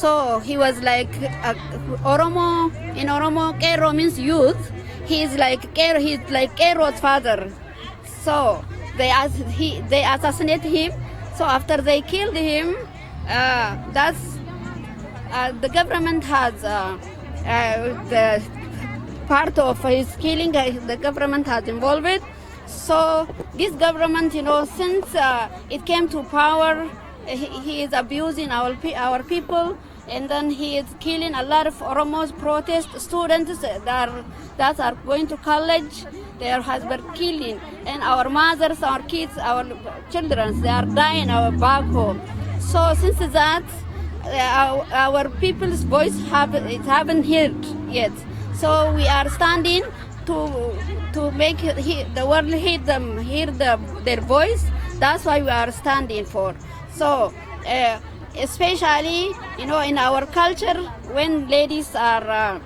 So he was like Oromo. In Oromo, Kero means youth. He's like Kero's father. So they assassinate him. So after they killed him, the government has the part of his killing. The government has involved. So this government, since it came to power, he is abusing our people, and then he is killing a lot of Oromo's protest students that are going to college. There has been killing, and our mothers, our kids, our children, they are dying back home. So since that, our people's voice haven't heard yet. So we are standing to make the world hear their voice. That's why we are standing for. So especially in our culture, when ladies are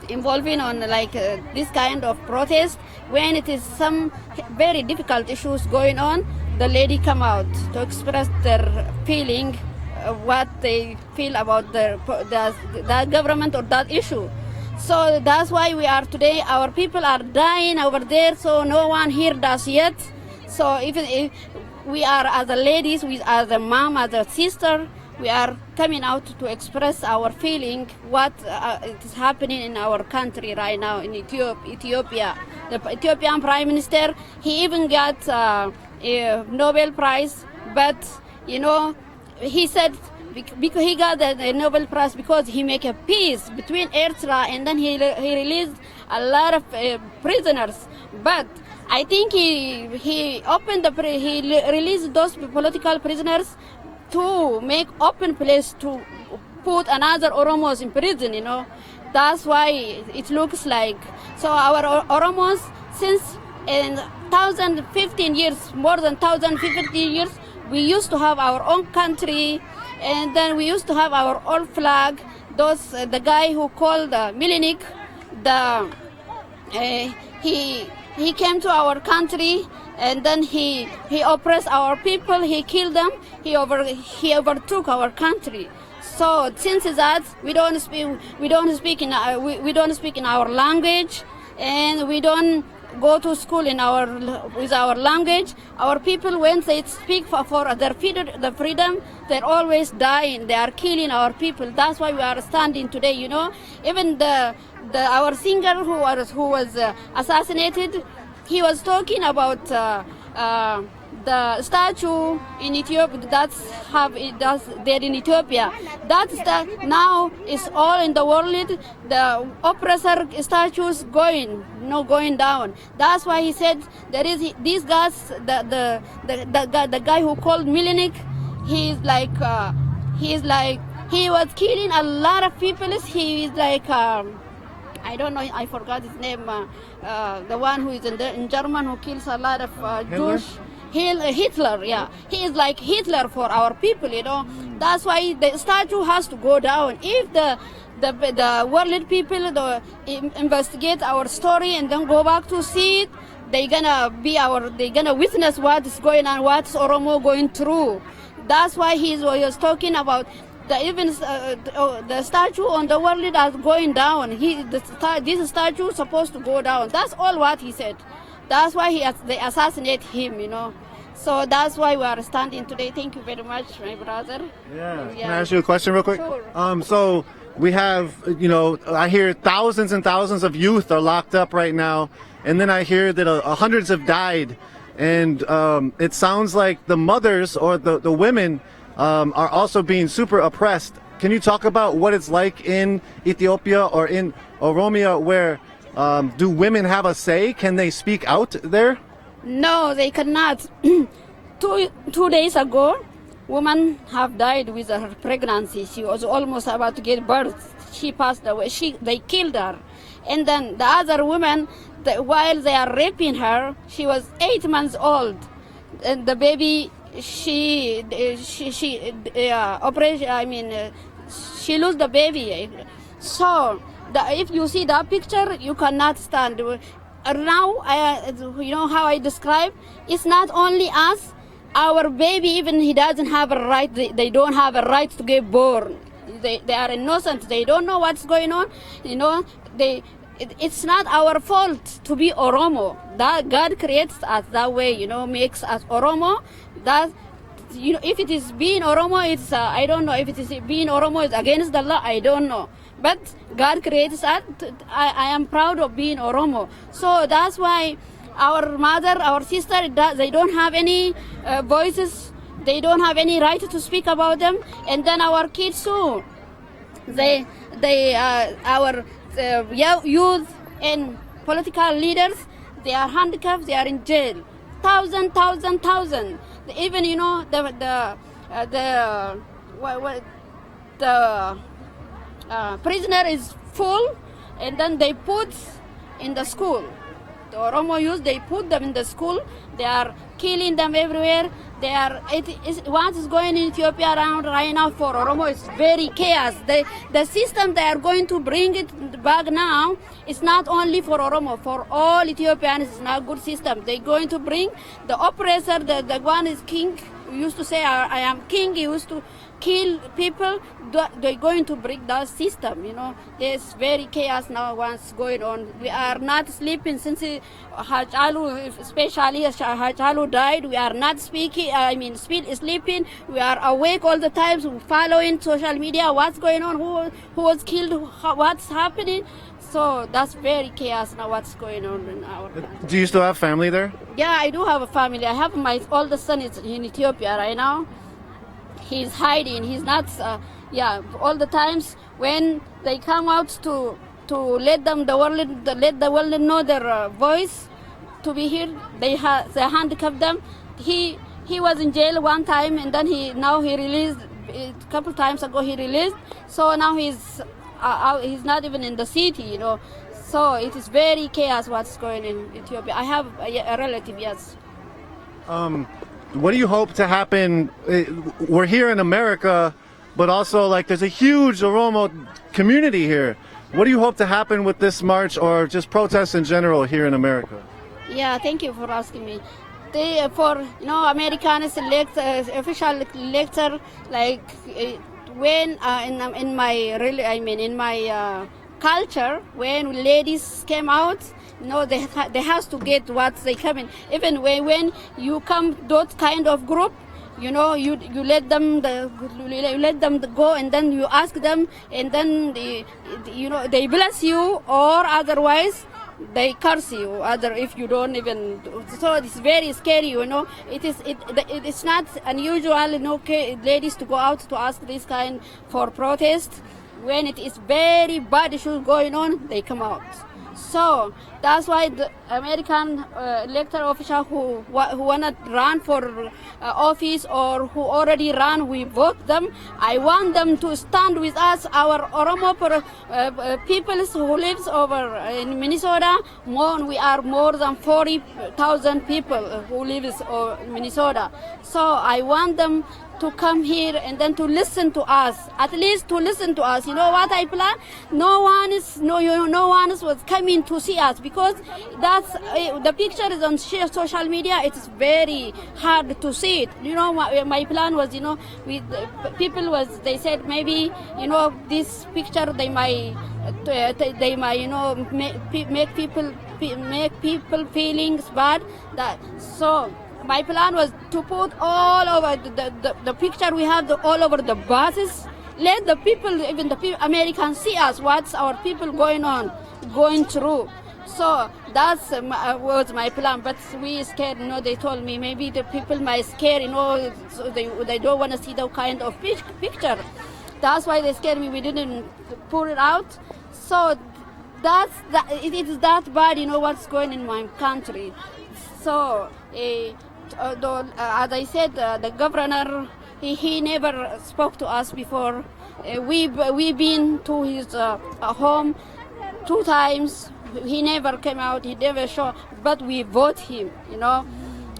involving on this kind of protest, when it is some very difficult issues going on, the lady come out to express their feeling, what they feel about that government or that issue. So that's why we are today. Our people are dying over there, so no one heard us yet. So even if we are as a ladies, as a mom, as a sister, we are coming out to express our feeling what is happening in our country right now in Ethiopia. The Ethiopian Prime Minister, he even got a Nobel Prize, but he said because he got the Nobel Prize because he make a peace between Eritrea, and then he released a lot of prisoners. But I think he released those political prisoners to make open place to put another Oromos in prison. That's why it looks like. So our Oromos, since in 1,015 years, more than 1,015 years, we used to have our own country, and then we used to have our own flag. The guy who called Milinik, he came to our country, and then he oppressed our people. He killed them. He overtook our country. So since that, we don't speak in our language, and we don't go to school with our language. Our people, when they speak for their freedom, they're always dying. They are killing our people. That's why we are standing today. Even our singer who was assassinated, he was talking about the statue in Ethiopia that's there in Ethiopia. That now is all in the world. The oppressor statues going down. That's why he said there is these guys. The guy who called Milinik, he was killing a lot of people. He is like. I don't know, I forgot his name, the one who is in German who kills a lot of Jewish. Hitler, yeah. He is like Hitler for our people, That's why the statue has to go down. If the world people investigate our story and then go back to see it, they're gonna witness what is going on, what's Oromo going through. That's why he was talking about the statue on the world is going down. This statue is supposed to go down. That's all what he said. That's why they assassinate him, So that's why we are standing today. Thank you very much, my brother. Yeah. Can I ask you a question real quick? Sure. So we have, I hear thousands and thousands of youth are locked up right now, and then I hear that hundreds have died, and it sounds like the mothers or the women are also being super oppressed. Can you talk about what it's like in Ethiopia or in Oromia, where do women have a say? Can they speak out there? No, they cannot. 2 days ago, woman have died with her pregnancy. She was almost about to give birth. She passed away. They killed her. And then the other woman, while they are raping her, she was 8 months old. And the baby, she lose the baby. So if you see that picture, you cannot stand. Now, how I describe, it's not only us, our baby, even he doesn't have a right, they don't have a right to get born. they are innocent. They don't know what's going on. It's not our fault to be Oromo. That God creates us that way, makes us Oromo. That, if it is being Oromo, it's I don't know. If it is being Oromo is against the law, I don't know. But God creates us. I am proud of being Oromo. So that's why our mother, our sister, they don't have any voices. They don't have any right to speak about them. And then our kids too. Our youth and political leaders, they are handicapped. They are in jail. Thousand. Even the prisoner is full, and then they put in the school. The Oromo youth, they put them in the school. They are killing them everywhere. What is going in Ethiopia around right now for Oromo is very chaos. The system they are going to bring it back now is not only for Oromo, for all Ethiopians. It's not a good system. They're going to bring the oppressor, the one is king. He used to say, I am king. He used to kill people. They're going to break that system. There's very chaos now. What's going on? We are not sleeping since Hachalu, especially Hachalu died. We are not speaking. Sleeping. We are awake all the time, following social media. What's going on? Who was killed? What's happening? So that's very chaos now. What's going on in our country? Do you still have family there? Yeah, I do have a family. I have my oldest son is in Ethiopia right now. He's hiding. He's not. All the times when they come out to let the world know their voice to be here, they handcuff them. He was in jail one time, and then he released a couple times ago. He released. So now he's not even in the city. So it is very chaos what's going in Ethiopia. I have a relative, yes. What do you hope to happen? We're here in America, but also there's a huge Oromo community here. What do you hope to happen with this march or just protests in general here in America? Yeah, thank you for asking me. Americans elect official elector when in my culture, when ladies came out, they has to get what they come in. Even when you come that kind of group, you let them go, and then you ask them, and then they bless you, or otherwise they curse you. If you don't even, so it's very scary. It's not unusual. Ladies to go out to ask this kind for protest. When it is very bad issues going on, they come out. So that's why the American elected official who wanna run for office or who already ran, we vote them. I want them to stand with us, our Oromo people who lives over in Minnesota. We are more than 40,000 people who lives in Minnesota. So I want them to come here and then to listen to us, at least to listen to us. You know what I plan? No one was coming to see us, because that's the picture is on social media. It's very hard to see it. My plan was, they said maybe, this picture they might make people feelings bad. So my plan was to put all over the picture we have all over the buses. Let the people, even the Americans, see us, what's our people going through. So that's was my plan. But we scared. They told me maybe the people might scare. So they don't want to see that kind of picture. That's why they scared me. We didn't put it out. So it is that bad. What's going in my country. So. As I said, the governor, he never spoke to us before. We've been to his home 2 times. He never came out. He never showed. But we vote him.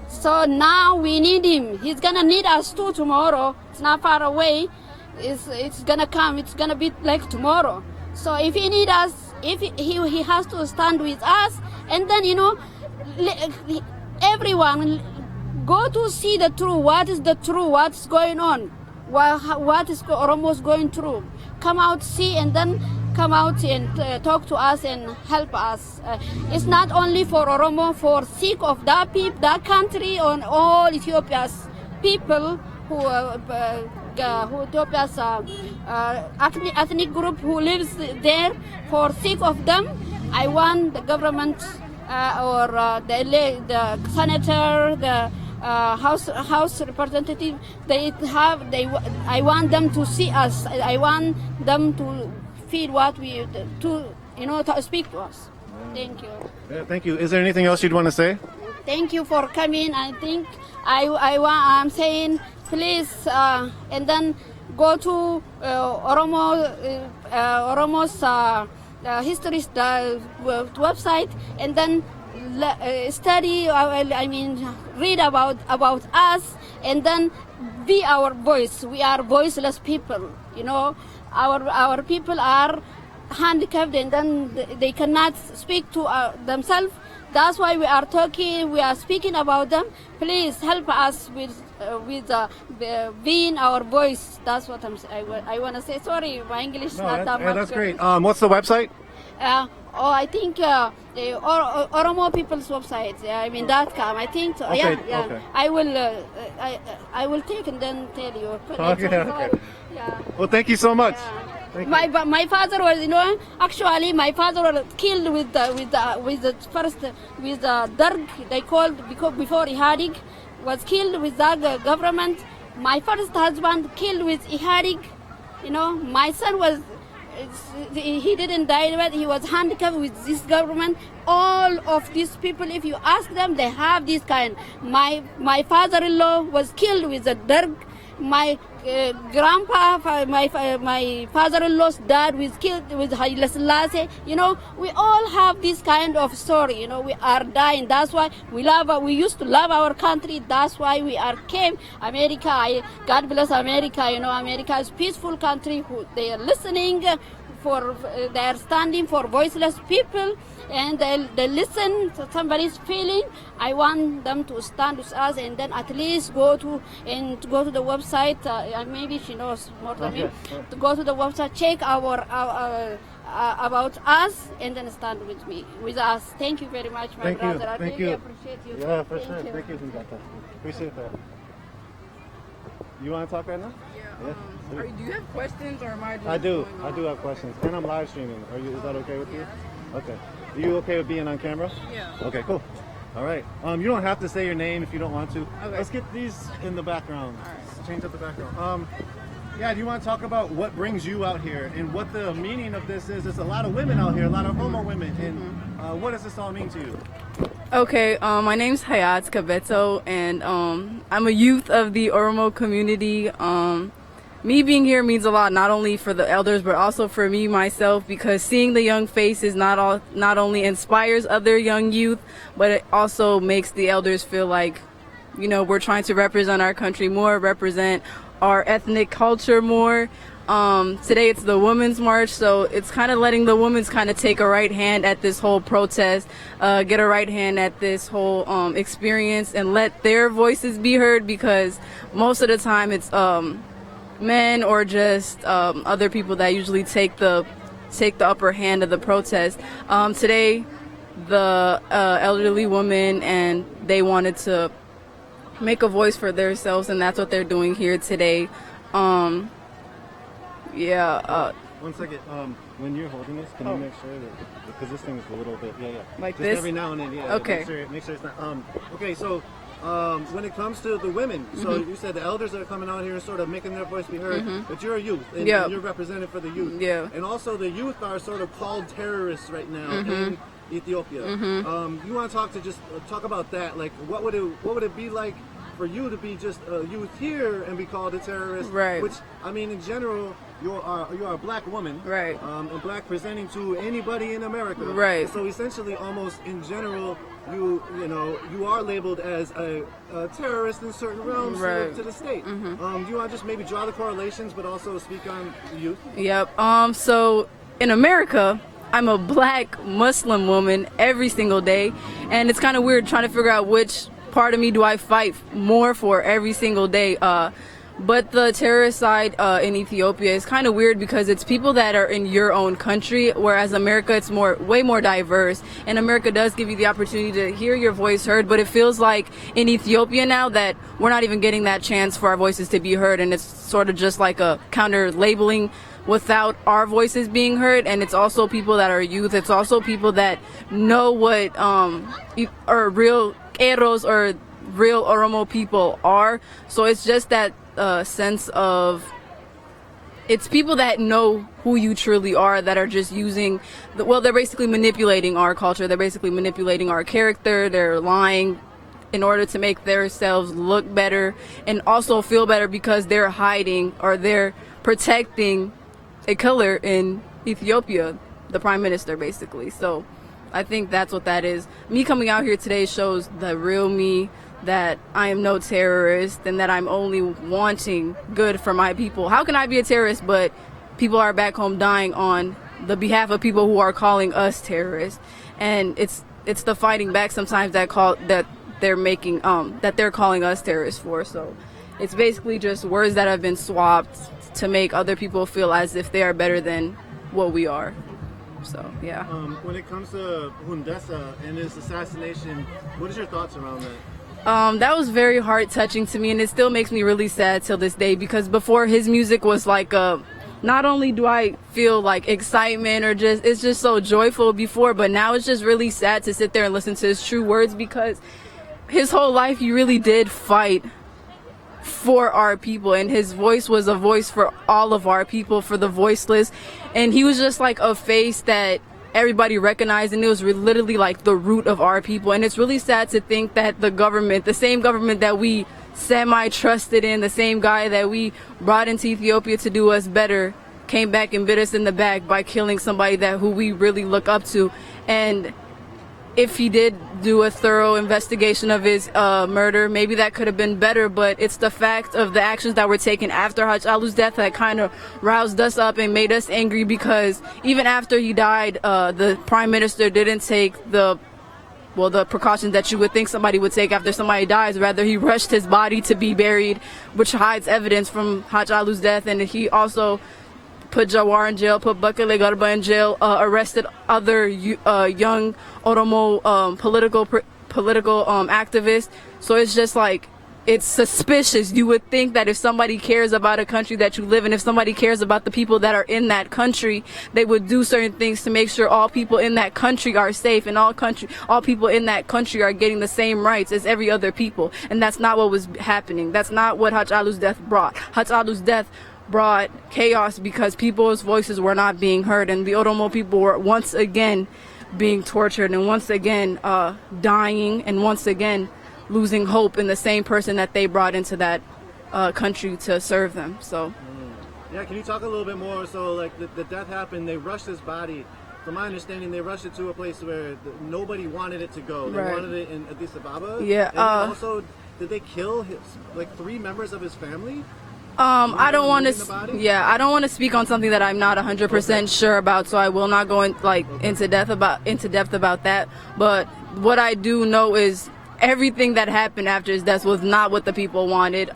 So now we need him. He's gonna need us too tomorrow. It's not far away. It's gonna come. It's gonna be like tomorrow. So if he need us, if he has to stand with us, and then everyone go to see the truth. What is the truth? What's going on? What is Oromo's going through? come out, see, and then come out and talk to us and help us. It's not only for Oromo, for sake of that people, that country, and all Ethiopia's people who Ethiopia's ethnic group who lives there. For sake of them, I want the government or the senator, the House representative. I want them to see us. I want them to feel what we to speak to us. Thank you. Yeah, thank you. Is there anything else you'd want to say? Thank you for coming. I think I'm saying please and then go to Oromo's history website and then study. Read about us and then be our voice. We are voiceless people. Our people are handicapped and then they cannot speak to themselves. That's why we are talking. We are speaking about them. Please help us with being our voice. That's what I want to say. Sorry, my English is not that much. That's great. What's the website? I think the Oromo People's website. .com. I think so. Okay, Yeah. okay. I will take and then tell you. Okay. Yeah. Well, thank you so much. Yeah. Thank you. My father was, actually my father was killed with the Darg, they called, because before Ihadig was killed with that government. My first husband killed with Ihadig. My son he didn't die, but he was handicapped with this government. All of these people, if you ask them, they have this kind. My father-in-law was killed with the Darg. My grandpa, my father-in-law's dad was killed with Haile Selassie. We all have this kind of story. We are dying. That's why we used to love our country. That's why we came. America, God bless America. America is a peaceful country. They are listening they are standing for voiceless people. And they listen to somebody's feeling. I want them to stand with us and then at least go to the website. Maybe she knows more than me. To go to the website, check our about us, and then stand with us. Thank you very much, my brother. I really appreciate you. Yeah, for sure. Thank you. Appreciate that. You want to talk right now? Yeah. Do you have questions or am I just I do have questions, and I'm live streaming. Is that okay with you? Okay. Are you okay with being on camera? Yeah. Okay, cool. All right. You don't have to say your name if you don't want to. Okay. Let's get these in the background. All right. Change up the background. Do you want to talk about what brings you out here and what the meaning of this is? There's a lot of women out here, a lot of Homo women, and what does this all mean to you? Okay, my name's Hayat Kabeto, and I'm a youth of the Oromo community. Me being here means a lot, not only for the elders, but also for me, myself, because seeing the young faces not only inspires other young youth, but it also makes the elders feel like, we're trying to represent our country more, represent our ethnic culture more. Today it's the Women's March, so it's kind of letting the women kind of take a right hand at this whole protest, get a right hand at this whole experience, and let their voices be heard, because most of the time it's men or just other people that usually take the upper hand of the protest. Today the elderly woman, and they wanted to make a voice for themselves, and that's what they're doing here today. One second. When you're holding this, can you make sure that, because this thing is a little bit, like just this? every now and then, Okay. Make sure it's not. Okay, so when it comes to the women, so you said the elders are coming out here and sort of making their voice be heard, but you're a youth, and you're represented for the youth. Yeah. And also the youth are sort of called terrorists right now in Ethiopia. You want to talk about that? Like, what would it be like for you to be just a youth here and be called a terrorist? Right. Which, in general, you are a black woman, Right. And black presenting to anybody in America, Right. So essentially, almost in general, you are labeled as a terrorist in certain realms Right. to the state. Do you want to just maybe draw the correlations, but also speak on youth? Yep. So in America, I'm a black Muslim woman every single day, and it's kind of weird trying to figure out which part of me do I fight more for every single day. But the terrorist side in Ethiopia is kind of weird because it's people that are in your own country, whereas America, it's way more diverse. And America does give you the opportunity to hear your voice heard, but it feels like in Ethiopia now that we're not even getting that chance for our voices to be heard, and it's sort of just like a counter labeling without our voices being heard. And it's also people that are youth. It's also people that know what or real Eros or real Oromo people are. So it's just that sense of, it's people that know who you truly are, that are just using they're basically manipulating our culture, they're basically manipulating our character, they're lying in order to make themselves look better and also feel better because they're hiding or they're protecting a killer in Ethiopia, the prime minister, basically. So I think that's what that is. Me coming out here today shows the real me, that I am no terrorist and that I'm only wanting good for my people. How can I be a terrorist but people are back home dying on the behalf of people who are calling us terrorists? And it's the fighting back sometimes that they're calling us terrorists for. So it's basically just words that have been swapped to make other people feel as if they are better than what we are. So yeah. When it comes to Hundessa and his assassination, what is your thoughts around that? That was very heart-touching to me, and it still makes me really sad till this day, because before, his music was like not only do I feel like excitement or it's just so joyful before, but now it's just really sad to sit there and listen to his true words, because his whole life he really did fight for our people, and his voice was a voice for all of our people, for the voiceless, and he was just like a face that everybody recognized, and it was literally like the root of our people. And it's really sad to think that the government, the same government that we semi-trusted in, the same guy that we brought into Ethiopia to do us better, came back and bit us in the back by killing somebody who we really look up to. And if he did do a thorough investigation of his murder, maybe that could have been better, but it's the fact of the actions that were taken after Hachalu's death that kind of roused us up and made us angry, because even after he died, the prime minister didn't take the precautions that you would think somebody would take after somebody dies. Rather, he rushed his body to be buried, which hides evidence from Hachalu's death, and he also put Jawar in jail, put Bakele Garba in jail, arrested other young Oromo political activists. So it's just like, it's suspicious. You would think that if somebody cares about a country that you live in, if somebody cares about the people that are in that country, they would do certain things to make sure all people in that country are safe, and all people in that country are getting the same rights as every other people. And that's not what was happening. That's not what Hachalu's death brought. Hachalu's death brought chaos because people's voices were not being heard, and the Oromo people were once again being tortured, and once again dying, and once again losing hope in the same person that they brought into that country to serve them. So yeah, can you talk a little bit more? So like the death happened, they rushed his body. From my understanding, they rushed it to a place where nobody wanted it to go. They wanted it in Addis Ababa. Yeah. And also, did they kill like 3 members of his family? I don't want to speak on something that I'm not 100% sure about, so I will not go into depth about that. But what I do know is everything that happened after his death was not what the people wanted.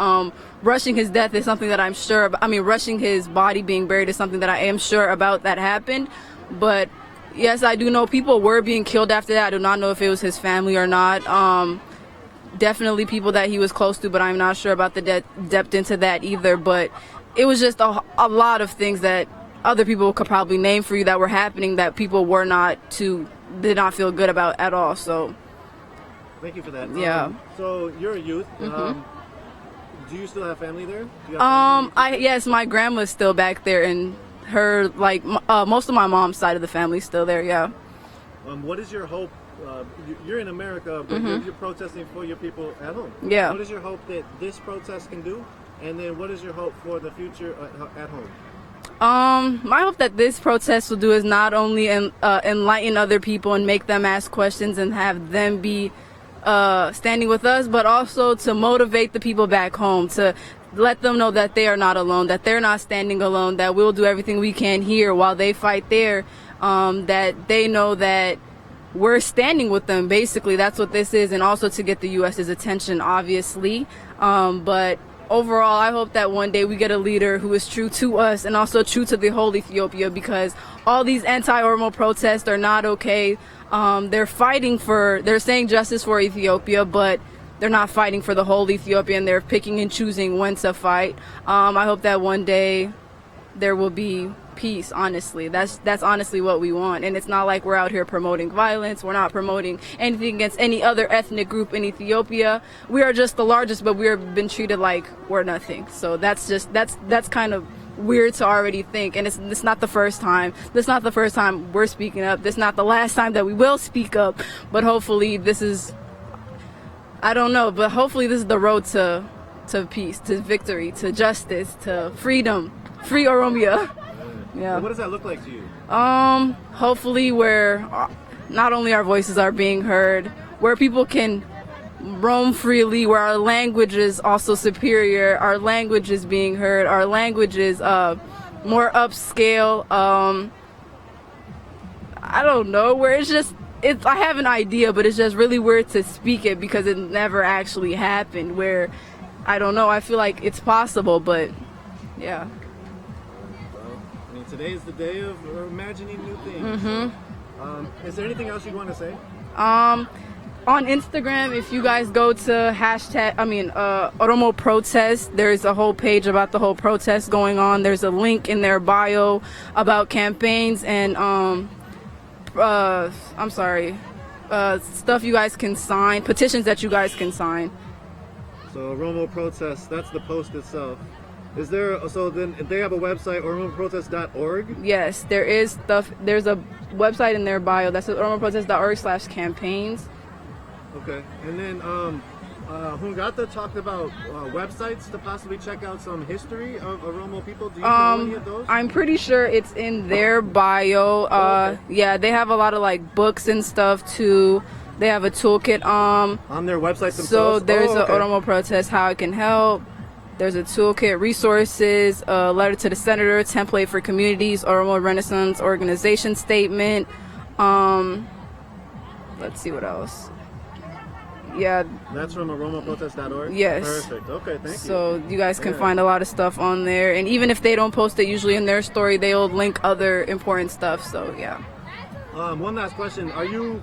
Rushing his death is something that I'm sure about. I mean, rushing his body being buried is something that I am sure about that happened. But yes, I do know people were being killed after that. I do not know if it was his family or not. Definitely people that he was close to, but I'm not sure about the depth into that either. But it was just a lot of things that other people could probably name for you that were happening that people did not feel good about at all. So thank you for that. Yeah. So you're a youth. Do you still have family there? Yes, my grandma's still back there, and her most of my mom's side of the family's still there. Yeah. What is your hope? You're in America, but you're protesting for your people at home. Yeah. What is your hope that this protest can do? And then what is your hope for the future at home? My hope that this protest will do is not only enlighten other people and make them ask questions and have them be standing with us, but also to motivate the people back home, to let them know that they are not alone, that they're not standing alone, that we'll do everything we can here while they fight there, that they know that we're standing with them. Basically, that's what this is, and also to get the U.S.'s attention, obviously. But overall, I hope that one day we get a leader who is true to us and also true to the whole Ethiopia, because all these anti-Oromo protests are not okay. They're saying justice for Ethiopia, but they're not fighting for the whole Ethiopia, and they're picking and choosing when to fight. I hope that one day there will be peace. Honestly, that's honestly what we want. And it's not like we're out here promoting violence. We're not promoting anything against any other ethnic group in Ethiopia. We are just the largest, but we've been treated like we're nothing. So that's kind of weird to already think. And it's not the first time. This is not the first time we're speaking up. This is not the last time that we will speak up. But hopefully this is, I don't know, but hopefully this is the road to peace, to victory, to justice, to freedom. Free Oromia. Yeah. And what does that look like to you? Hopefully where not only our voices are being heard, where people can roam freely, where our language is also superior, our language is being heard, our language is more upscale. I don't know, where I have an idea, but it's just really weird to speak it because it never actually happened, where I don't know, I feel like it's possible, but yeah. Today is the day of imagining new things. Mm-hmm. Is there anything else you want to say? On Instagram, if you guys go to Oromo protest, there's a whole page about the whole protest going on. There's a link in their bio about campaigns and stuff you guys can sign, petitions that you guys can sign. So Oromo protest, that's the post itself. Is there, so then they have a website, oromoprotest.org? Yes, there is stuff. There's a website in their bio that says oromoprotest.org/campaigns. Okay, and then Hungata talked about websites to possibly check out some history of Oromo people. Do you know any of those? I'm pretty sure it's in their bio. Okay. Yeah, they have a lot of like books and stuff too. They have a toolkit on their website themselves? So there's okay. a Oromo protest, how it can help. There's a toolkit, resources, a letter to the senator, template for communities, Oromo Renaissance organization statement. Let's see what else. Yeah. That's from oromoprotest.org? Yes. Perfect. Okay, thank you. So you guys can find a lot of stuff on there. And even if they don't post it usually in their story, they'll link other important stuff. So yeah. One last question. Are you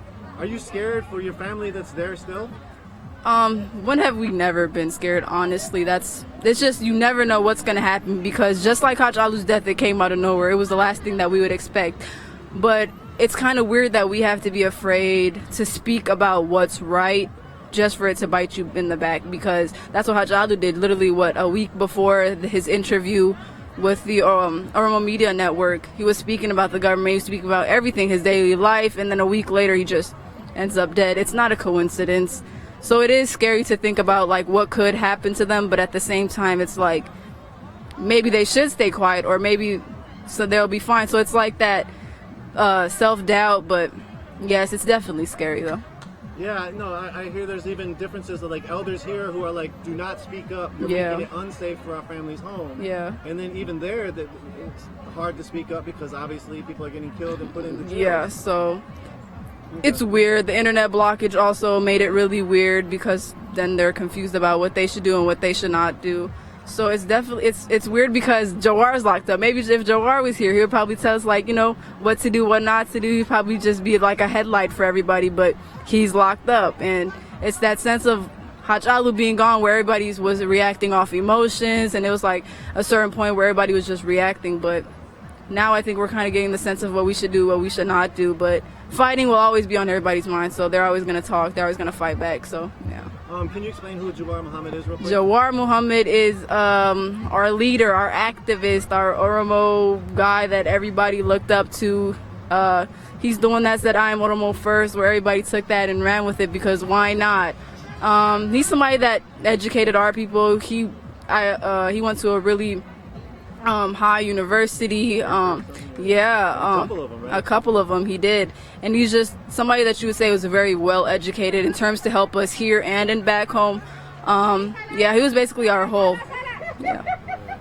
scared for your family that's there still? When have we never been scared? Honestly, it's just, you never know what's gonna happen, because just like Hachalu's death, it came out of nowhere. It was the last thing that we would expect. But it's kind of weird that we have to be afraid to speak about what's right just for it to bite you in the back, because that's what Hachalu did. Literally, a week before his interview with the Oromo Media Network, he was speaking about the government, he was speaking about everything, his daily life, and then a week later he just ends up dead. It's not a coincidence. So it is scary to think about like what could happen to them, but at the same time it's like maybe they should stay quiet, or maybe so they'll be fine. So it's like that self-doubt, but yes, it's definitely scary though. Yeah, no, I hear there's even differences of like elders here who are like, do not speak up, you're making it unsafe for our family's home. Yeah. And then even there, it's hard to speak up because obviously people are getting killed and put into jail. Yeah, so it's weird. The internet blockage also made it really weird, because then they're confused about what they should do and what they should not do. So it's definitely, it's weird because Jawar's locked up. Maybe if Jawar was here, he would probably tell us like, what to do, what not to do. He'd probably just be like a headlight for everybody, but he's locked up. And it's that sense of Hachalu being gone where everybody was reacting off emotions, and it was like a certain point where everybody was just reacting. But now I think we're kind of getting the sense of what we should do, what we should not do. But fighting will always be on everybody's mind, so they're always going to talk, they're always going to fight back, so yeah. Can you explain who Jawar Mohammed is real quick? Jawar Mohammed is our leader, our activist, our Oromo guy that everybody looked up to. He's the one that said I am Oromo first, where everybody took that and ran with it, because why not? He's somebody that educated our people. He went to a really high university. A couple of them, right? A couple of them he did, and he's just somebody that you would say was very well educated in terms to help us here and in back home. He was basically our whole. Yeah.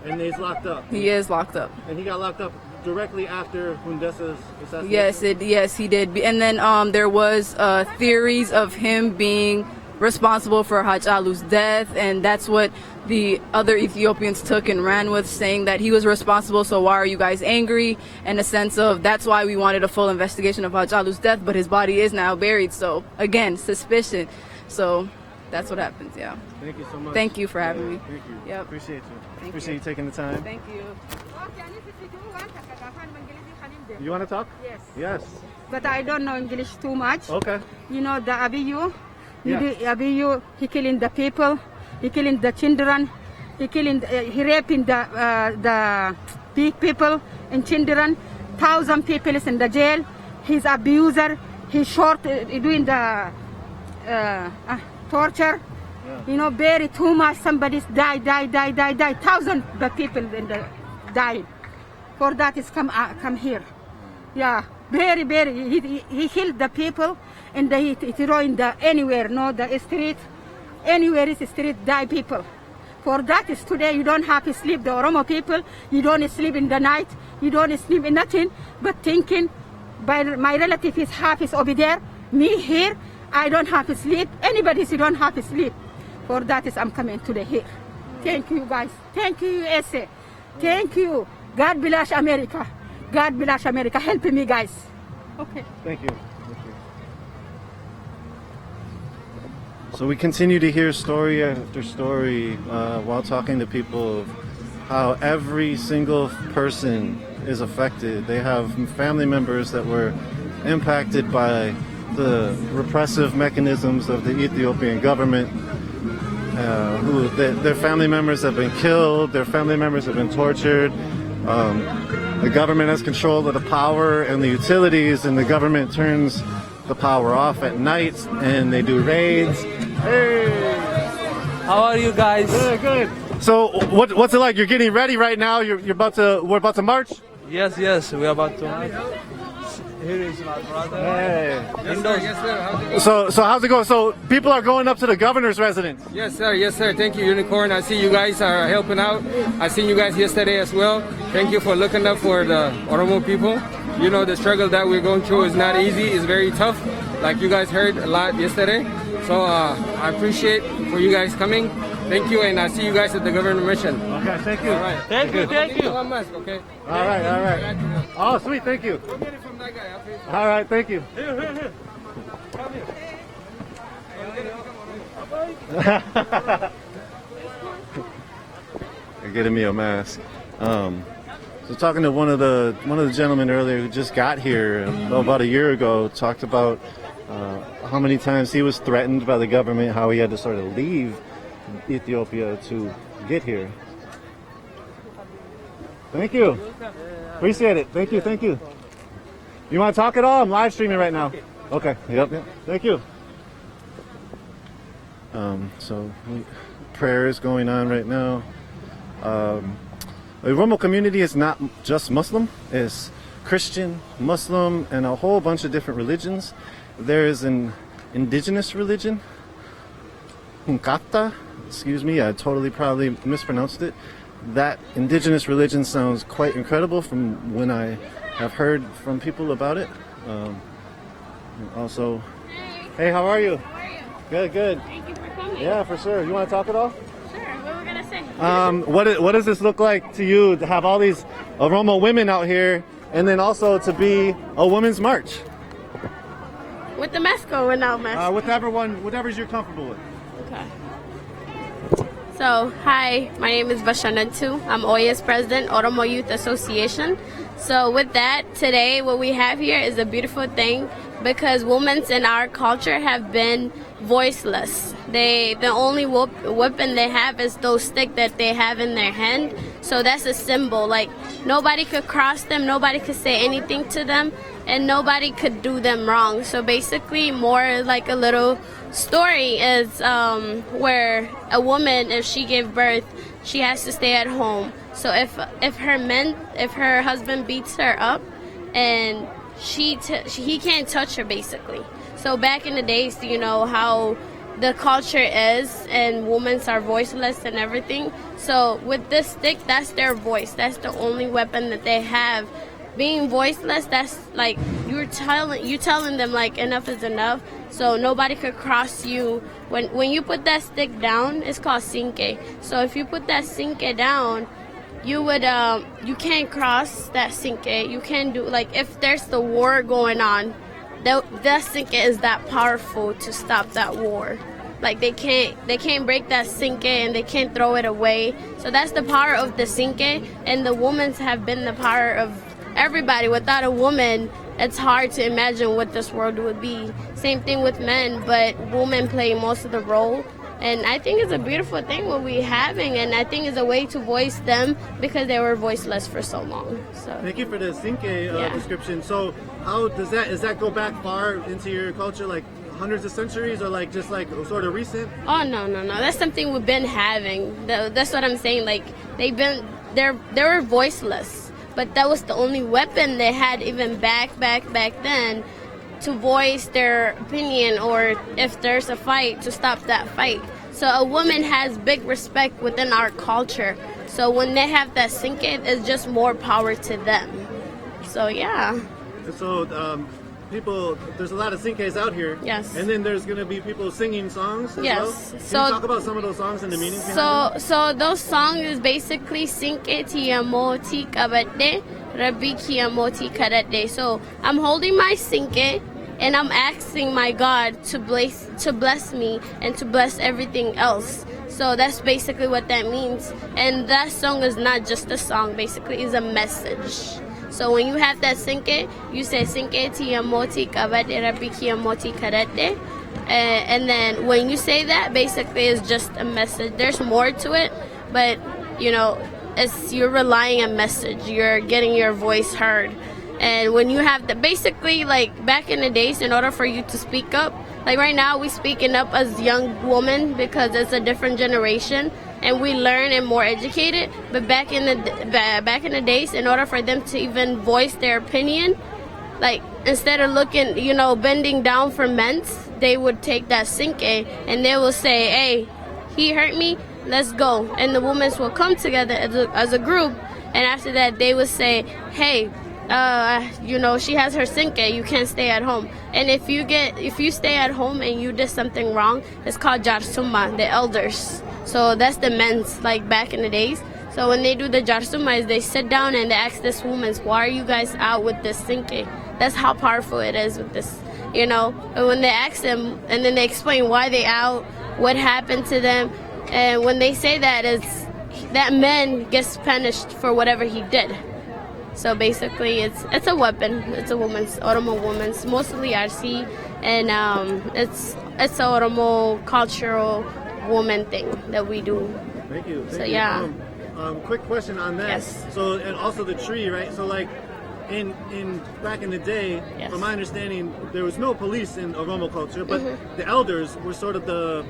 And he's locked up. He is locked up. And he got locked up directly after Hundesa's assassination. Yes, he did. And then there was theories of him being responsible for Hachalu's death, and that's what the other Ethiopians took and ran with, saying that he was responsible, so why are you guys angry? In a sense of, that's why we wanted a full investigation of Hachalu's death, but his body is now buried, so again, suspicion. So that's what happens, yeah. Thank you so much. Thank you for having me. Thank you. Yep. Appreciate you. Appreciate you. you taking the time. Thank you. You want to talk? Yes. Yes. But I don't know English too much. Okay. You know the Abiyu? Yeah. Abiyu, he killing the people, he killing the children, he raping the big people and children. 1,000 people is in the jail. He's abuser. He's short, doing the torture. Yeah. You know, very too much. Somebody's die. 1,000 the people in the die. For that is come here. Yeah, very. He killed the people and he throw in the anywhere, no, the street. Anywhere is street, die people. For that is today you don't have to sleep. The Oromo people, you don't sleep in the night. You don't sleep in nothing but thinking. My relative is half is over there. Me here, I don't have to sleep. Anybody don't have to sleep. For that is I'm coming today here. Thank you guys. Thank you USA. Thank you. God bless America. God bless America. Help me guys. Okay. Thank you. So we continue to hear story after story while talking to people of how every single person is affected. They have family members that were impacted by the repressive mechanisms of the Ethiopian government, their family members have been killed, their family members have been tortured. The government has control of the power and the utilities, and the government turns the power off at night and they do raids. Hey! How are you guys? Good. So what's it like? You're getting ready right now. We're about to march. Yes, we're about to. Here is my brother. Hey. Yes, sir. So how's it going? So people are going up to the governor's residence. Yes, sir. Thank you, Unicorn. I see you guys are helping out. I seen you guys yesterday as well. Thank you for looking up for the Oromo people. You know, the struggle that we're going through is not easy. It's very tough. Like you guys heard a lot yesterday. So I appreciate for you guys coming. Thank you, and I see you guys at the government mission. Okay, thank you. All right. Thank you. One mask, okay? All right. Oh, sweet, thank you. Go get it from that guy. I'll pay for it. All right, thank you. Here. They're getting me a mask. So talking to one of the gentlemen earlier who just got here about a year ago, talked about how many times he was threatened by the government, how he had to sort of leave Ethiopia to get here. Thank you. Appreciate it. Thank you. You want to talk at all? I'm live streaming right now. Okay. Yep. Thank you. Prayer is going on right now. The Oromo community is not just Muslim. It's Christian, Muslim, and a whole bunch of different religions. There is an indigenous religion, Hunkata. Excuse me, I probably mispronounced it. That indigenous religion sounds quite incredible from when I have heard from people about it. Also, hey, how are you? How are you? Good. Thank you for coming. Yeah, for sure. You want to talk at all? Sure. What we're gonna say? What does this look like to you to have all these Oromo women out here, and then also to be a women's march? With the mask or without mask? Whatever's you're comfortable with. Okay. So, hi, my name is Vashanantu. I'm OYA's president, Oromo Youth Association. So with that, today what we have here is a beautiful thing because women in our culture have been voiceless. The only weapon they have is those sticks that they have in their hand. So that's a symbol. Like nobody could cross them, nobody could say anything to them, and nobody could do them wrong. So basically, more like a little story is where a woman, if she gave birth, she has to stay at home. So if her husband beats her up, and he can't touch her basically. So back in the days, you know how the culture is, and women are voiceless and everything. So with this stick, that's their voice. That's the only weapon that they have. Being voiceless, that's like you're telling them like enough is enough, so nobody could cross you. When you put that stick down, it's called sinke. So if you put that sinke down, you would you can't cross that sinke. You can't do, like, if there's the war going on, that sinke is that powerful to stop that war. Like they can't break that sinke, and they can't throw it away. So that's the power of the sinke, and the women have been the power of everybody. Without a woman, it's hard to imagine what this world would be. Same thing with men, but women play most of the role. And I think it's a beautiful thing what we're having, and I think it's a way to voice them because they were voiceless for so long. So thank you for the sinke description. So how does that go back far into your culture, like hundreds of centuries, or like just like sort of recent? Oh no, that's something we've been having. That's what I'm saying. Like they were voiceless, but that was the only weapon they had even back then to voice their opinion, or if there's a fight, to stop that fight. So a woman has big respect within our culture. So when they have that sinke, it's just more power to them. So yeah. So people, there's a lot of sinkes out here. Yes. And then there's going to be people singing songs as well. Can So you talk about some of those songs and the meanings behind them? So those songs is basically sinke tiamo ti kabate rabbi kiamo ti karate. So I'm holding my sinke and I'm asking my God to bless me and to bless everything else. So that's basically what that means. And that song is not just a song, basically it's a message. So when you have that sinke, you say sinke tiamoti kabate rabbi kiamoti karate. And then when you say that, basically it's just a message. There's more to it, but you know, you're relying on a message. You're getting your voice heard. And when you have the, basically like back in the days, in order for you to speak up, like right now we speaking up as young women because it's a different generation and we learn and more educated. But back in the days, in order for them to even voice their opinion, like instead of looking, you know, bending down for men, they would take that sinke and they will say, hey, he hurt me, let's go. And the women will come together as a group, and after that they would say, hey, you know, she has her sinke, you can't stay at home. And if you stay at home and you did something wrong, it's called jarsuma, the elders. So that's the men's, like back in the days. So when they do the jarsuma, is they sit down and they ask this woman, why are you guys out with this sinke? That's how powerful it is with this, you know. And when they ask them, and then they explain why they out, what happened to them, and when they say that, it's that man gets punished for whatever he did. So basically, it's a weapon. It's a woman's Oromo woman's, mostly RC, and it's a Oromo cultural woman thing that we do. Thank you. So yeah. Quick question on that. Yes. So, and also the tree, right? So like in back in the day, Yes. from my understanding, there was no police in Oromo culture, but the elders were sort of the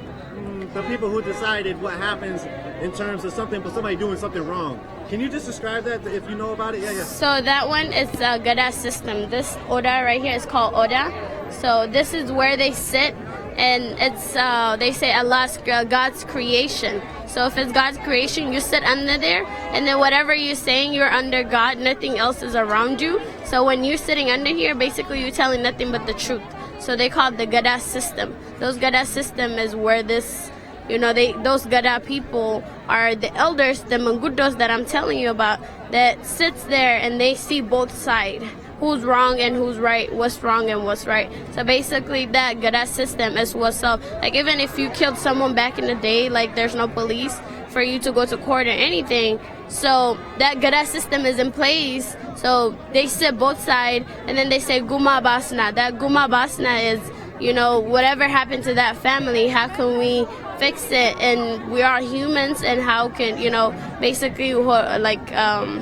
people who decided what happens in terms of somebody doing something wrong. Can you just describe that if you know about it? Yeah. So that one is a Gada system. This Oda right here is called Oda. So this is where they sit, and it's they say Allah's God's creation. So if it's God's creation, you sit under there, and then whatever you're saying, you're under God. Nothing else is around you. So when you're sitting under here, basically you're telling nothing but the truth. So they call it the Gada system. Those Gada system is where this, you know, those Gada people are the elders, the mangudos that I'm telling you about, that sits there and they see both sides, who's wrong and who's right, what's wrong and what's right. So basically that Gada system is what's up. Like even if you killed someone back in the day, like there's no police for you to go to court or anything. So that Gada system is in place. So they sit both sides and then they say Guma Basna. That Guma Basna is, you know, whatever happened to that family, how can we fix it? And we are humans, and how can, you know, basically like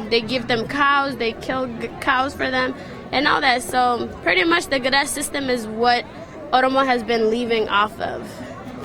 they give them cows, they kill cows for them and all that. So pretty much the Gada system is what Oromo has been leaving off of.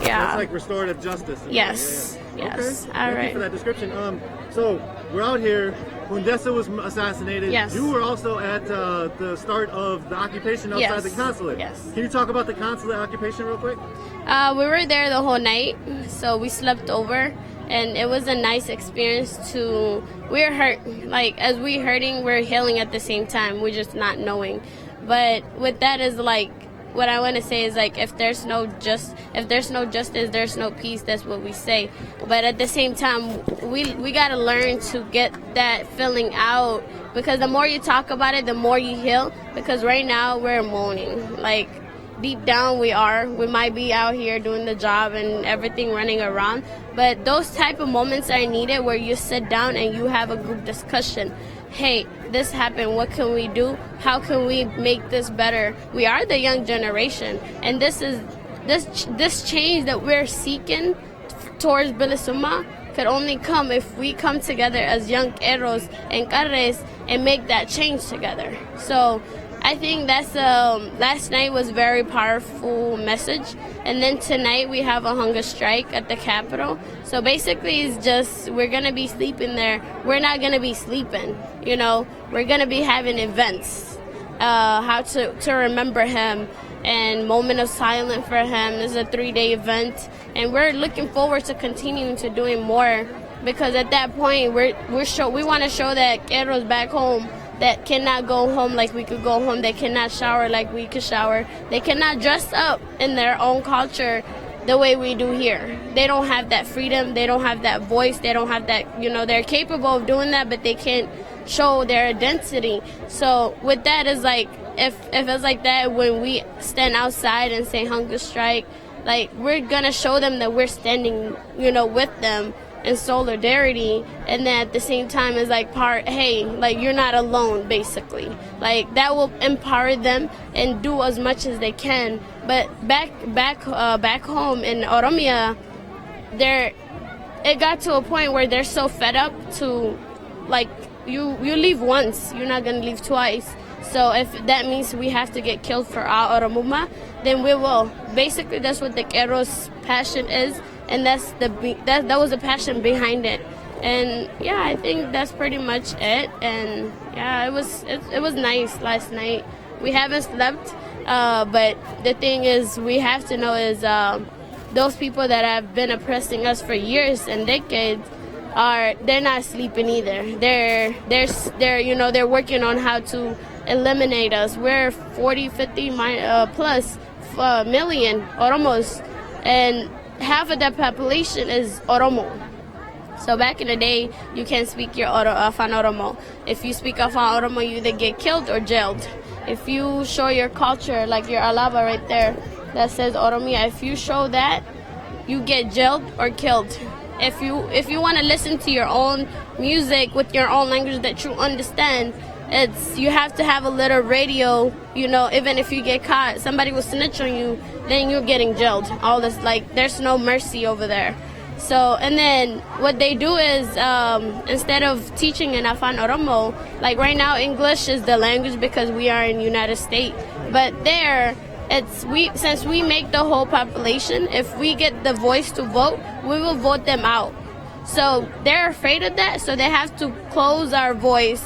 Yeah. It's like restorative justice. Yes. Yeah. Yes. Okay. All Thank right. you for that description. So we're out here. Hundessa was assassinated. Yes. You were also at the start of the occupation outside the consulate. Yes. Can you talk about the consulate occupation real quick? We were there the whole night, so we slept over, and it was a nice experience to, we're hurt, like as we're hurting, we're healing at the same time, we're just not knowing. But with that is like, what I want to say is like, if there's no justice, there's no peace. That's what we say. But at the same time, we gotta learn to get that feeling out, because the more you talk about it, the more you heal. Because right now we're moaning, like deep down we might be out here doing the job and everything running around, but those type of moments are needed where you sit down and you have a group discussion. Hey, this happened, what can we do? How can we make this better? We are the young generation, and this change that we're seeking towards Bilisuma could only come if we come together as young Eros and Carres and make that change together. So I think that's last night was very powerful message, and then tonight we have a hunger strike at the Capitol. So basically, it's just we're gonna be sleeping there. We're not gonna be sleeping, you know. We're gonna be having events, how to remember him, and moment of silence for him. This is a 3-day event, and we're looking forward to continuing to doing more, because at that point we want to show that Eros back home that cannot go home like we could go home. They cannot shower like we could shower. They cannot dress up in their own culture the way we do here. They don't have that freedom. They don't have that voice. They don't have that, you know, they're capable of doing that, but they can't show their identity. So with that, is like, if it's like that, when we stand outside and say hunger strike, like, we're gonna show them that we're standing, you know, with them in solidarity. And then at the same time is like, hey, like, you're not alone, basically. Like, that will empower them and do as much as they can. But back home in Oromia, it got to a point where they're so fed up to, like, you leave once, you're not gonna leave twice. So if that means we have to get killed for our Oromuma, then we will. Basically, that's what the Eros passion is, and that was the passion behind it. And yeah, I think that's pretty much it. And yeah, it was nice last night. We haven't slept, but the thing is, we have to know is those people that have been oppressing us for years and decades, they're not sleeping either. They're working on how to eliminate us. We're 50 plus million Oromos, and half of that population is Oromo. So back in the day, you can't speak your Afan Oromo. If you speak Afan Oromo, you either get killed or jailed. If you show your culture, like your alaba right there that says Oromia, if you show that, you get jailed or killed. If you want to listen to your own music with your own language that you understand, you have to have a little radio, you know. Even if you get caught, somebody will snitch on you, then you're getting jailed. All this, like, there's no mercy over there. So, and then what they do is, instead of teaching in Afan Oromo, like right now English is the language because we are in United States, but there, since we make the whole population, if we get the voice to vote, we will vote them out. So they're afraid of that, so they have to close our voice,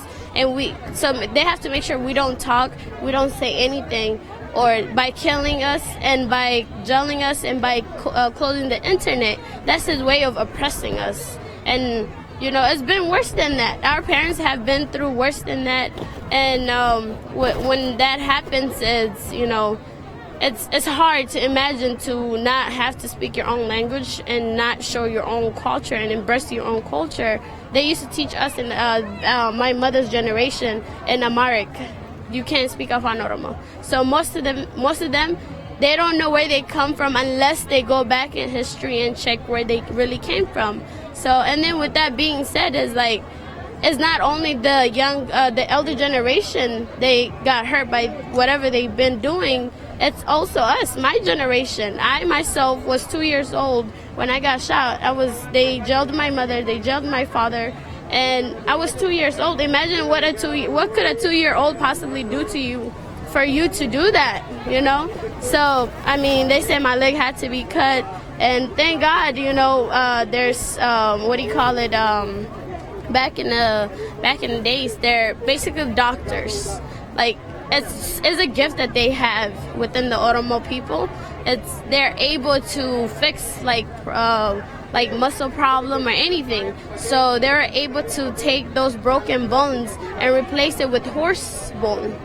so they have to make sure we don't talk, we don't say anything, or by killing us and by jailing us and by closing the internet. That's his way of oppressing us. And you know, it's been worse than that. Our parents have been through worse than that. And when that happens, it's hard to imagine to not have to speak your own language and not show your own culture and embrace your own culture. They used to teach us in my mother's generation in Amharic, you can't speak Afan Oromo. So most of them, they don't know where they come from unless they go back in history and check where they really came from. So, and then with that being said, it's not only the elder generation, they got hurt by whatever they've been doing. It's also us, my generation. I myself was 2 years old when I got shot. They jailed my mother, they jailed my father, and I was 2 years old. Imagine what could a 2-year-old possibly do to you for you to do that, you know? So, I mean, they said my leg had to be cut, and thank God, you know, there's, back in the days, they're basically doctors. Like, it's a gift that they have within the Oromo people. They're able to fix like muscle problem or anything. So they're able to take those broken bones and replace it with horse bone.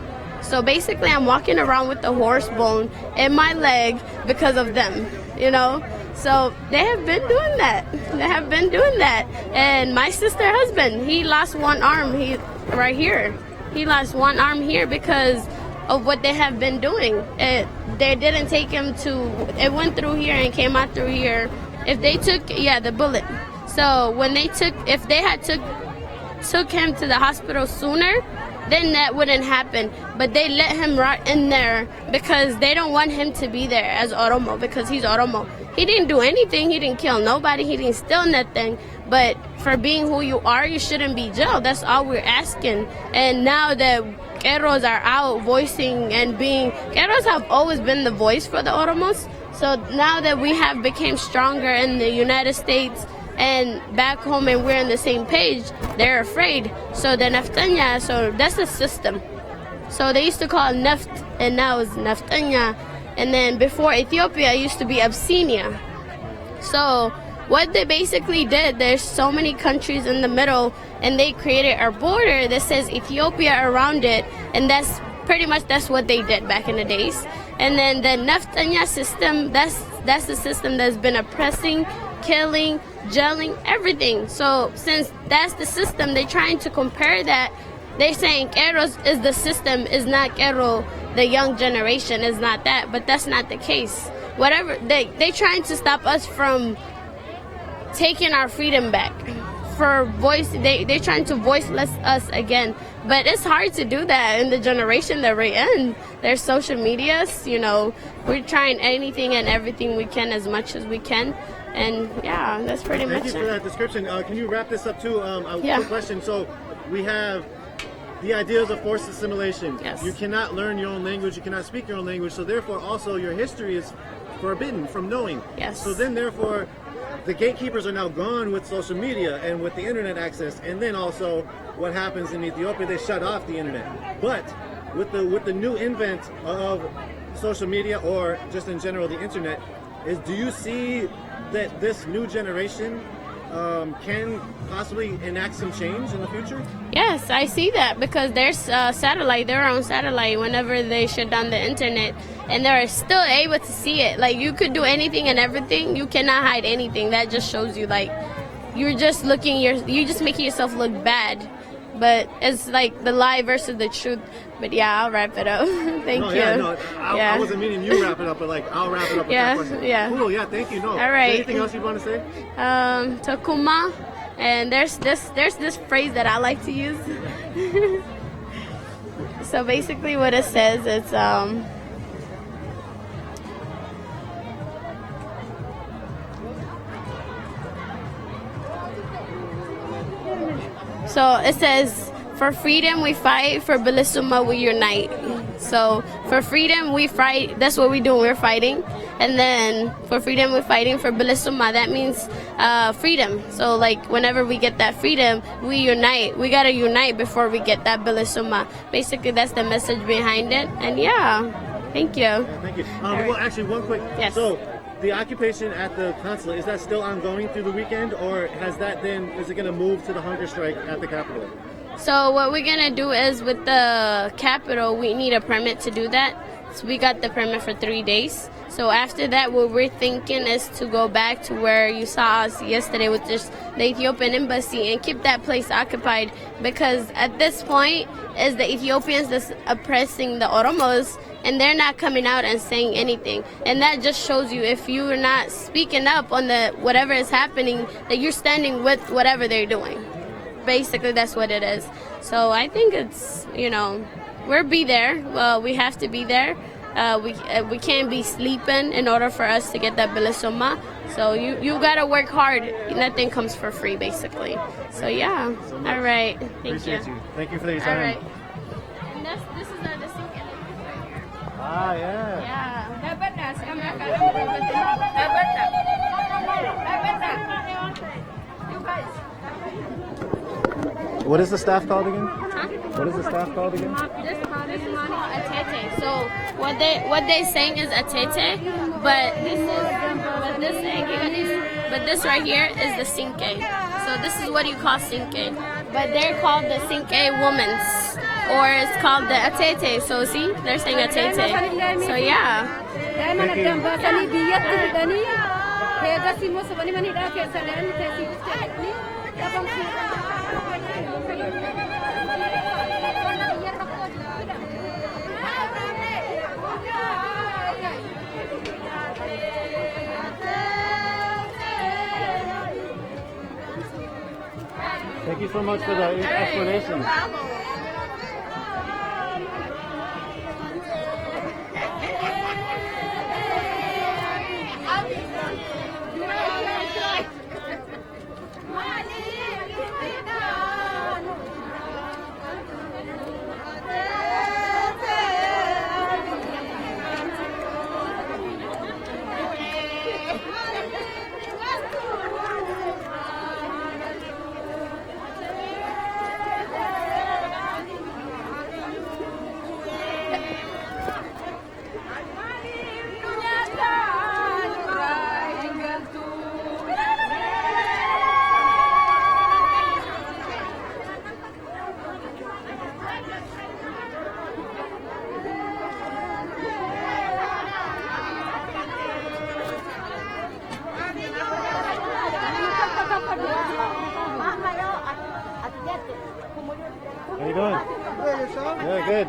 So basically, I'm walking around with the horse bone in my leg because of them, you know? So they have been doing that. They have been doing that. And my sister husband, he lost one arm right here. He lost one arm here because of what they have been doing. They didn't take him to, it went through here and came out through here. If they took, the bullet. So when they if they had took him to the hospital sooner, then that wouldn't happen. But they let him rot in there because they don't want him to be there as Oromo, because he's Oromo. He didn't do anything. He didn't kill nobody. He didn't steal nothing. But for being who you are, you shouldn't be jailed. That's all we're asking. And now that Keros are out voicing and being, Keros have always been the voice for the Oromos. So now that we have become stronger in the United States and back home and we're on the same page, they're afraid. So the Naftanya, so that's the system. So they used to call it Naft, and now it's Naftanya. And then before Ethiopia, it used to be Abyssinia. So what they basically did, there's so many countries in the middle, and they created a border that says Ethiopia around it, and that's pretty much that's what they did back in the days. And then the Naftanya system, that's the system that's been oppressing, killing, jailing, everything. So since that's the system, they're trying to compare that. They're saying Keros is the system, is not Kero, the young generation, is not that. But that's not the case. Whatever, they trying to stop us from taking our freedom back. For voice, they're trying to voiceless us again. But it's hard to do that in the generation that we're in. There's social medias, you know, we're trying anything and everything we can as much as we can. And yeah, that's pretty much it. Thank you for that description. Can you wrap this up too? Quick question. So we have the ideas of forced assimilation. Yes. You cannot learn your own language, you cannot speak your own language, so therefore also your history is forbidden from knowing. Yes. So then therefore the gatekeepers are now gone with social media and with the internet access, and then also what happens in Ethiopia, they shut off the internet. But with the new invent of social media, or just in general the internet, do you see that this new generation can possibly enact some change in the future? Yes, I see that, because there's satellite, their own satellite, whenever they shut down the internet, and they're still able to see it. Like, you could do anything and everything. You cannot hide anything. That just shows you, like, you're just making yourself look bad. But it's like the lie versus the truth. But yeah, I'll wrap it up. Thank you. I wasn't meaning you wrap it up, but like I'll wrap it up with that question. Yeah. Cool, yeah, thank you. No. All right. Anything else you want to say? Takuma, and there's this phrase that I like to use. So basically what it says, it's so it says, for freedom we fight, for Bilisuma we unite. So for freedom we fight, that's what we do, we're fighting. And then for freedom we're fighting, for Bilisuma, that means freedom. So like whenever we get that freedom, we unite. We gotta unite before we get that Bilisuma. Basically that's the message behind it. And yeah, thank you. Yeah, thank you. Well, actually one quick, Yes. So the occupation at the consulate, is that still ongoing through the weekend, or is it going to move to the hunger strike at the Capitol? So what we're gonna do is, with the Capitol, we need a permit to do that. So we got the permit for 3 days. So after that, what we're thinking is to go back to where you saw us yesterday, with just the Ethiopian embassy, and keep that place occupied, because at this point is the Ethiopians that's oppressing the Oromos, and they're not coming out and saying anything. And that just shows you, if you're not speaking up on whatever is happening, that you're standing with whatever they're doing. Basically, that's what it is. So I think it's, we'll be there. Well, we have to be there. We can't be sleeping in order for us to get that Bilisuma. So you gotta work hard. Nothing comes for free, basically. So yeah. All right. Thank you. Thank you for your time. All right. And this is the sink right here. Ah, yeah. Yeah. What is the staff called again? Huh? What is the staff called again? This is called atete. So what they saying is atete, but this right here is the sinke. So this is what you call sinke, but they're called the sinke women's. or it's called the Atete. So see, they're saying Atete. So yeah. Thank you so much for the explanation. How you doing? Good, yourself? Yeah, good.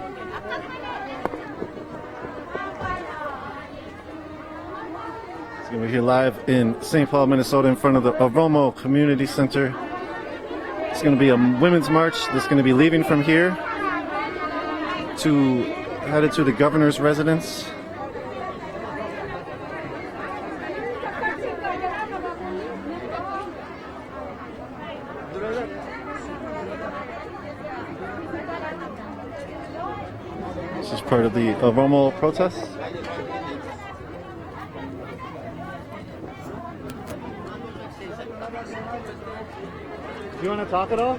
We're here live in St. Paul, Minnesota, in front of the Oromo Community Center. It's going to be a women's march that's going to be leaving from here headed to the governor's residence. This is part of the Oromo protest. Do you want to talk at all?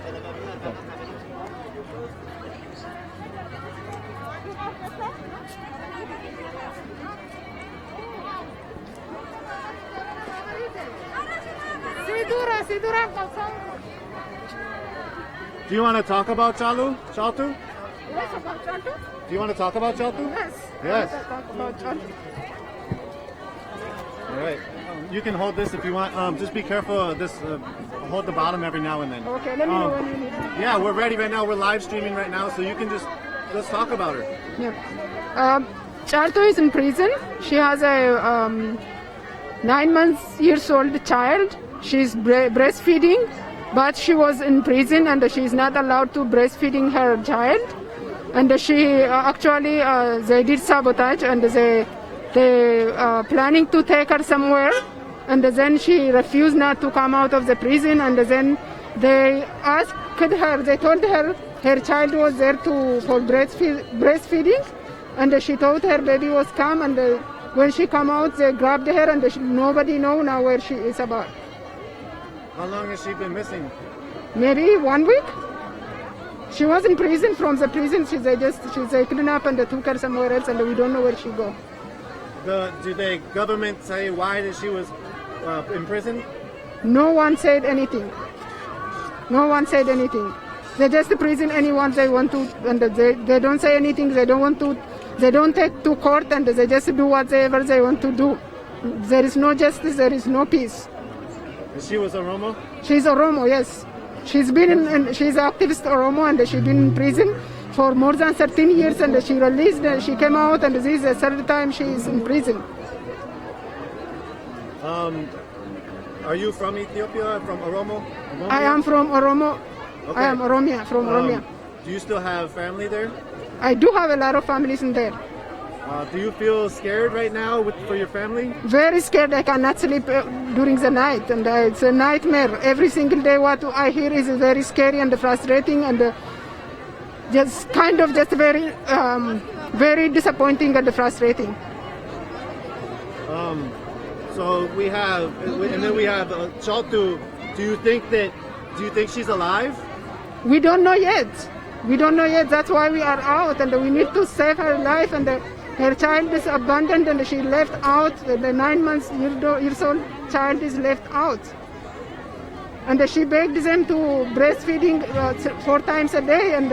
Do you want to talk about Chaltu? Yes, about Chaltu? Do you want to talk about Chaltu? Yes. Yes. Talk about Chaltu. All right. You can hold this if you want. Just be careful of this. Hold the bottom every now and then. Okay, let me know when you need it. Yeah, we're ready right now. We're live streaming right now, so you can let's talk about her. Yeah. Chaltu is in prison. She has a 9 years old child. She's breastfeeding, but she was in prison and she is not allowed to breastfeeding her child. And she actually they did sabotage and they planning to take her somewhere. And then she refused not to come out of the prison. And then they asked her. They told her her child was there for breastfeeding, and she thought her baby was come. And when she come out, they grabbed her, and nobody know now where she is about. How long has she been missing? Maybe 1 week. She was in prison. From the prison, she kidnapped and they took her somewhere else, and we don't know where she go. Do the government say why that she was in prison? No one said anything. No one said anything. They just prison anyone they want to, and they don't say anything. They don't want to. They don't take to court, and they just do whatever they want to do. There is no justice. There is no peace. She was Oromo? She's Oromo, yes. She's been she's activist Oromo, and she's been in prison for more than 13 years, and she released. She came out, and this is the third time she is in prison. Are you from Ethiopia? From Oromo? I am from Oromo. Okay. I am Oromia, from Oromia. Do you still have family there? I do have a lot of families in there. Do you feel scared right now for your family? Very scared. I cannot sleep during the night, and it's a nightmare. Every single day what I hear is very scary and frustrating, and just very, very disappointing and frustrating. So we have, and then we have Chaltu. Do you think she's alive? We don't know yet. We don't know yet. That's why we are out, and we need to save her life. And her child is abandoned, and she left out. The 9 years old child is left out. And she begged them to breastfeeding 4 times a day, and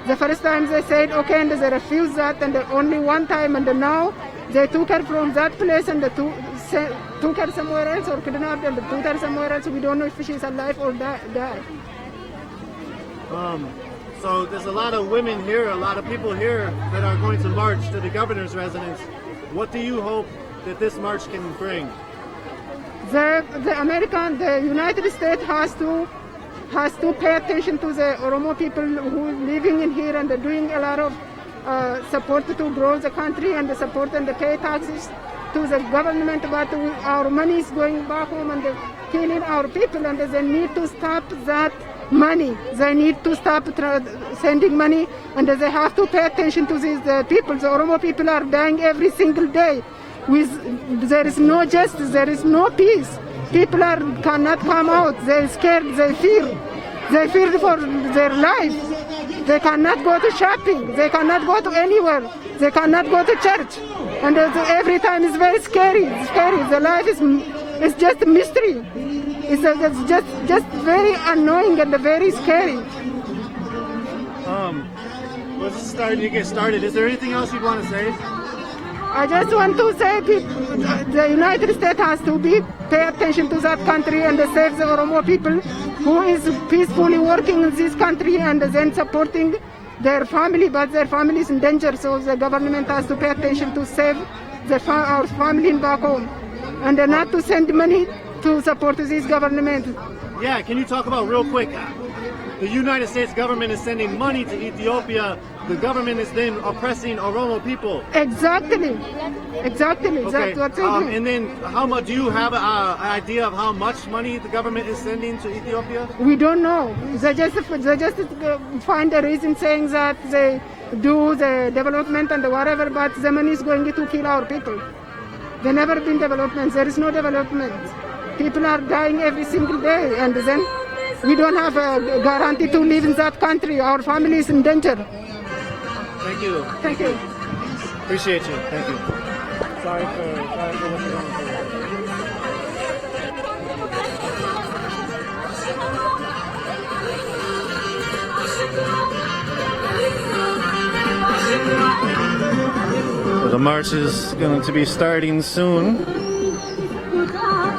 The first time they said okay, and they refused that, and only one time, and now they took her from that place and took her somewhere else, or kidnapped and took her somewhere else. We don't know if she's alive or died. So there's a lot of women here, a lot of people here that are going to march to the governor's residence. What do you hope that this march can bring? The United States has to pay attention to the Oromo people who are living in here, and they're doing a lot of support to grow the country and the support and the pay taxes to the government, but our money is going back home and they're killing our people, and they need to stop that money. They need to stop sending money, and they have to pay attention to these people. The Oromo people are dying every single day. There is no justice, there is no peace. People cannot come out. They're scared, they fear for their life. They cannot go to shopping, they cannot go to anywhere, they cannot go to church. And every time it's very scary, The life is just a mystery. It's just very annoying and very scary. Let's start to get started. Is there anything else you'd want to say? I just want to say the United States has to pay attention to that country and save the Oromo people who is peacefully working in this country and then supporting their family, but their family is in danger, so the government has to pay attention to save our family back home and not to send money to support this government. Yeah, can you talk about real quick? The United States government is sending money to Ethiopia. The government is then oppressing Oromo people. Exactly. Okay. That's what they do. And then how much, do you have an idea of how much money the government is sending to Ethiopia? We don't know. They just find a reason saying that they do the development and whatever, but the money is going to kill our people. There never been development. There is no development. People are dying every single day, and then we don't have a guarantee to live in that country. Our family is in danger. Thank you. Thank you. Appreciate you. Thank you. Sorry for what you're going through. So the march is going to be starting soon.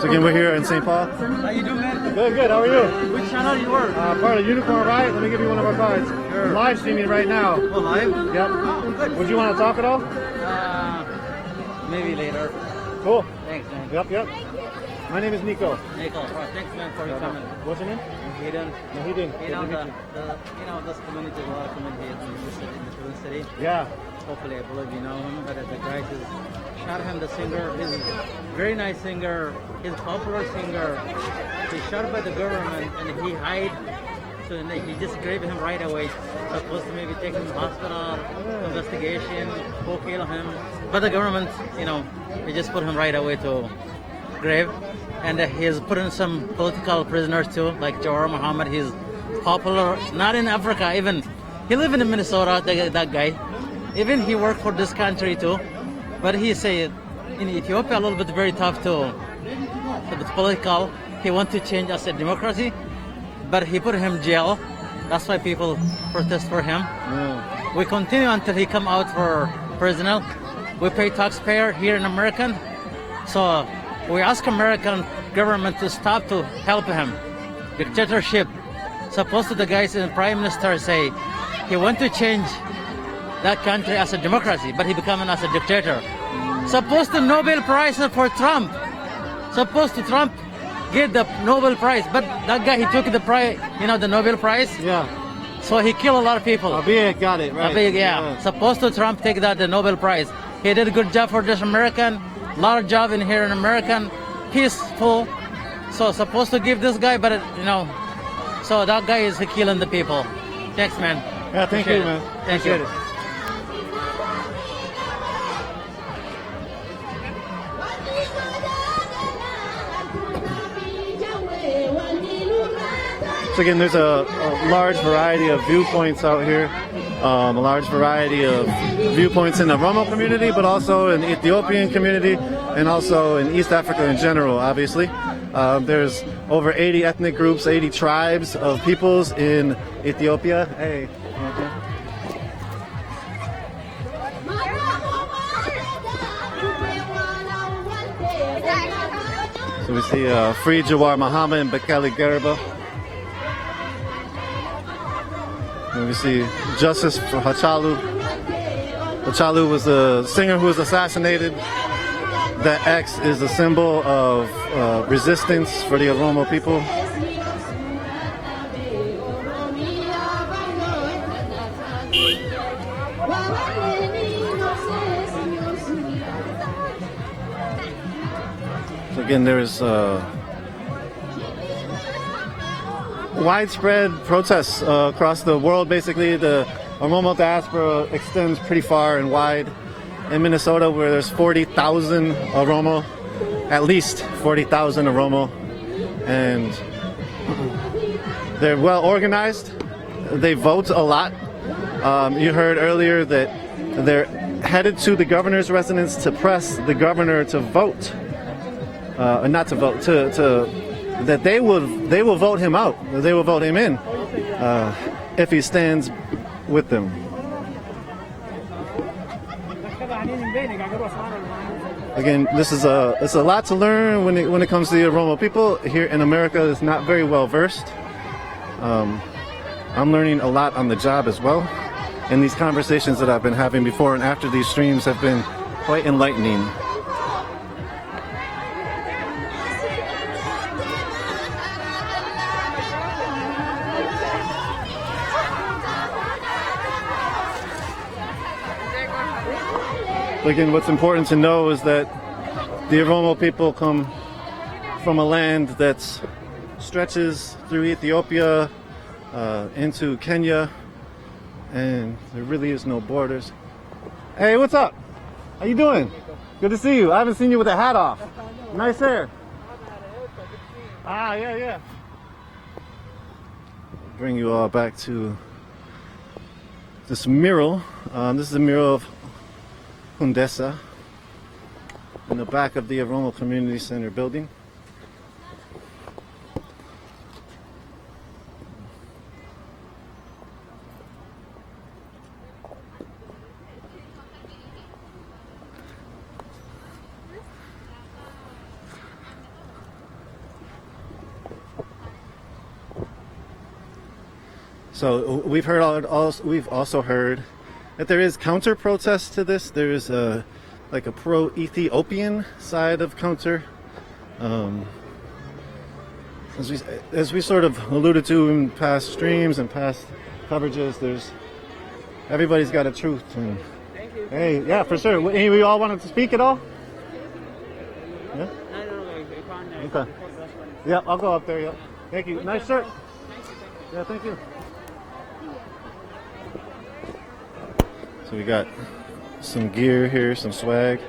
So again, we're here in St. Paul. How you doing, man? Good. How are you? Which channel you work? Part of Unicorn Riot. Let me give you one of our cards. Sure. We're live streaming right now. Oh, live? Yep. Oh, good. Would you want to talk at all? Maybe later. Cool. Thanks, man. Yep. My name is Nico. Nico, thanks, man, for your comment. What's your name? Hayden. Hayden. You know, this community, a lot of community in the city. Yeah. Hopefully, I believe you know him, but the guy who shot him, the singer, he's a very nice singer, he's a popular singer. He's shot by the government and he hid, so he just grabbed him right away. Supposed to maybe take him to the hospital, investigation, who killed him. But the government, they just put him right away to grave. And he's put in some political prisoners too, like Jawar Mohammed. He's popular, not in Africa even. He lives in Minnesota, that guy. Even he worked for this country too, but he said in Ethiopia a little bit very tough too. A bit political. He want to change as a democracy, but he put him in jail. That's why people protest for him. Yeah. We continue until he come out for prisoner. We pay taxpayer here in America, so we ask American government to stop to help him. Dictatorship. Supposed to the guys in Prime Minister say he want to change that country as a democracy, but he becoming as a dictator. Supposed to Nobel Prize for Trump. Supposed to Trump get the Nobel Prize, but that guy, he took the prize, the Nobel Prize. Yeah. So he killed a lot of people. Abiy got it, right? Abiy, yeah. Supposed to Trump take the Nobel Prize. He did a good job for this American, lot of job in here in American, peaceful. So supposed to give this guy, but so that guy is killing the people. Thanks, man. Yeah, thank you, man. Thank you. So again, there's a large variety of viewpoints out here, a large variety of viewpoints in the Oromo community, but also in the Ethiopian community, and also in East Africa in general, obviously. There's over 80 ethnic groups, 80 tribes of peoples in Ethiopia. Hey, okay. So we see free Jawar Mohammed and Bekele Garba. And we see justice for Hachalu. Hachalu was a singer who was assassinated. That X is a symbol of resistance for the Oromo people. So again, there's widespread protests across the world. Basically, the Oromo diaspora extends pretty far and wide. In Minnesota, where there's 40,000 Oromo, at least 40,000 Oromo, and they're well organized. They vote a lot. You heard earlier that they're headed to the governor's residence to press the governor to vote, not to vote, that they will vote him out. They will vote him in if he stands with them. Again, it's a lot to learn when it comes to the Oromo people. Here in America, it's not very well versed. I'm learning a lot on the job as well, and these conversations that I've been having before and after these streams have been quite enlightening. Again, what's important to know is that the Oromo people come from a land that stretches through Ethiopia into Kenya, and there really is no borders. Hey, what's up? How you doing? Good to see you. I haven't seen you with a hat off. Nice hair. Ah, yeah. Bring you all back to this mural. This is a mural of Hundessa in the back of the Oromo Community Center building. So we've also heard that there is counter protest to this. There is like a pro-Ethiopian side of counter. As we sort of alluded to in past streams and past coverages, everybody's got a truth. And, hey, yeah, for sure. We all wanted to speak at all? Yeah? Okay. Yeah, I'll go up there. Yeah. Thank you. Nice shirt. Yeah, thank you. So we got some gear here, some swag,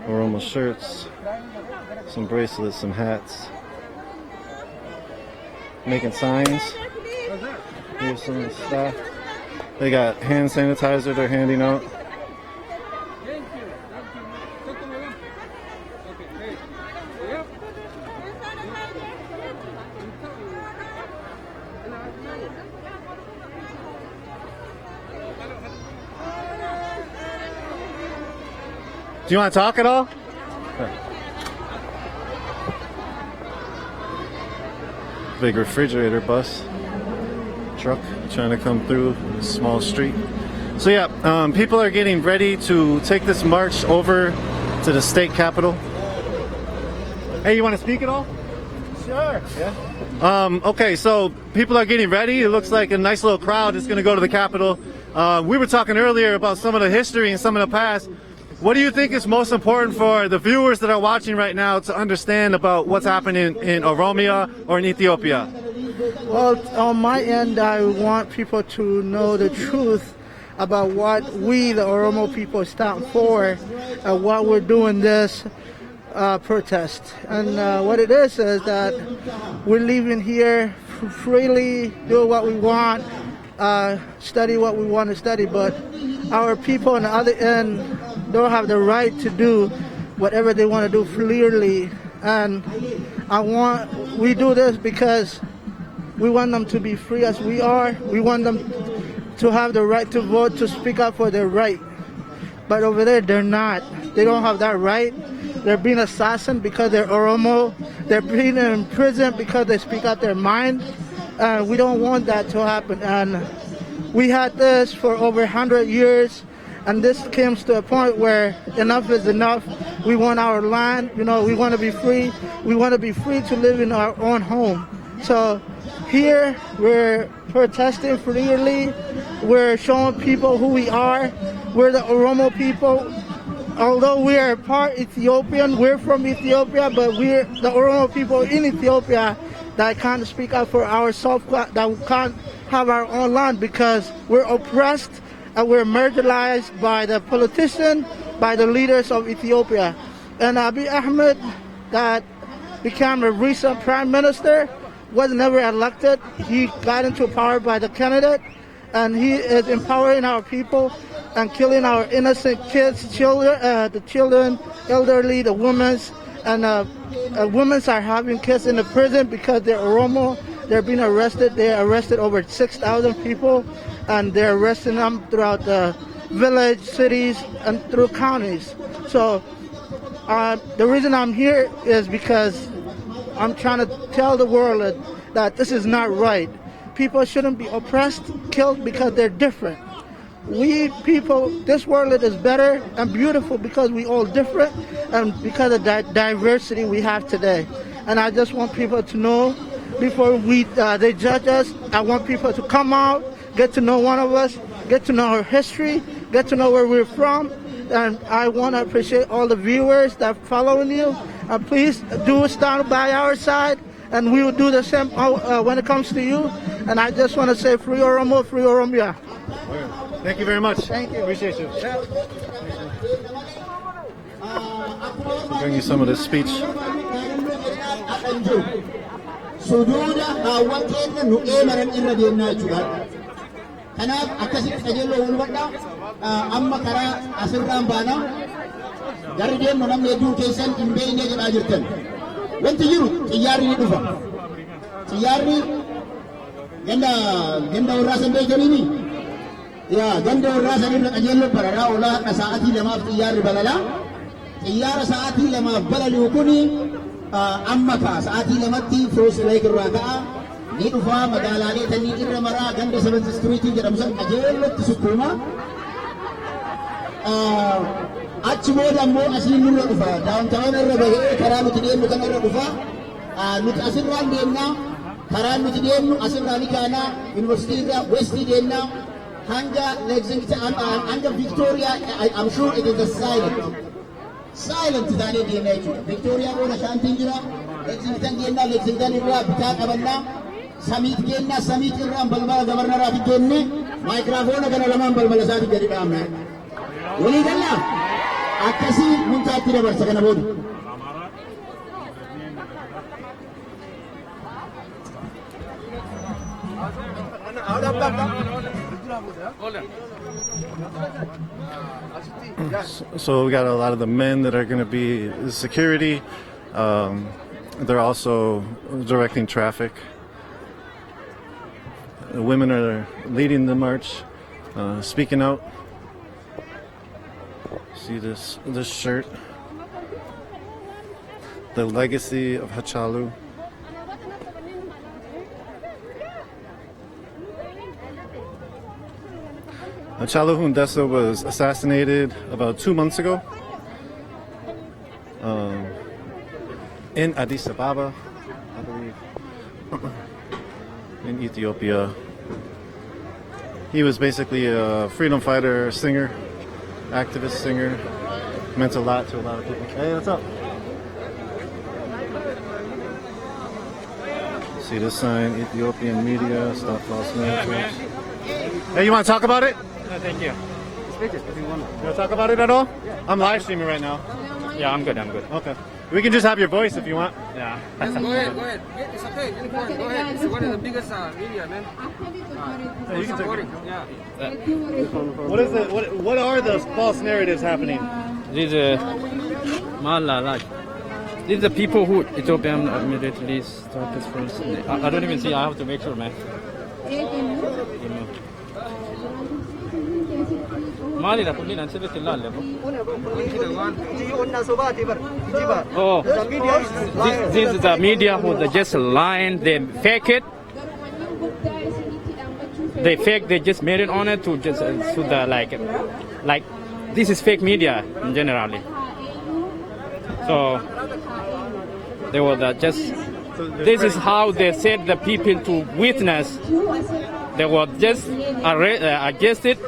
Oromo shirts, some bracelets, some hats, making signs. Here's some of the stuff. They got hand sanitizer they're handing out. Do you want to talk at all? Big refrigerator bus truck trying to come through a small street. So yeah, people are getting ready to take this march over to the state capitol. Hey, you want to speak at all? Sure. Yeah. Okay, so people are getting ready. It looks like a nice little crowd is going to go to the capitol. We were talking earlier about some of the history and some of the past. What do you think is most important for the viewers that are watching right now to understand about what's happening in Oromia or in Ethiopia? Well, on my end, I want people to know the truth about what we, the Oromo people, stand for and what we're doing this protest. And what it is that we're living here freely, do what we want, study what we want to study, but our people on the other end don't have the right to do whatever they want to do freely. And we do this because we want them to be free as we are. We want them to have the right to vote, to speak up for their right. But over there, they're not. They don't have that right. They're being assassinated because they're Oromo. They're being in prison because they speak out their mind. We don't want that to happen. And we had this for over 100 years. And this comes to a point where enough is enough. We want our land, we want to be free. We want to be free to live in our own home. So here we're protesting freely. We're showing people who we are. We're the Oromo people. Although we are part Ethiopian, we're from Ethiopia, but we're the Oromo people in Ethiopia that can't speak out for ourselves, that we can't have our own land because we're oppressed and we're marginalized by the politicians, by the leaders of Ethiopia. And Abiy Ahmed, that became a recent prime minister, was never elected. He got into power by the candidate, and he is empowering our people and killing our innocent kids, children, the children, elderly, the women, and women are having kids in the prison because they're Oromo. They're being arrested. They arrested over 6,000 people, and they're arresting them throughout the village, cities, and through counties. So the reason I'm here is because I'm trying to tell the world that this is not right. People shouldn't be oppressed, killed because they're different. We people, this world is better and beautiful because we all different and because of that diversity we have today. And I just want people to know before they judge us, I want people to come out, get to know one of us, get to know our history, get to know where we're from. And I want to appreciate all the viewers that are following you. Please do stand by our side, and we will do the same when it comes to you. And I just want to say, free Oromo, free Oromia. Thank you very much. Thank you. Appreciate you. I'll bring you some of this speech. Kanaaf akkasitti qajeeloo walbadhaa amma karaa asirraan baanaa garri deemnu namni hedduun keessan hin beekne jedhaa jirtan. Wanti jiru xiyyaarri ni dhufa. Xiyyaarri ganda warraa san beekaniini ganda warraa sanirra qajeeloo bararaa oolaa akka sa'aatii lamaaf xiyyaarri balalaa. Xiyyaara sa'aatii lamaaf balali'u kuni amma kaa sa'aatii lamatti Firoosi Leek irraa ka'a. Ni dhufa magaalaalee tanii irra maraa ganda 7th Street jedhamu san qajeelootti sukkuuma. Achi booda ammoo asiin nurra dhufa. Daawuntaawwan irra bahee karaa nuti deemnu kana irra dhufa. Nuti asirraan deemnaa. Karaa nuti deemnu asirraa ni kaanaa. Yuunivarsiitii irraa Westii deemnaa. Hanga Lexington, hanga Victoria, I'm sure it is a silent taanee deemnaa jechuudha. Victoria booda chanting jira. Lexington deemnaa. Lexington irraa bitaa qabannaa. Samiit kennaa samiit irraan balbala gabarnaraati kenne maayikiraafoona kana lamaan balbala isaati gadi dhaabna. Walii galaa akkasii muntaatti dabarsa kana booda. So we got a lot of the men that are going to be security. They're also directing traffic. The women are leading the march, speaking out. See this shirt, the legacy of Hachalu. Hachalu Hundessa was assassinated about 2 months ago in Addis Ababa, I believe, in Ethiopia. He was basically a freedom fighter, singer, activist singer. Meant a lot to a lot of people. Hey, what's up? See this sign, Ethiopian media, stop false narratives. Hey, you want to talk about it? No, thank you. You want to talk about it at all? Yeah. I'm live streaming right now. Yeah, I'm good. Okay. We can just have your voice if you want. Yeah. Yes, go ahead. It's okay. Go ahead. It's one of the biggest media, man. You can take it. Yeah. What are the false narratives happening? These are these are people who Ethiopian immediately started first. I don't even see. I have to make sure, man. Mali la pullina se vede là. Oh, this is the media who they just lying, they fake it. They just made it on it to just to the like this is fake media generally. So they were just this is how they set the people to witness. They were just adjusted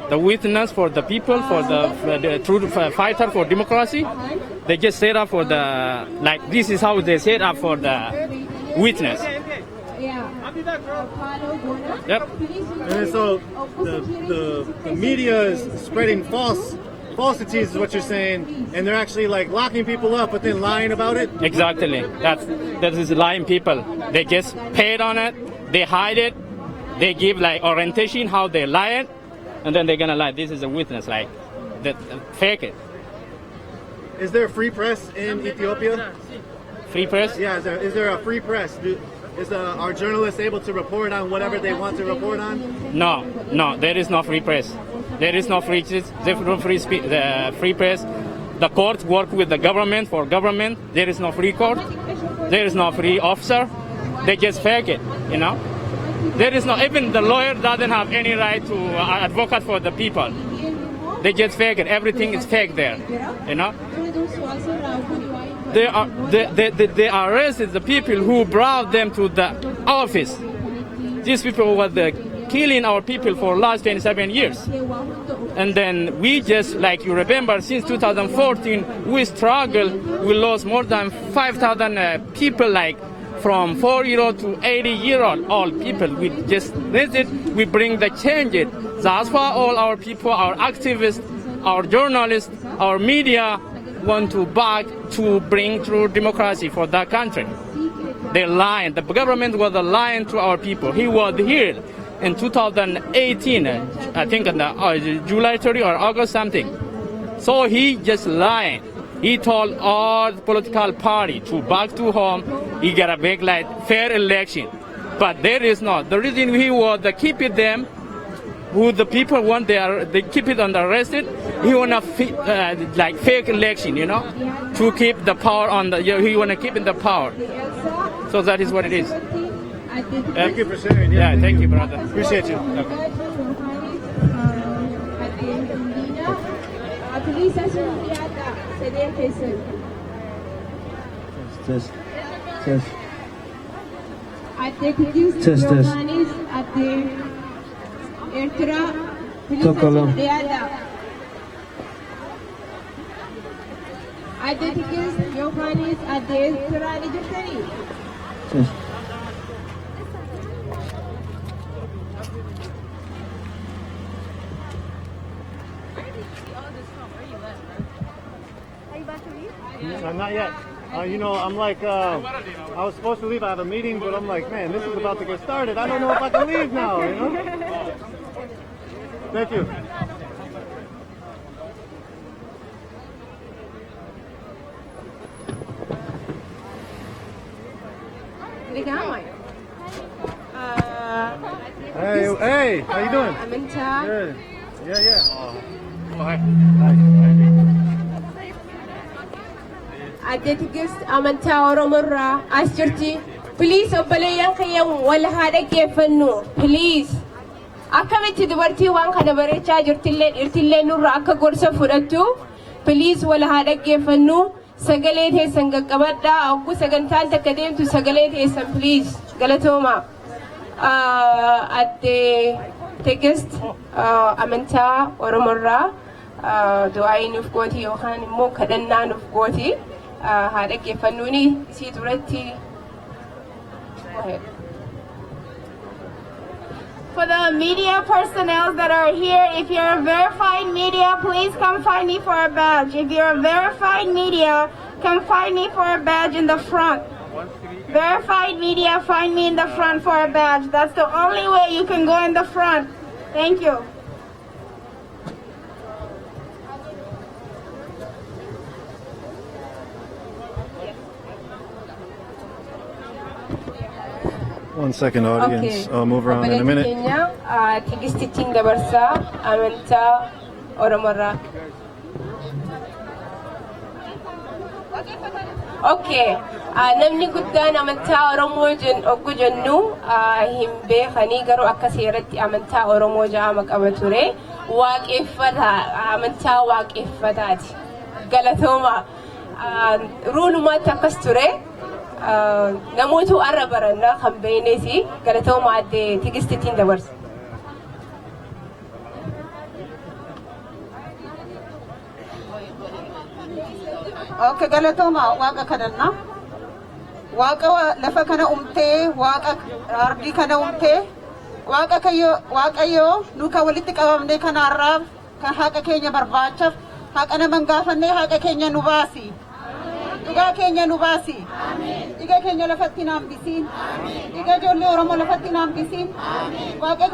the witness for the people, for the true fighter for democracy. They just set up for the this is how they set up for the witness. Yep. And so the media is spreading falsities is what you're saying, and they're actually like locking people up but then lying about it? Exactly. That is lying people. They just paid on it, they hide it, they give like orientation how they lie it, and then they're gonna lie. This is a witness, like that fake it. Is there free press in Ethiopia? Free press? Yeah, is there a free press? Are journalists able to report on whatever they want to report on? No, there is no free press. There is no free press. Free press. The courts work with the government for government. There is no free court. There is no free officer. They just fake it, you know. There is no, even the lawyer doesn't have any right to advocate for the people. They just fake it. Everything is fake there, you know. They arrested the people who brought them to the office. These people were killing our people for the last 27 years. And then we just, like you remember, since 2014, we struggled. We lost more than 5,000 people, like from 4-year-old to 80-year-old, all people. We just visit, we bring the change. That's why all our people, our activists, our journalists, our media want to back to bring true democracy for that country. They're lying. The government was lying to our people. He was here in 2018, I think in the, July 30 or August something. So he just lying. He told all political party to back to home. He got a big fair election. But there is not. The reason he was keeping them, who the people want, they keep it under arrested. He want a fake election, you know, to keep the power on the. He want to keep in the power. So that is what it is. Thank you for sharing. Yeah, thank you, brother. Appreciate you. Okay. Test. Not yet. You know, I'm like, I was supposed to leave. I have a meeting, but I'm like, man, this is about to get started. I don't know if I can leave now, you know? Thank you. Hey, how you doing? I'm in town. Good. Yeah. Hi. Advocacy amantaa Oromoorraa as jirti. Please obboleeyyan kiyyan wal haa dhaggeeffannu. Please. Akkamitti dubartii waan kana bareechaa jirtillee dhirtillee nurra akka gorsa fudhattu. Please wal haa dhaggeeffannu. Sagalee teessan qaqqabadhaa. Oggu sagantaan takka deemtu sagalee teessan please. Galatooma. Advocacy amantaa Oromoorraa du'aayi nuuf gooti yookaan immoo kadhannaa nuuf gooti. For the media personnel that are here, if you're a verified media, please come find me for a badge. If you're a verified media, come find me for a badge in the front. Verified media, find me in the front for a badge. That's the only way you can go in the front. Thank you. One second, audience. Okay. I'll move around in a minute. Oromorraa. Okay. Namni guddaan amantaa Oromoo oggu jennu hin beekanii garuu akka seeratti amantaa Oromoo jedhama qaba ture. Waaqeffata amantaa waaqeffataati. Galatooma. Ruulumaatti akkas ture. Namoota arra baranna kan beeknesi galatooma adde Tigistittiin dabarsa. Okay, galatoma waaqa kadhanna. Waaqa lafa kana umtee, waaqa ardii kana umtee, waaqayyo nu kan walitti qabamnee kanarraaf kan haqa keenya barbaachaaf haqa naman gaafannee haqa keenya nu baasi. Dhugaa keenya nu baasi. Dhiiga keenya lafatti hin hambisiin. Dhiiga ijoollee Oromoo lafatti hin hambisiin. Waaqa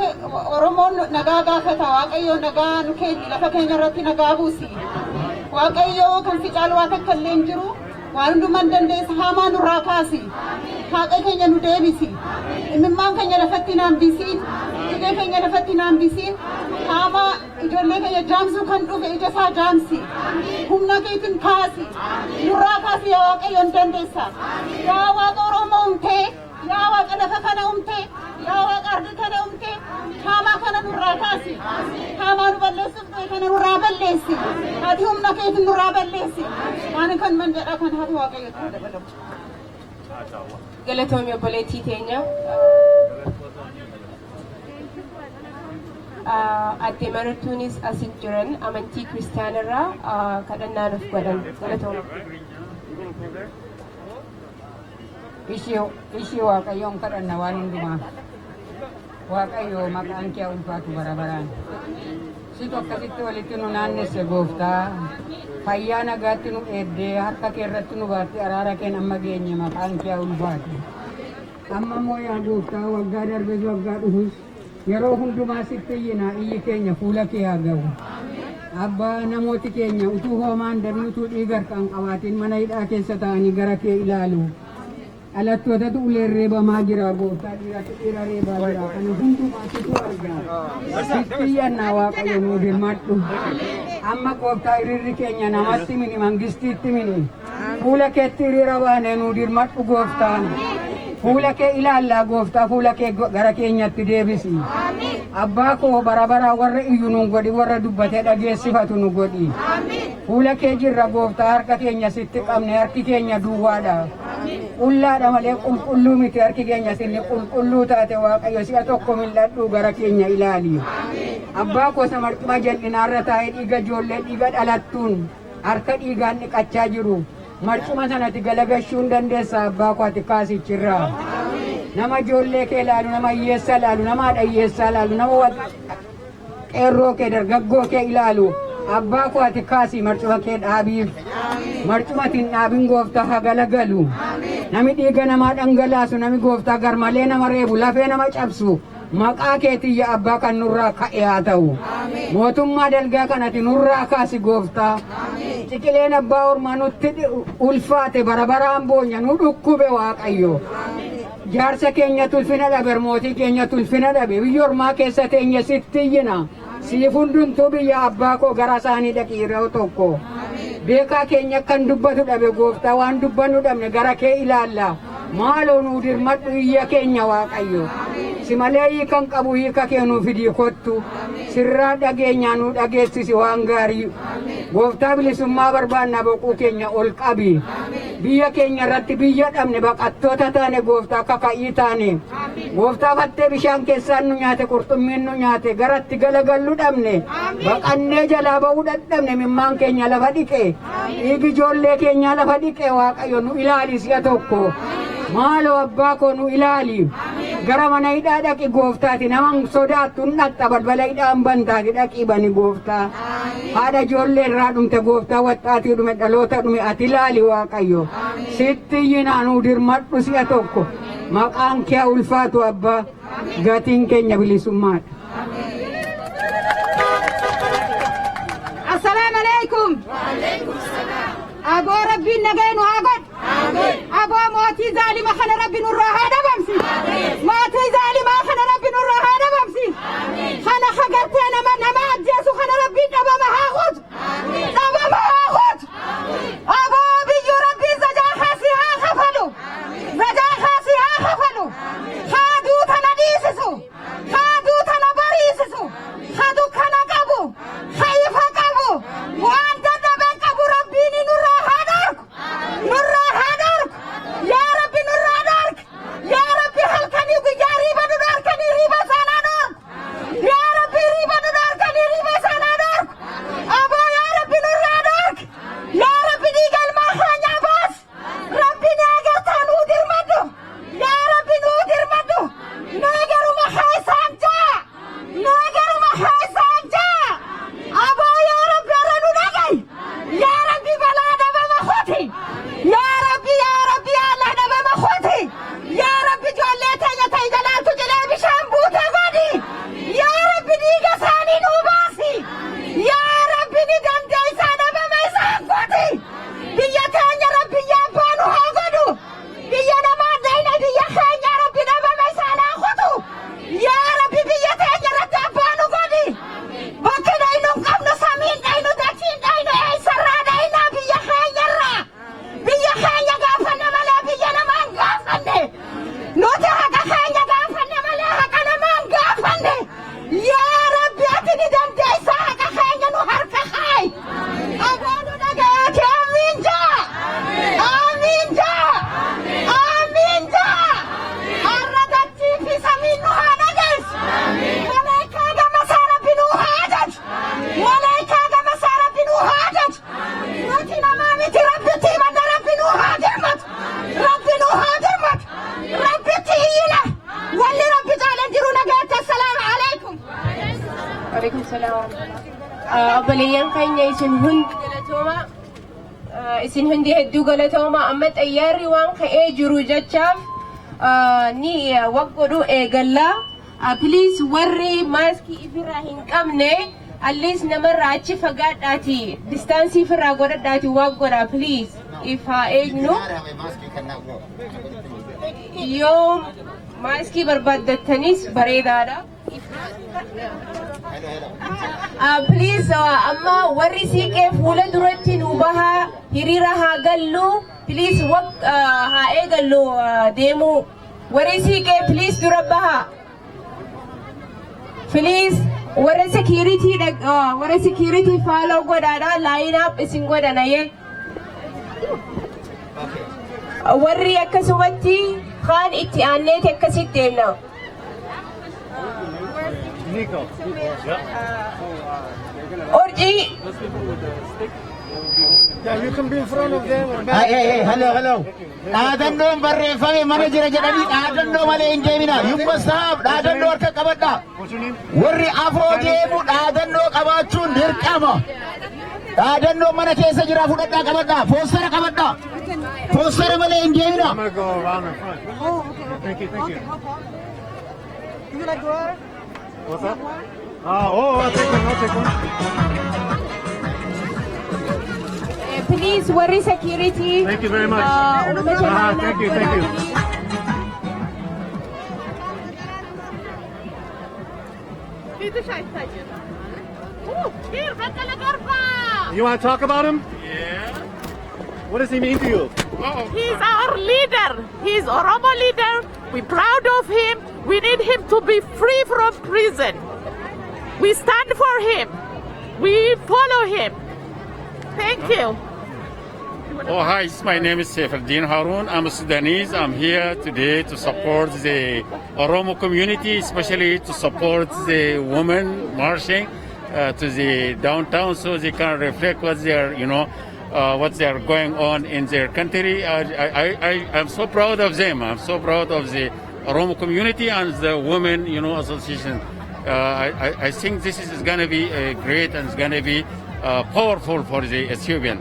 Oromoon nagaa gaafata. Waaqayyo nagaa nu keenya lafa keenya irratti nagaa buusi. Waaqayyo kan si caalu waa takka illee hin jiru. Waan hundumaan dandeessa hamaa nurraa kaasi. Haqa keenya nu deebisi. Imimmaan keenya lafatti hin hambisiin. Dhiiga keenya lafatti hin hambisiin. Hamaa ijoollee keenya jaamsuu kan dhufe ija isaa jaamsi. Humna keetiin kaasi. Nurraa kaasi yaa Waaqayyo hin dandeessa. Yaa Waaqa Oromoo umtee. Yaa Waaqa lafa kana umtee. Yaa Waaqa ardii kana umtee. Hamaa kana nurraa kaasi. Hamaa nu balleessuuf ta'e kana nurraa balleessi. Ati humna keetiin nurraa balleessi. Waan kan man jedha kan haati Waaqayyo ta'uu dabalamu. Galatoomi obboleettii teenya. Adde marattuunis asin jiran amantii kiristaanarraa kadhannaa nuuf godhan. Galatooma. Ishii Waaqayyoon kadhanna waan hundumaa. Waaqayyo maqaan kee ulfaatu bara baraan. Situ akkasitti walitti nu naannesse gooftaa. Fayyaa nagaatti nu eeddee harka kee irratti nu baatte araara keen amma geenye maqaan kee ulfaatu. Amma immoo yaa gooftaa waggaa darbes waggaa dhufus yeroo hundumaa sitti iyyina iyyi keenya fuula kee haa ga'u. Abbaa namooti keenya utuu hoomaan dabni utuu dhiiga harkaan qabaatiin mana hidhaa keessa ta'anii gara kee ilaalu. Alattootatu uleen reebamaa jira gooftaa dhiira reebaa jira kana hundumaatitu argaa. Sitti iyyannaa Waaqayyo nuu dirmadhu. Amma gooftaa hiriirri keenya namatti mini mangistiitti mini. Fuula keetti hiriira baanee nuu dirmadhu gooftaan. Fuula kee ilaallaa gooftaa fuula kee gara keenyatti deebisi. Abbaa koo bara baraa warra iyyu nu godhi warra dubbatee dhageessifatu nu godhi. Fuula kee jirra gooftaa harka keenya sitti qabne harki keenya duwwaadha. Qullaadha malee qulqulluu miti harki keenya sinni qulqulluu taate Waaqayyo si'a tokko mil'adhu gara keenya ilaali. Abbaa koo samarqima jal'inaarra taa'ee dhiiga ijoollee dhiiga dhalattuun harka dhiigaan dhiqachaa jiru. Marcuma sanatti galagashuun dandeessa abbaa koo ati kaasichirraa. Nama ijoollee kee ilaalu, nama hiyyeessa ilaalu, nama haadha hiyyeessaa ilaalu, nama qeerroo kee dargaggoo kee ilaalu. Abbaa koo ati kaasii marcuma kee dhaabiif. Marcuma tiin dhaabin gooftaa haa galagalu. Nami dhiiga namaa dhangalaasu, nami gooftaa garmalee nama reebu, lafee nama cabsu. Maqaa keetiyya abbaa kan nurraa ka'e haa ta'u. Mootummaa dalgaa kanatti nurraa kaasi gooftaa. Ciqileen abbaa ormaa nutti ulfaate bara baraan boonya nu dhukkube Waaqayyo. Jaarsa keenya tulfina dhabe, mootii keenya tulfina dhabe, biyya ormaa keessa teenya sitti iyyina. Siif hundumtuu biyya abbaa koo gara isaanii dhaqi yeroo tokko. Beekaa keenya kan dubbatu dhabe gooftaa waan dubbannu dhabne gara kee ilaalla. Maaloo nuu dirmadhu iyya keenya Waaqayyo. Si malee hiikan qabu hiika kee nuu fidii kottu. Sirraa dhageenyaa nuu dhageessisi waan gaarii. Gooftaa bilisummaa barbaannaa boquu keenya ol qabi. Biyya keenya irratti biyya dhabne baqattoota taane gooftaa kaka'ii taane. Gooftaa fattee bishaan keessaan nu nyaate qurxummiin nu nyaate garatti galagallu dhabne. Baqannee jalaa ba'uu dadhabne mimmaan keenya lafa dhiqe. Dhiigi ijoollee keenya lafa dhiqe Waaqayyo nu ilaali si'a tokko. Maaloo abbaa koo nu ilaali. Gara mana hidhaa dhaqi gooftaati naman sodaattu dhatta balbala hidhaan bantaati dhaqii bani gooftaa. Haadha ijoollee irraa dhumte gooftaa waxxaatii dhume dhaloota dhume ati ilaali Waaqayyo. Sitti iyyinaa nuu dirmadhu si'a tokko. Maqaan kee ulfaatu abbaa. Gatiin keenya bilisummaadha. Assalaamu alaikum. Aboo rabbiin nagaya nu haa godhu. Aboo mootii zaalima kana rabbi nurraa haa dhabamsi. Mootii zaalimaa kana rabbi nurraa haa dhabamsi. Kana hagartee nama ajjeesu kana rabbiin dhabama haa obboleeyyan keenya isin hundi galatooma. Isin hundi hedduu galatooma. Amma xayyaarri waan ka'ee jiru jechaaf ni waggodhu eegallaa. Please warri maaskii ifirraa hin qabne at least namarraa achi fagaadhaati distaansii ifirraa godhadhaati waggodha please. If haa eegnu yoo maaskii barbaaddattanis bareedaadha. Please amma warri siiqee fuula duratti nu bahaa hiriira haa gallu please haa eegallu deemuu warri siiqee please dura bahaa please warra security follow godhaadha line up isin godhanayee warri akkasumatti kaan itti aanneeti akkasitti deemna. Orji. Yeah, you can be in front of them. Hey, hello. Dhaadannoo barreeffame mana jira jedhanii dhaadannoo malee hin deemina. You must have dhaadannoo harka qabadha. Warri afoo deemu dhaadannoo qabaachuun dirqama. Dhaadannoo mana keessa jira fudhadhaa qabadha. Poostara qabadha. Poostara malee hin deemina. I'm going to go around in front. Thank you. You like water? What's that? I'll take one. Please, worry security. Thank you very much. Thank you. You want to talk about him? Yeah. What does he mean to you? He's our leader. He's Oromo leader. We're proud of him. We need him to be free from prison. We stand for him. We follow him. Thank you. Oh, hi, my name is Seferdin Harun. I'm a Sudanese. I'm here today to support the Oromo community, especially to support the women marching to the downtown so they can reflect what they are, what they are going on in their country. I'm so proud of them. I'm so proud of the Oromo community and the women, association. I think this is going to be great and it's going to be powerful for the Ethiopian.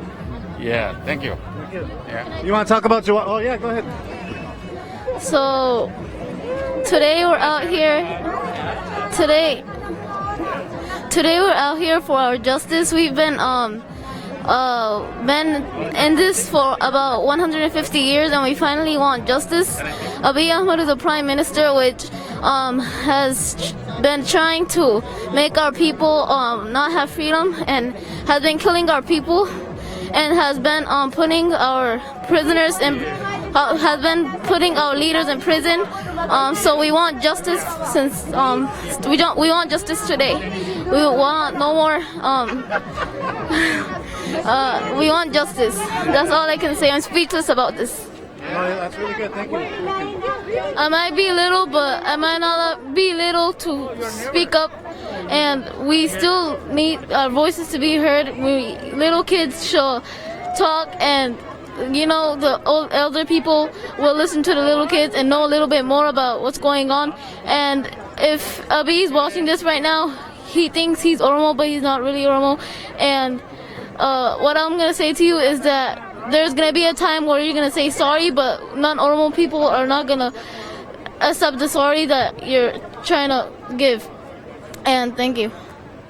Yeah, thank you. Yeah. You want to talk about Jawar? Oh, yeah, go ahead. So, today we're out here. Today we're out here for our justice. We've been in this for about 150 years, and we finally want justice. Abiy Ahmed is the prime minister, which has been trying to make our people not have freedom, and has been killing our people, and has been putting our prisoners in, has been putting our leaders in prison. So we want justice. Since we want justice today. We want no more. We want justice. That's all I can say. I'm speechless about this. That's really good. Thank you. I might be little, but I might not be little to speak up, and we still need our voices to be heard. We little kids should talk, and the old elder people will listen to the little kids and know a little bit more about what's going on. And if Abiy is watching this right now, he thinks he's Oromo, but he's not really Oromo. And what I'm gonna say to you is that there's gonna be a time where you're gonna say sorry, but non-Oromo people are not gonna accept the sorry that you're trying to give. And thank you.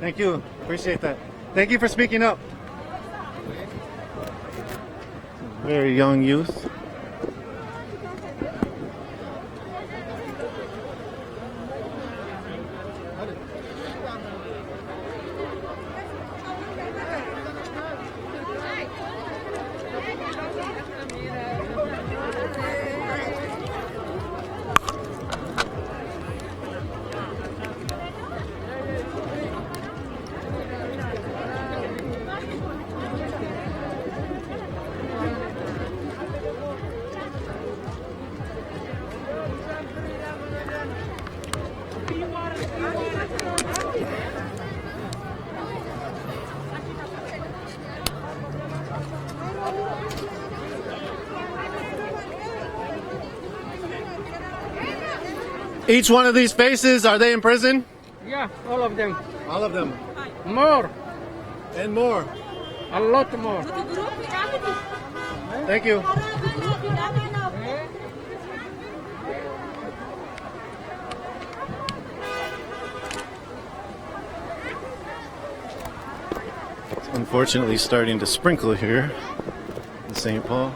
Thank you. Appreciate that. Thank you for speaking up. Very young youth. Each one of these faces, are they in prison? Yeah, all of them. All of them. More. And more. A lot more. Thank you. It's unfortunately starting to sprinkle here in St. Paul.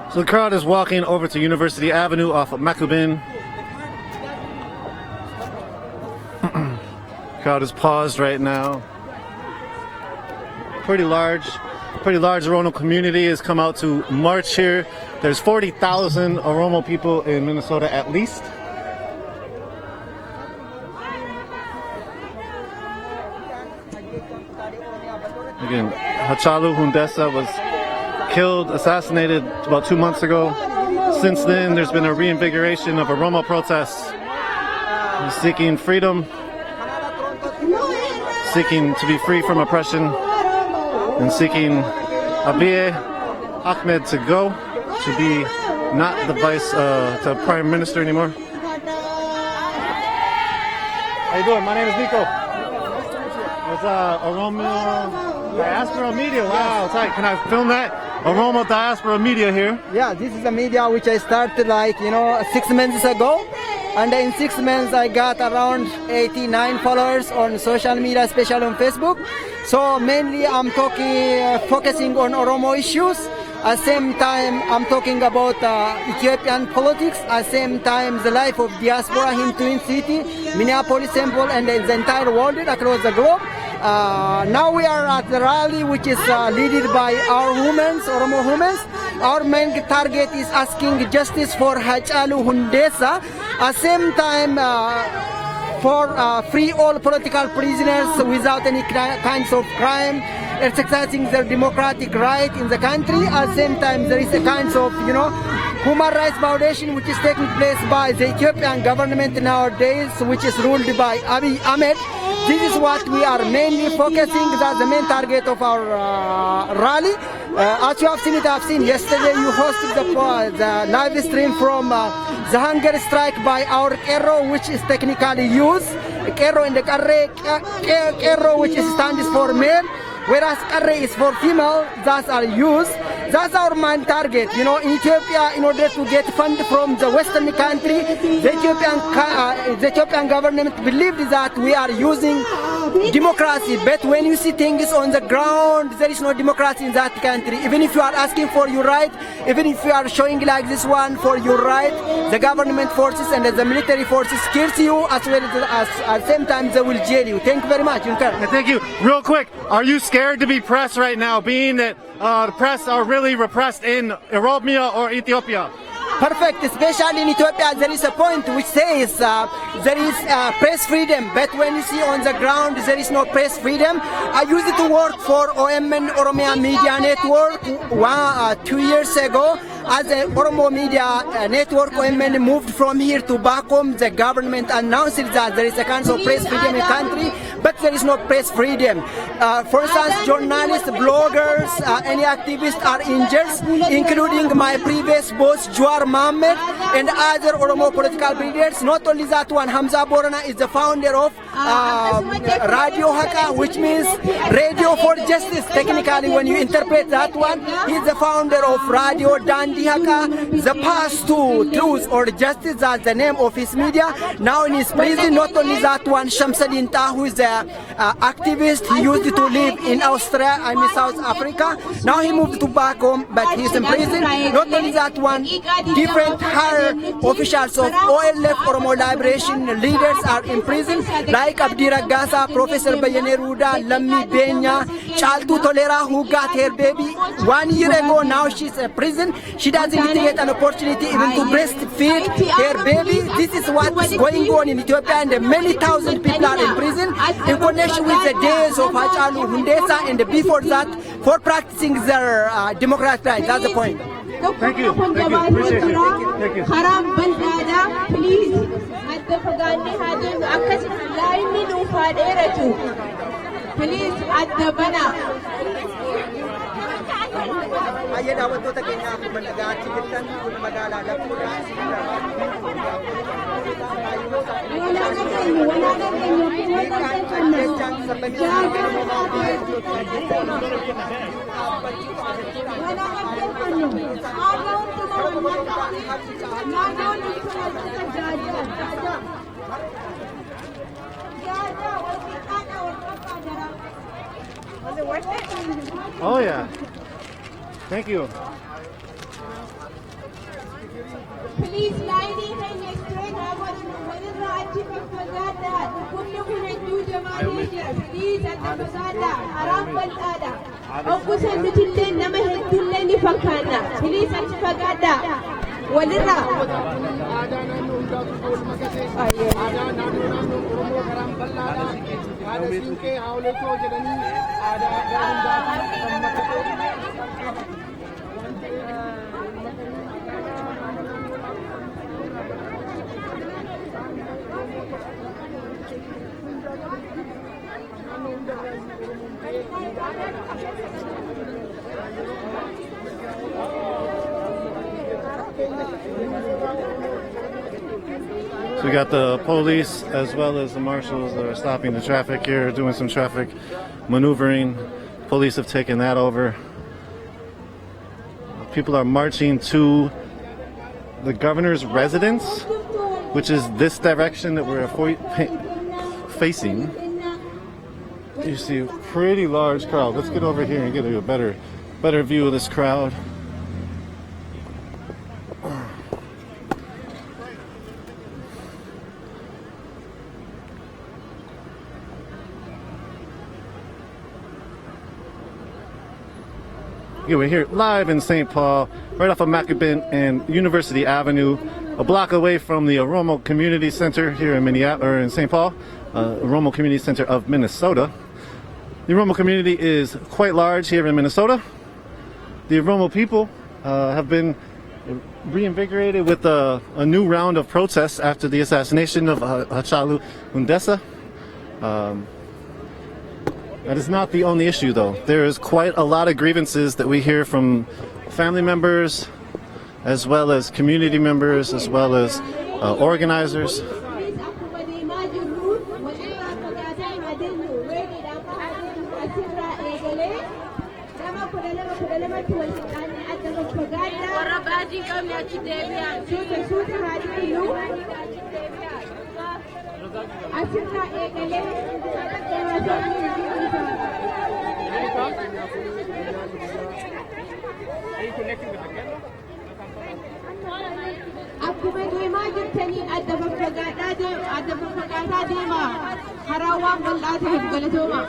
So the crowd is walking over to University Avenue off of Makubin. Crowd is paused right now. Pretty large Oromo community has come out to march here. There's 40,000 Oromo people in Minnesota at least. Again, Hachalu Hundessa was assassinated about 2 months ago. Since then, there's been a reinvigoration of Oromo protests seeking freedom, seeking to be free from oppression, and seeking Abiy Ahmed to go, to be not the to prime minister anymore. How you doing? My name is Nico. It's Oromo Diaspora Media. Wow, tight. Can I film that? Oromo Diaspora Media here. Yeah, this is a media which I started 6 months ago. And in 6 months I got around 89 followers on social media, especially on Facebook. So mainly I'm focusing on Oromo issues. At the same time I'm talking about Ethiopian politics. At the same time the life of diaspora in Twin City, Minneapolis, St. Paul, and the entire world across the globe. Now we are at the rally which is led by our women, Oromo women. Our main target is asking justice for Hachalu Hundessa. At the same time for free all political prisoners without any kinds of crime, exercising their democratic right in the country. At the same time there is a kinds of human rights violation which is taking place by the Ethiopian government nowadays, which is ruled by Abiy Ahmed. This is what we are mainly focusing. That's the main target of our rally. As you have seen yesterday, you hosted the live stream from the hunger strike by our Kero, which is technically used. Kero and the Kero, which stands for male, whereas Karre is for female. That are used. That's our main target. In Ethiopia, in order to get fund from the Western country, the Ethiopian government believed that we are using democracy. But when you see things on the ground, there is no democracy in that country. Even if you are asking for your right, even if you are showing like this one for your right, the government forces and the military forces kills you as well as at the same time they will jail you. Thank you very much. Thank you. Real quick, are you scared to be pressed right now, being that the press are really repressed in Oromo or Ethiopia? Perfect, especially in Ethiopia there is a point which says there is press freedom, but when you see on the ground there is no press freedom. I used to work for OMN, Oromia Media Network 2 years ago. As the Oromo Media Network OMN moved from here to back home, the government announced that there is a kind of press freedom in the country. But but there is no press freedom. For instance, journalists, bloggers, any activists are injured, including my previous boss, Jawar Mohammed, and other Oromo political leaders. Not only that one, Hamza Borana is the founder of Radio Haka, which means Radio for Justice. Technically, when you interpret that one, he's the founder of Radio Dandi Haka, the Path to Truth or Justice, that's the name of his media. Now in his prison, not only that one, Shamsuddin Tahu is the activist. He used to live in Australia, South Africa. Now he moved to back home, but he's in prison. Not only that one, different higher officials of OLF, Oromo Liberation leaders are in prison, like Abdi Ragasa, Professor Bayane Ruda, Lammi Benya, Chaltu Tolera, who got her baby 1 year ago. Now she's in prison. She doesn't get an opportunity even to breastfeed her baby. This is what's going on in Ethiopia, and many thousand people are in prison in connection with the days of Hachalu, Hundesa, and before that, for practicing their democratic rights. That's the point. Thank you. Thank you. Appreciate you. Thank you. Please, at the please, at the Bana. Ayan, dapat kanya ako malaga-chikitan kung mag-alala po Oh yeah. Thank you. Please, lighting and explain what is the achievement for that. Please, at the Mazada, Aram Balada. Okusan Mitin, Namahe Tulani Fakana. Please, at Fagada. Walira. So we got the police as well as the marshals that are stopping the traffic here, doing some traffic maneuvering. Police have taken that over. People are marching to the governor's residence, which is this direction that we're facing. You see a pretty large crowd. Let's get over here and get a better view of this crowd. Yeah, we're here live in St. Paul, right off of Macabin and University Avenue, a block away from the Oromo Community Center here in in St. Paul, Oromo Community Center of Minnesota. The Oromo community is quite large here in Minnesota. The Oromo people have been reinvigorated with a new round of protests after the assassination of Hachalu Hundesa. That is not the only issue, though. There is quite a lot of grievances that we hear from family members, as well as community members, as well as organizers. Akkuma deemaa jirtanii adda faffagaataa deemaa karaawwan bal'aa ta'eef galatooma.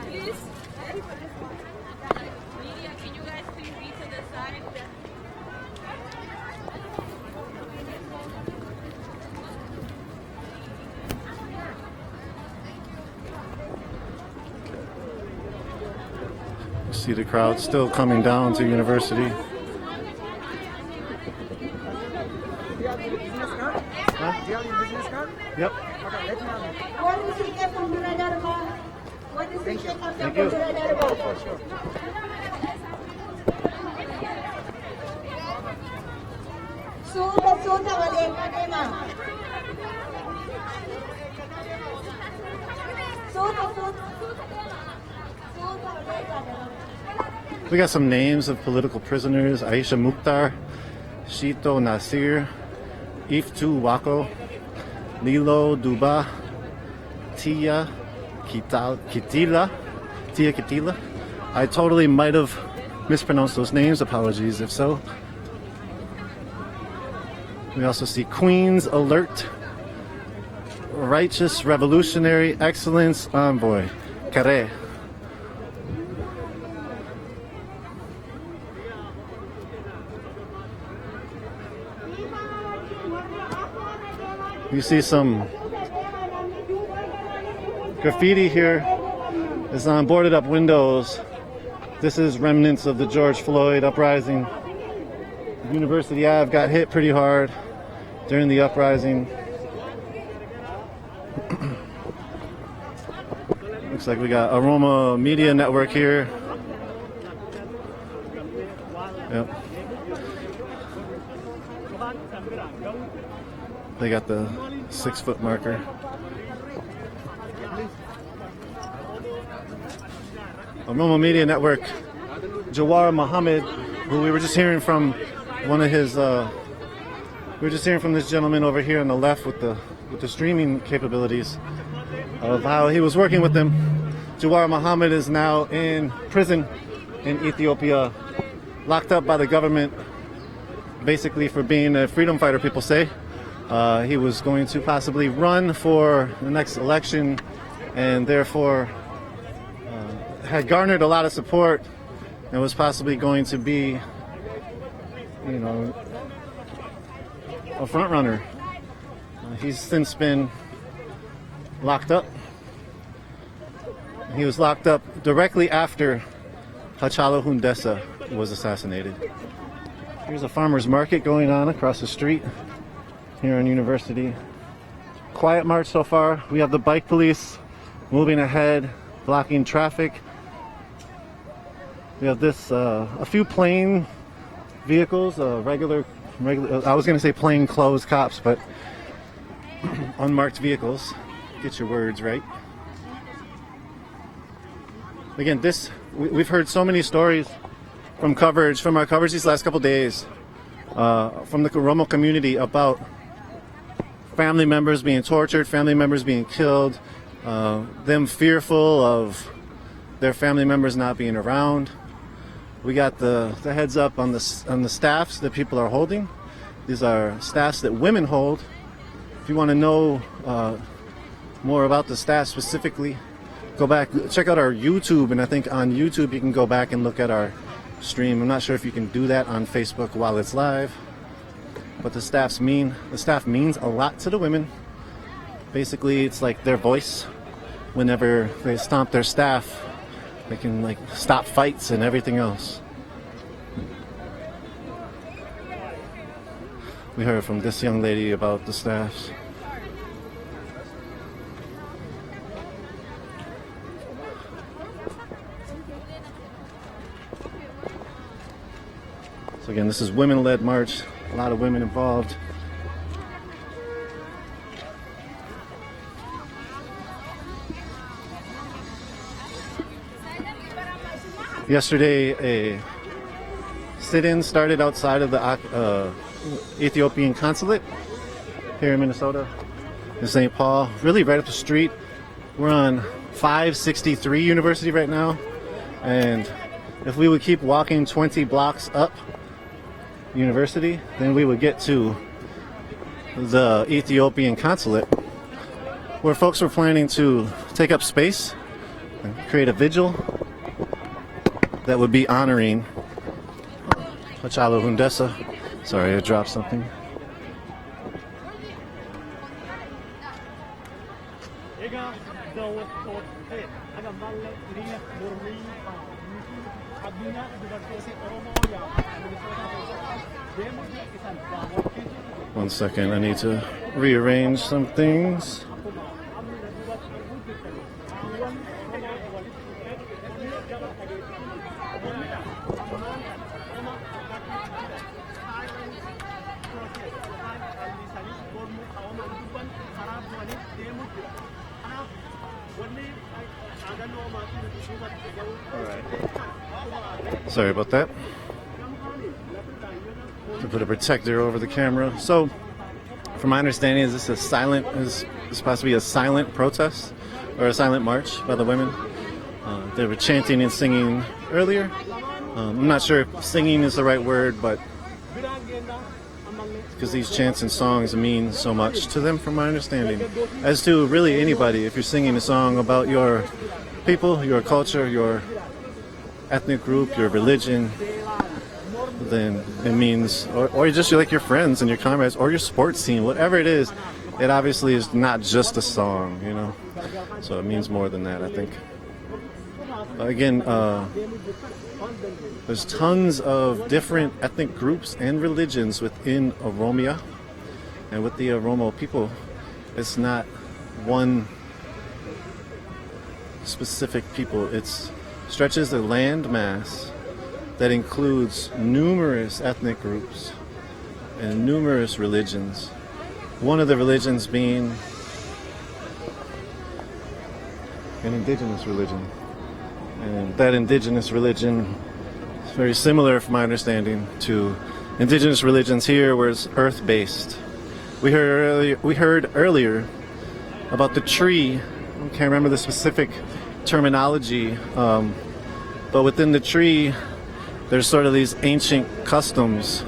Please. Media, can you guys please be to the side? You see the crowd still coming down to University. Thank you. We got some names of political prisoners: Aisha Mukhtar, Shito Nasir, Iftu Wako, Lilo Duba, Tia Kitila. I totally might have mispronounced those names. Apologies if so. We also see Queen's Alert, Righteous Revolutionary Excellence Envoy, Kare. You see some graffiti here. It's on boarded up windows. This is remnants of the George Floyd uprising. University Ave got hit pretty hard during the uprising. Looks like we got Oromo Media Network here. Yep. They got the 6-foot marker. Oromo Media Network, Jawar Mohammed, who we were just hearing from one of his, we were just hearing from this gentleman over here on the left with the streaming capabilities of how he was working with them. Jawar Mohammed is now in prison in Ethiopia, locked up by the government, basically for being a freedom fighter, people say. He was going to possibly run for the next election and therefore had garnered a lot of support and was possibly going to be, you know, a front runner. He's since been locked up. He was locked up directly after Hachalu Hundessa was assassinated. Here's a farmer's market going on across the street here on University. Quiet march so far. We have the bike police moving ahead, blocking traffic. We have this, a few plain vehicles, regular, I was going to say plain clothes cops, but unmarked vehicles. Get your words right. Again, we've heard so many stories from our coverage these last couple days, from the Oromo community about family members being tortured, family members being killed, them fearful of their family members not being around. We got the heads up on the staffs that people are holding. These are staffs that women hold. If you want to know more about the staff specifically, go back, check out our YouTube, and I think on YouTube you can go back and look at our stream. I'm not sure if you can do that on Facebook while it's live, but the staff means a lot to the women. Basically, it's like their voice. Whenever they stomp their staff, they can like stop fights and everything else. We heard from this young lady about the staffs. So again, this is women-led march. A lot of women involved. Yesterday, a sit-in started outside of the Ethiopian consulate here in Minnesota, in St. Paul, really right up the street. We're on 563 University right now, and if we would keep walking 20 blocks up University, then we would get to the Ethiopian consulate, where folks were planning to take up space and create a vigil that would be honoring Hachalu Hundessa. Sorry, I dropped something. One second, I need to rearrange some things. Sorry about that. To put a protector over the camera. So, from my understanding, is this is supposed to be a silent protest or a silent march by the women? They were chanting and singing earlier. I'm not sure if singing is the right word, but because these chants and songs mean so much to them, from my understanding, as to really anybody. If you're singing a song about your people, your culture, your ethnic group, your religion, then it means, or just like your friends and your comrades or your sports team, whatever it is, it obviously is not just a song, you know. So it means more than that, I think. Again, there's tons of different ethnic groups and religions within Oromia, and with the Oromo people, it's not one specific people. It stretches a land mass that includes numerous ethnic groups and numerous religions. One of the religions being an indigenous religion. And that indigenous religion is very similar, from my understanding, to indigenous religions here, where it's earth-based. We heard earlier about the tree. I can't remember the specific terminology, but within the tree, there's sort of these ancient customs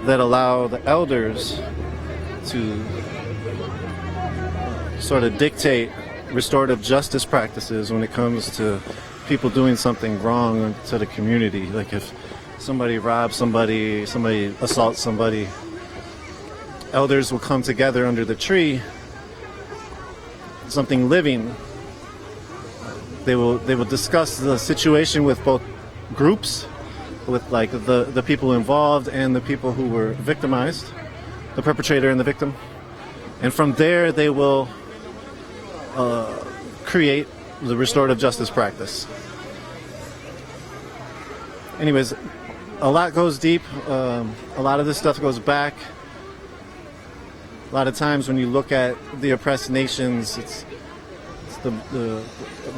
that allow the elders to sort of dictate restorative justice practices when it comes to people doing something wrong to the community. Like if somebody robs somebody assaults somebody, elders will come together under the tree, something living. They will discuss the situation with both groups, with like the people involved and the people who were victimized, the perpetrator and the victim. And from there they will create the restorative justice practice. Anyways, a lot goes deep. A lot of this stuff goes back. A lot of times when you look at the oppressed nations, it's the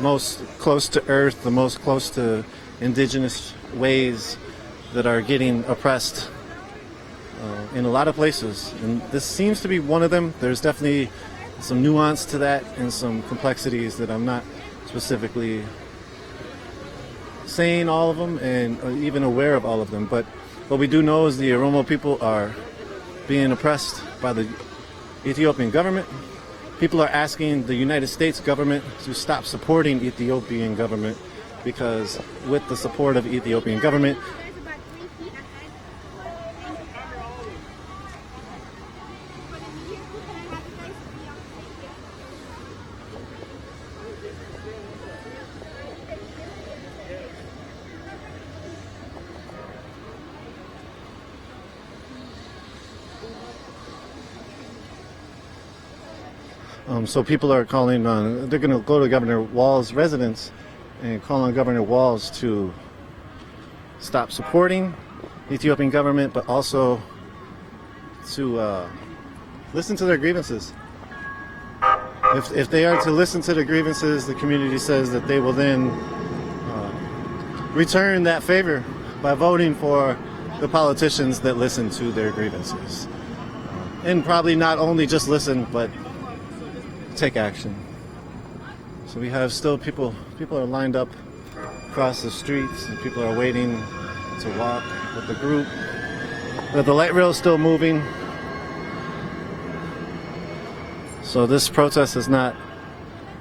most close to earth, the most close to indigenous ways that are getting oppressed in a lot of places. And this seems to be one of them. There's definitely some nuance to that and some complexities that I'm not specifically saying all of them and even aware of all of them. But what we do know is the Oromo people are being oppressed by the Ethiopian government. People are asking the United States government to stop supporting Ethiopian government, because with the support of Ethiopian government, so people are calling on, they're going to go to Governor Wall's residence and call on Governor Walls to stop supporting the Ethiopian government, but also to listen to their grievances. If they are to listen to the grievances, the community says that they will then return that favor by voting for the politicians that listen to their grievances. And probably not only just listen, but take action. So we have still people are lined up across the streets, and people are waiting to walk with the group. But the light rail is still moving. So this protest is not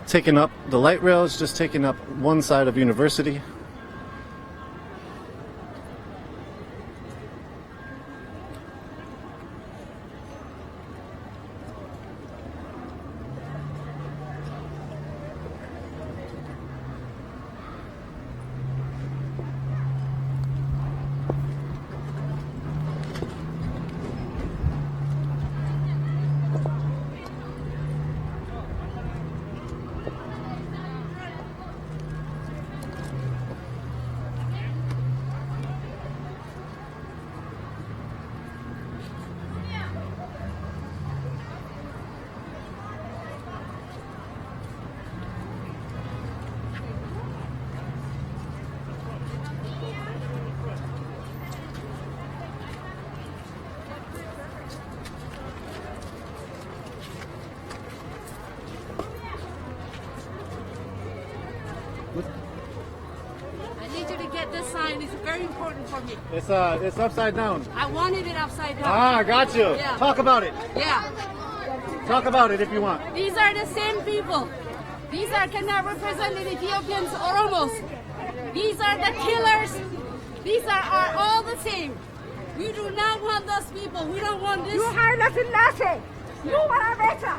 taking up, the light rail is just taking up one side of University. I need you to get this sign. It's very important for me. It's upside down. I wanted it upside down. Ah, got you. Yeah. Talk about it. Yeah. Talk about it if you want. These are the same people. These are cannot represent the Ethiopians, Oromos. These are the killers. These are all the same. We do not want those people. We don't want this. You are nothing nothing. You are better.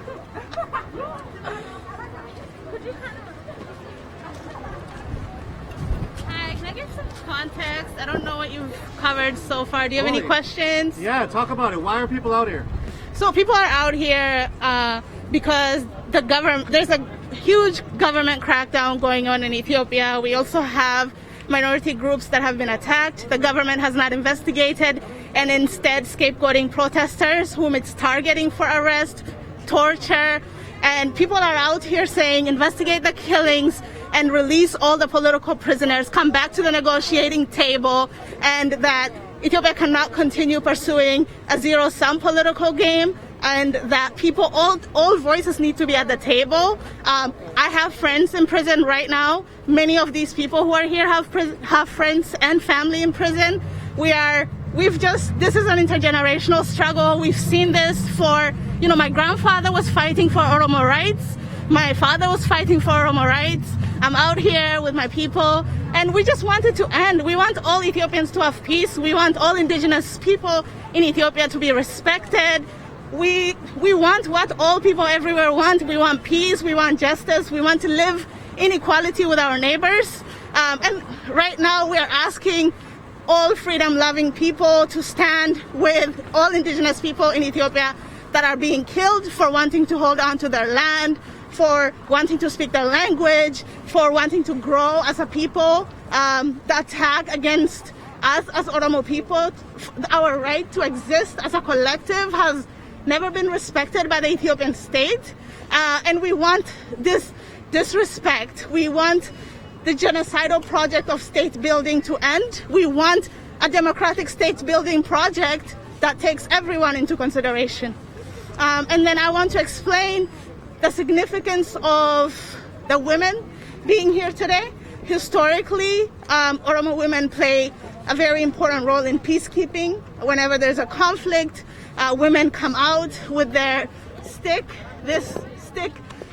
Hi, can I get some context? I don't know what you've covered so far. Do you have any questions? Yeah, talk about it. Why are people out here? So people are out here because the government, there's a huge government crackdown going on in Ethiopia. We also have minority groups that have been attacked. The government has not investigated and instead scapegoating protesters whom it's targeting for arrest, torture, and people are out here saying investigate the killings and release all the political prisoners, come back to the negotiating table, and that Ethiopia cannot continue pursuing a zero-sum political game, and that people, all voices need to be at the table. I have friends in prison right now. Many of these people who are here have friends and family in prison. This is an intergenerational struggle. We've seen this for, my grandfather was fighting for Oromo rights. My father was fighting for Oromo rights. I'm out here with my people, and we just want it to end. We want all Ethiopians to have peace. We want all indigenous people in Ethiopia to be respected. We want what all people everywhere want. We want peace. We want justice. We want to live in equality with our neighbors. And right now we are asking all freedom-loving people to stand with all indigenous people in Ethiopia that are being killed for wanting to hold on to their land, for wanting to speak their language, for wanting to grow as a people. The attack against us as Oromo people, our right to exist as a collective has never been respected by the Ethiopian state. And we want this disrespect. We want the genocidal project of state building to end. We want a democratic state building project that takes everyone into consideration. And then I want to explain the significance of the women being here today. Historically, Oromo women play a very important role in peacekeeping. Whenever there's a conflict, women come out with their stick, this stick,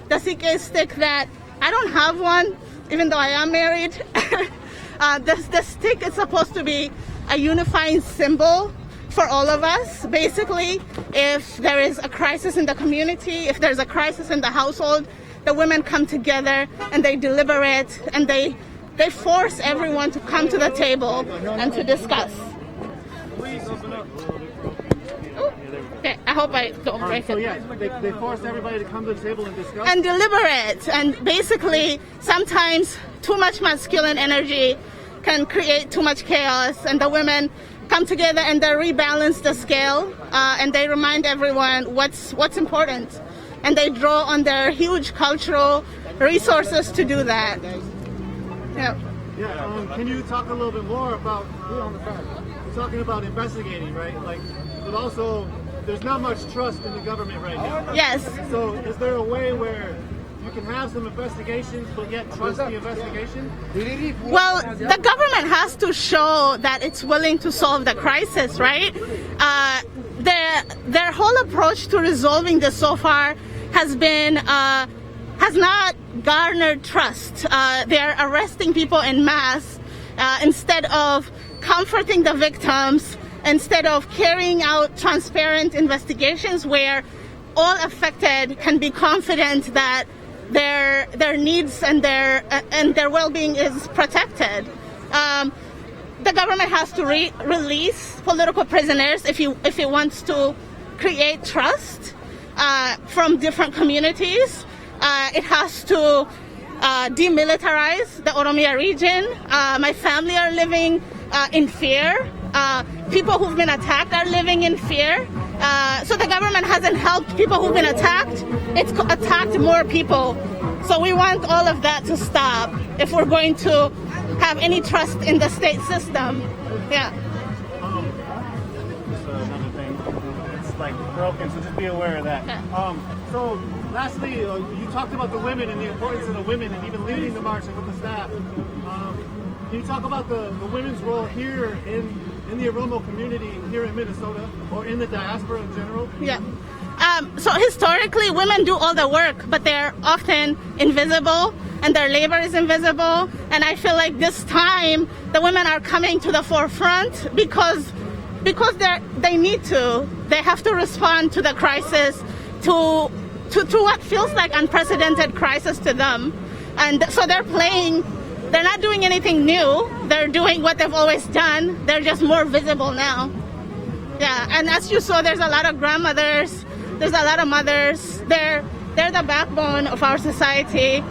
the CK stick that I don't have one, even though I am married. The stick is supposed to be a unifying symbol for all of us. Basically, if there is a crisis in the community, if there's a crisis in the household, the women come together and they deliberate and they force everyone to come to the table and to discuss. Okay, I hope I don't break it. So yeah, they force everybody to come to the table and discuss? And deliberate. And basically, sometimes too much masculine energy can create too much chaos, and the women come together and they rebalance the scale, and they remind everyone what's important. And they draw on their huge cultural resources to do that. Yeah. Yeah. Can you talk a little bit more about, you're talking about investigating, right? But also, there's not much trust in the government right now. Yes. So is there a way where you can have some investigations but yet trust the investigation? Well, the government has to show that it's willing to solve the crisis, right? Their whole approach to resolving this so far has not garnered trust. They're arresting people en masse instead of comforting the victims, instead of carrying out transparent investigations where all affected can be confident that their needs and their well-being is protected. The government has to release political prisoners if it wants to create trust from different communities. It has to demilitarize the Oromia region. My family are living in fear. People who've been attacked are living in fear. So the government hasn't helped people who've been attacked. It's attacked more people. So we want all of that to stop if we're going to have any trust in the state system. Yeah. Just another thing. It's broken, so just be aware of that. So lastly, you talked about the women and the importance of the women and even leading the march and with the staff. Can you talk about the women's role here in the Oromo community here in Minnesota or in the diaspora in general? Yeah. So historically, women do all the work, but they're often invisible and their labor is invisible. And I feel like this time the women are coming to the forefront because they need to. They have to respond to the crisis, to what feels like unprecedented crisis to them. And so they're not doing anything new. They're doing what they've always done. They're just more visible now. Yeah, and as you saw, there's a lot of grandmothers. There's a lot of mothers. They're the backbone of our society.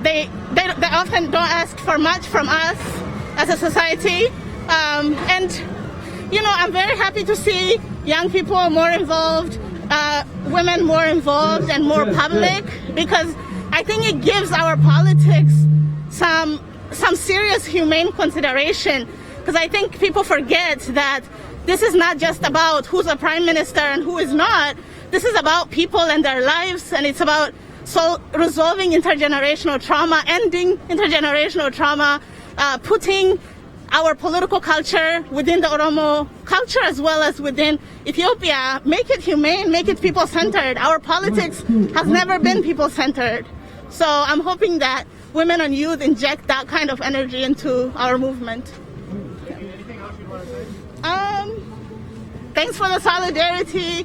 They often don't ask for much from us as a society. And, you know, I'm very happy to see young people more involved, women more involved and more public, because I think it gives our politics some serious humane consideration. Because I think people forget that this is not just about who's a prime minister and who is not. This is about people and their lives, and it's about resolving intergenerational trauma, ending intergenerational trauma, putting our political culture within the Oromo culture as well as within Ethiopia. Make it humane, make it people-centered. Our politics has never been people-centered. So I'm hoping that women and youth inject that kind of energy into our movement. Anything else you want to say? Thanks for the solidarity.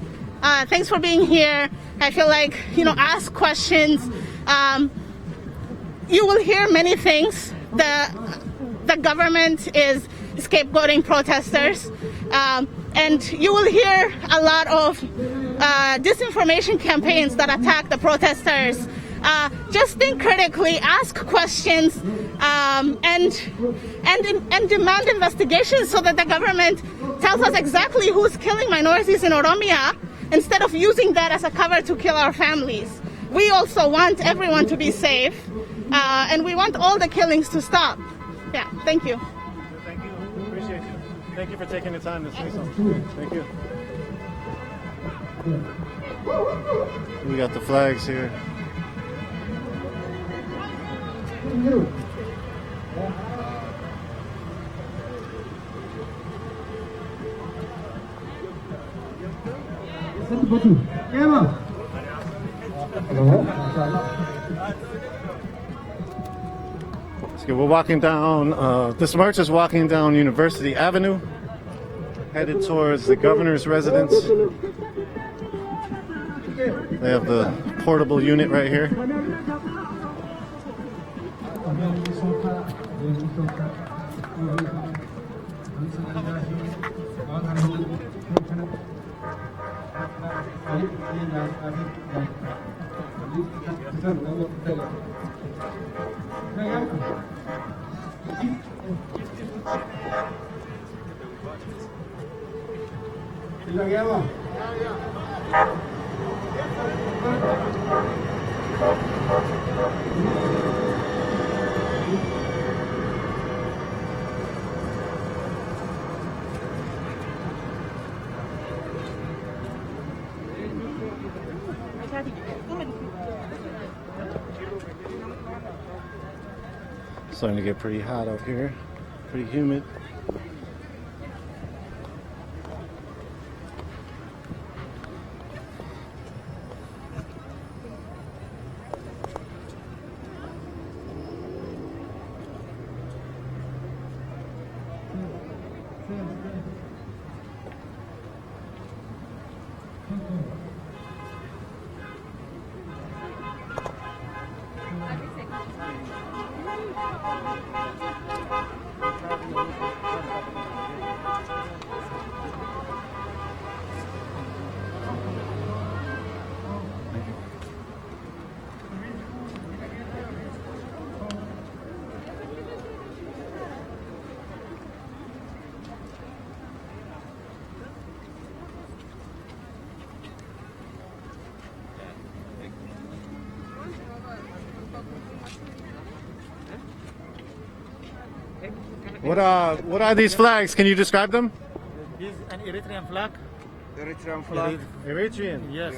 Thanks for being here. I feel like, you know, ask questions. You will hear many things. The government is scapegoating protesters. And you will hear a lot of disinformation campaigns that attack the protesters. Just think critically, ask questions, and demand investigations so that the government tells us exactly who's killing minorities in Oromia, instead of using that as a cover to kill our families. We also want everyone to be safe, and we want all the killings to stop. Yeah, thank you. Thank you. Appreciate you. Thank you for taking the time to say something. Thank you. We got the flags here. So we're walking down, this march is walking down University Avenue, headed towards the governor's residence. They have the portable unit right here. Starting to get pretty hot out here, pretty humid. What are these flags? Can you describe them? This is an Eritrean flag. Eritrean flag. Eritrean. Yes.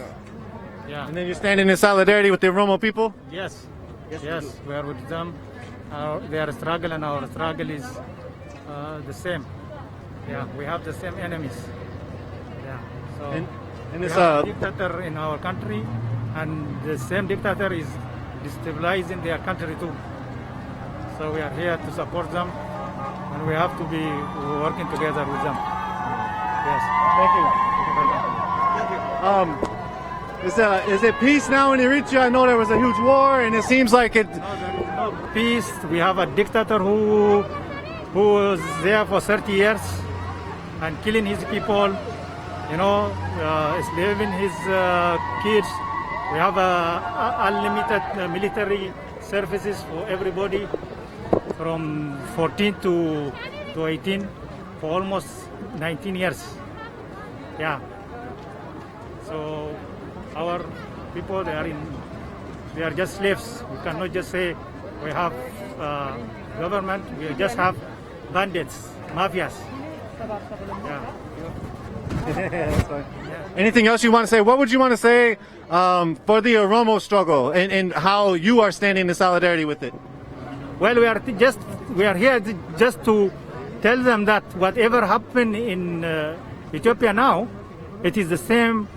Yeah. And then you're standing in solidarity with the Oromo people? Yes. Yes, we are with them. Their struggle and our struggle is the same. Yeah, we have the same enemies. Yeah. So And we this, have a dictator in our country, and the same dictator is destabilizing their country too. So we are here to support them, and we have to be working together with them. Yes. Thank you. Is it peace now in Eritrea? I know there was a huge war, and it seems like it. No peace. We have a dictator who was there for 30 years and killing his people. You know, enslaving his kids. We have unlimited military services for everybody from 14 to 18 for almost 19 years. Yeah. So our people, they are just slaves. We cannot just say we have government. We just have bandits, mafias. Yeah. That's fine. Anything else you want to say? What would you want to say for the Oromo struggle and how you are standing in solidarity with it? Well, we are here just to tell them that whatever happened in Ethiopia now, it is the same.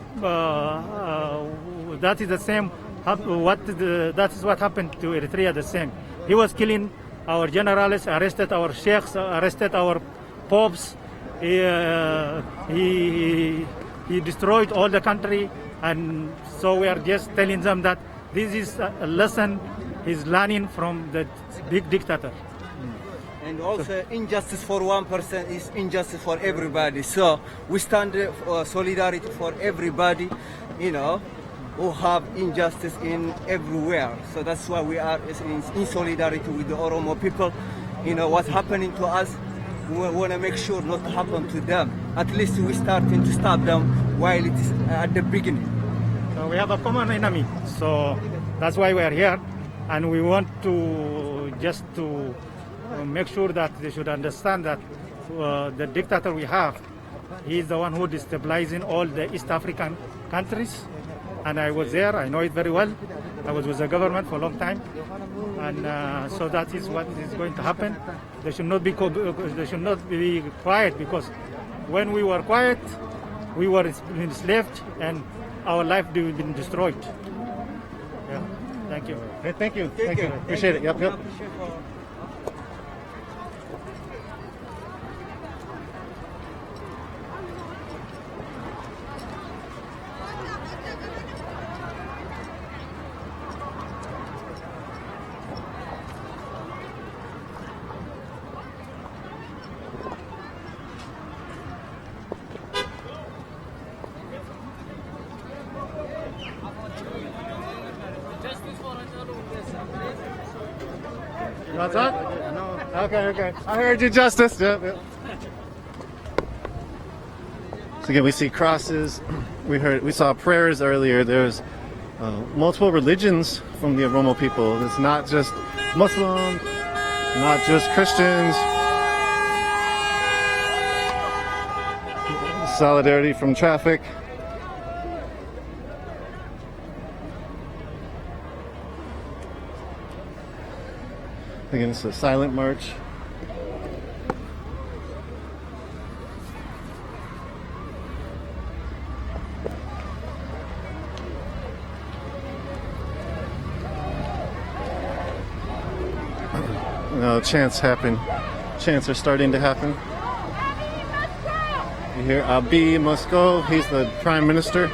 That is the same. That is what happened to Eritrea. The same. He was killing our generals, arrested our sheikhs, arrested our popes. He destroyed all the country, and so we are just telling them that this is a lesson he's learning from the big dictator. And also, injustice for one person is injustice for everybody. So we stand solidarity for everybody, you know, who have injustice in everywhere. So that's why we are in solidarity with the Oromo people. You know, what's happening to us, we want to make sure not to happen to them. At least we're starting to stop them while it is at the beginning. So we have a common enemy. So that's why we are here, and we want to just to make sure that they should understand that the dictator we have, he is the one who is destabilizing all the East African countries. And I was there, I know it very well. I was with the government for a long time. And so that is what is going to happen. They should not be quiet, because when we were quiet, we were enslaved and our life has been destroyed. Yeah. Thank you. Okay, thank you. Thank you. Appreciate it. Yep. You want to talk? No. Okay. I heard you, Justice. Yep. So again, we see crosses. We saw prayers earlier. There's multiple religions from the Oromo people. It's not just Muslims, not just Christians. Solidarity from traffic. Again, it's a silent march. Chants happen. Chants are starting to happen. You hear Abiy must go. He's the prime minister.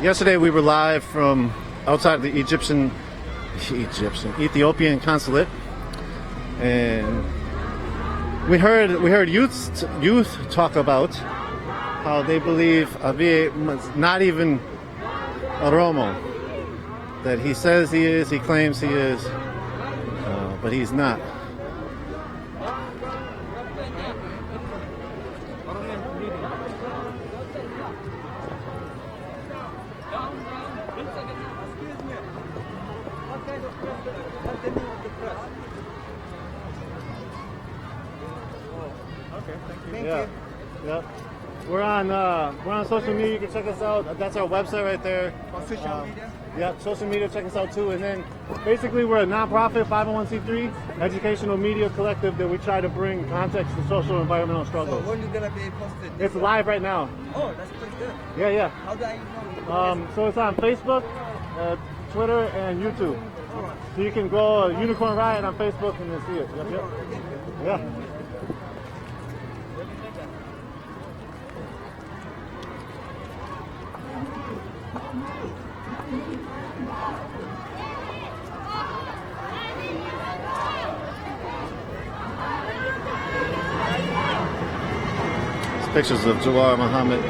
Yesterday we were live from outside the Ethiopian consulate, and we heard youth talk about how they believe Abiy is not even Oromo. That he says he is, he claims he is, but he's not. We're on social media. You can check us out. That's our website right there. On social media? Yeah, social media. Check us out too. And then basically we're a nonprofit 501c3 educational media collective that we try to bring context to social and environmental struggles. So when you gonna be posted? It's live right now. Oh, that's pretty good. Yeah. How do I know? So it's on Facebook, Twitter, and YouTube. So you can go Unicorn Riot on Facebook and you'll see it. Yep. Yeah. Pictures of Jawar Mohammed.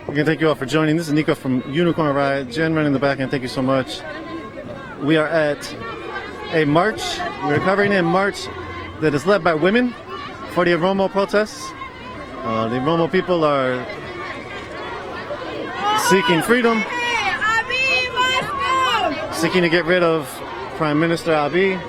Again, thank you all for joining. This is Nico from Unicorn Riot. Jen running the back end, thank you so much. We are at a march. We're covering a march that is led by women for the Oromo protests. The Oromo people are seeking freedom, seeking to get rid of Prime Minister Abiy. Abiy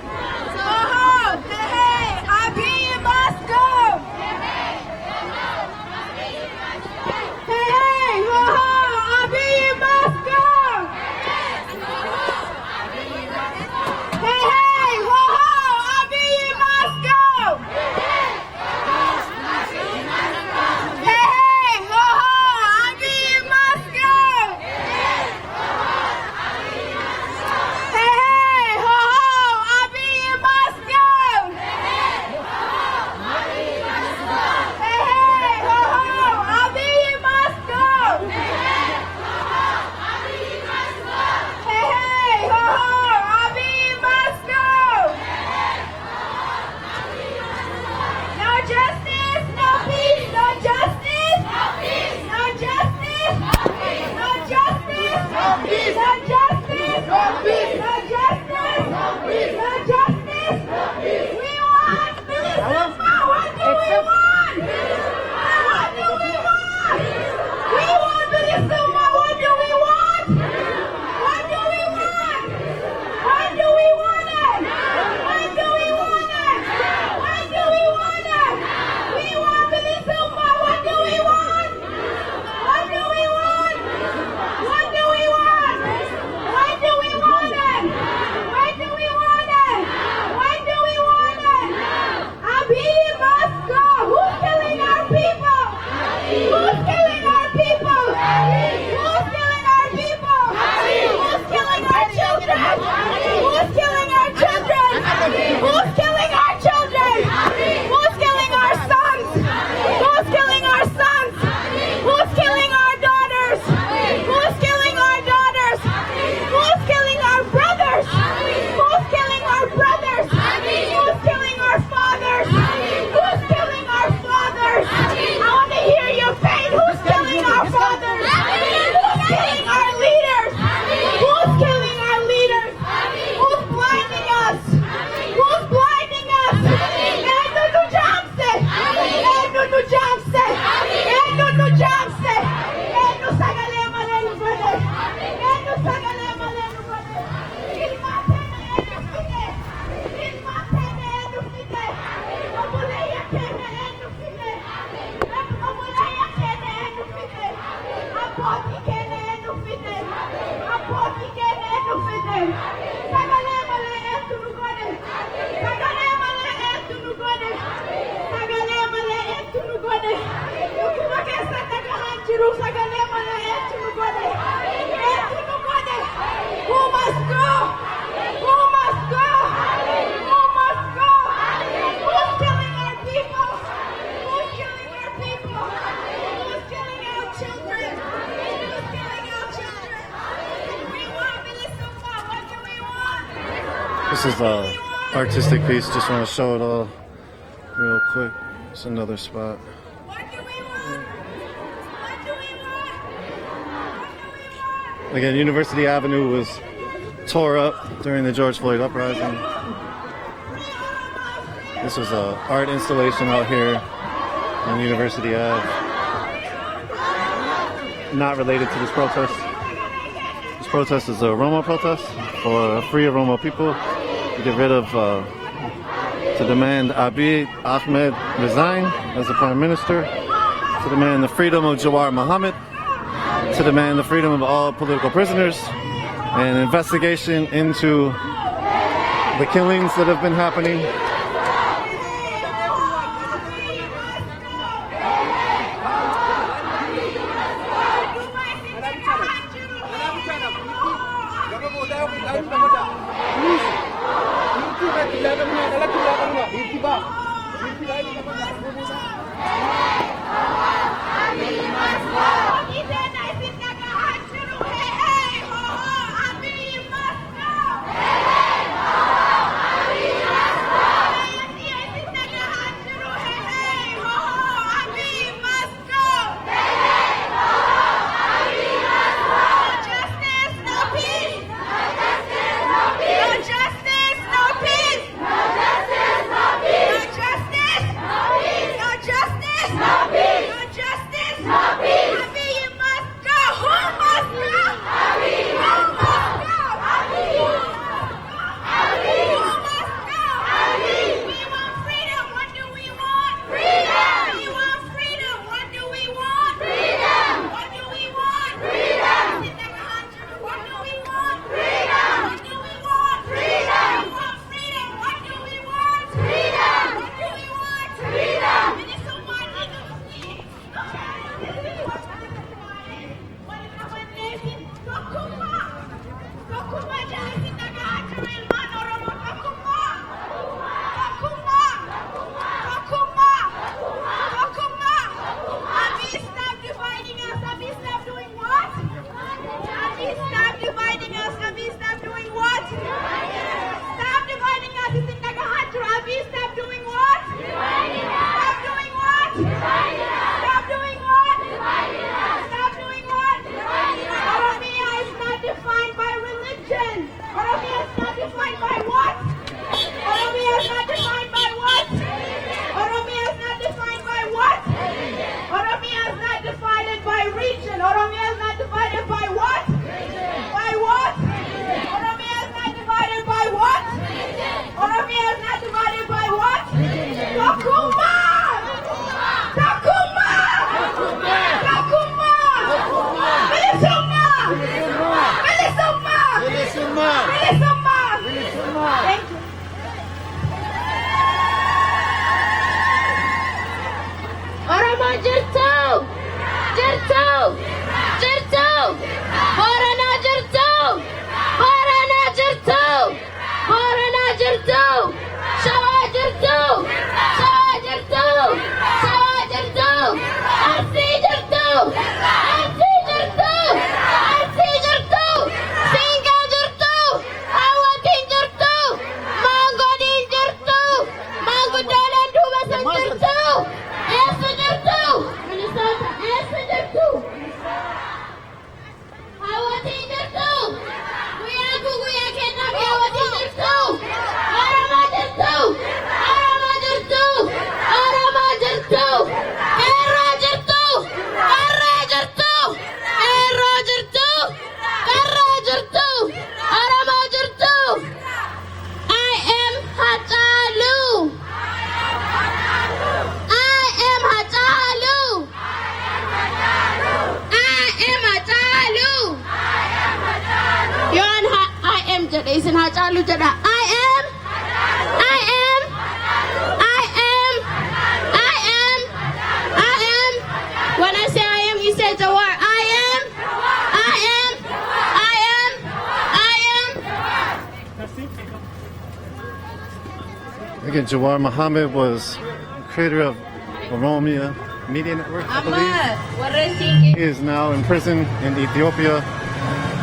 jiru sagalee mana eenyu nu godhe? Eenyu nu godhe? Who must go? Who must go? Who must go? Who's killing our people? Who's killing our people? Who's killing our children? Who's killing our children? We want Bilisumma. What do we want? This is an artistic piece. Just want to show it all real quick. It's another spot. Again, University Avenue was tore up during the George Floyd uprising. This was an art installation out here on University Ave. Not related to this protest. This protest is a Oromo protest for free Oromo people to get rid of, to demand Abiy Ahmed resign as the prime minister, to demand the freedom of Jawar Mohammed, to demand the freedom of all political prisoners, and investigation into the killings that have been happening. Isin Hachalu jedha. I am. When I say I am, you say Jawar forget, Jawar Mohammed was creator of Oromo Media Network, I believe. He is now in prison in Ethiopia.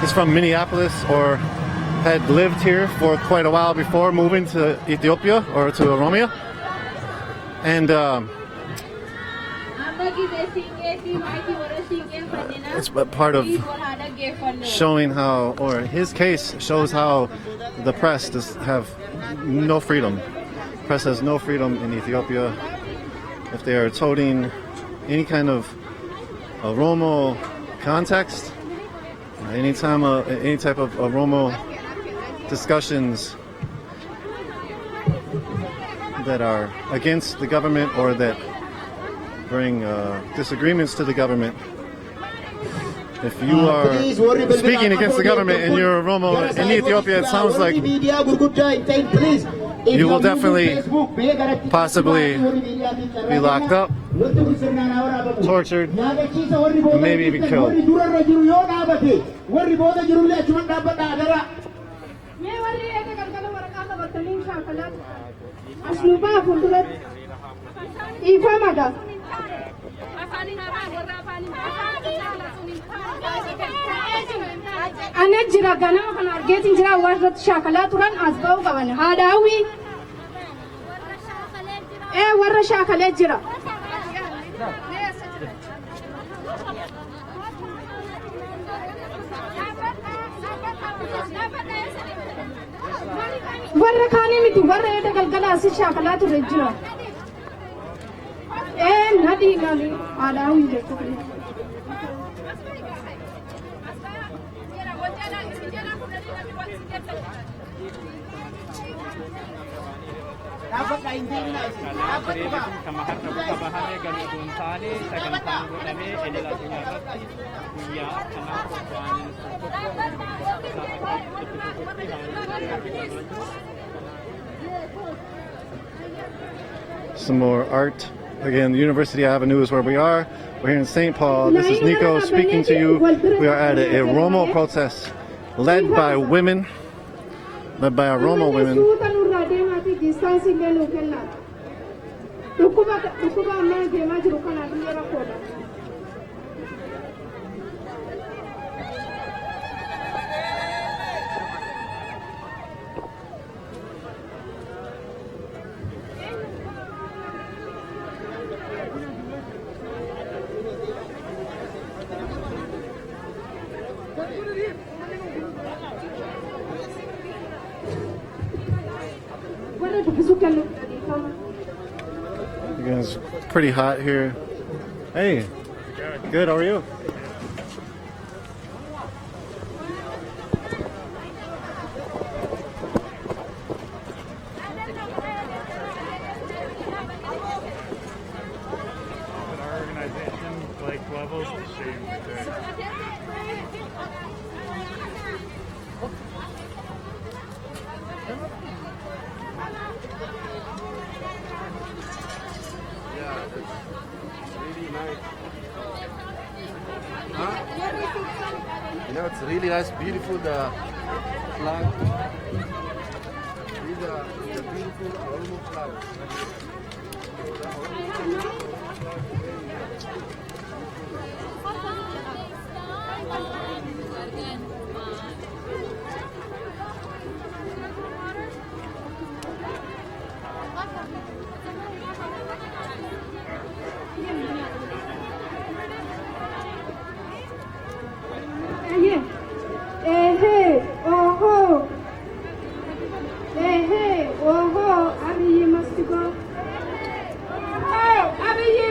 He's from Minneapolis, or had lived here for quite a while before moving to Ethiopia or to Oromo. And it's part of showing how, or his case shows how the press have no freedom. Press has no freedom in Ethiopia. If they are toting any kind of Oromo context, any type of Oromo discussions that are against the government or that bring disagreements to the government. If you are speaking against the government and you're Oromo in Ethiopia, it sounds like you will definitely, possibly be locked up, tortured, and maybe even killed. أنا جرا غنا كان أرجعت جرا وارد شاكلات وران أزباو كمان هذا هوي ورا شاكلات جرا ورا كاني متي ورا إيه تقلقلا أسي شاكلات ورجلا نادي قالي هذا هوي لكم Some more art. Again, the University Avenue is where we are. We're here in St. Paul. This is Nico speaking to you. We are at a Oromo protest led by women, led by Oromo women. Again, it's pretty hot here. Hey, good, how are you? It's really nice, beautiful, the flag. These are the beautiful Oromo flags. Abiy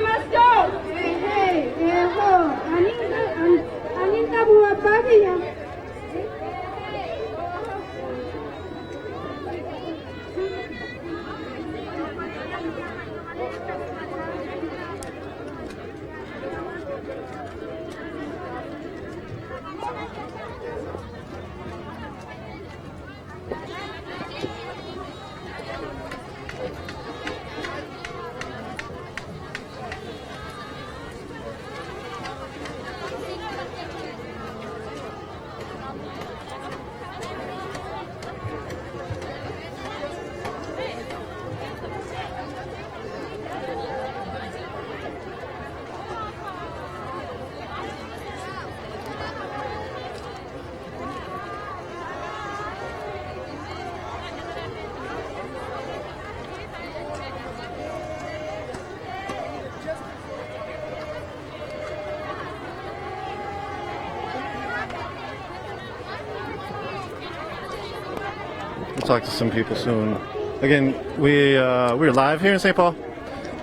talk to some people soon. Again, we're live here in St. Paul.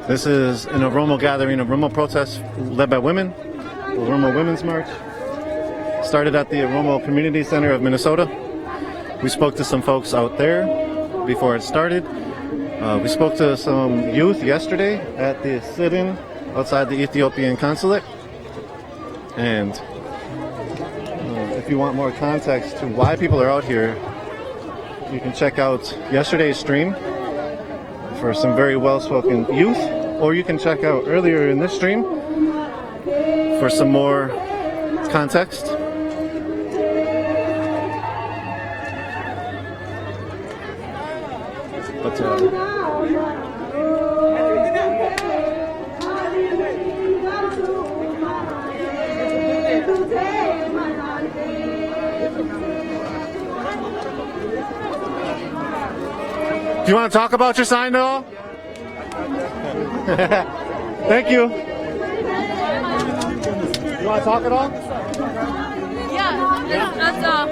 This is an Oromo gathering, a Oromo protest led by women, the Oromo Women's March. Started at the Oromo Community Center of Minnesota. We spoke to some folks out there before it started. We spoke to some youth yesterday at the sit-in outside the Ethiopian consulate. And if you want more context to why people are out here, you can check out yesterday's stream for some very well-spoken youth, or you can check out earlier in this stream for some more context. But do you want to talk about your sign at all? Thank you. You want to talk at all? Yeah, that's all.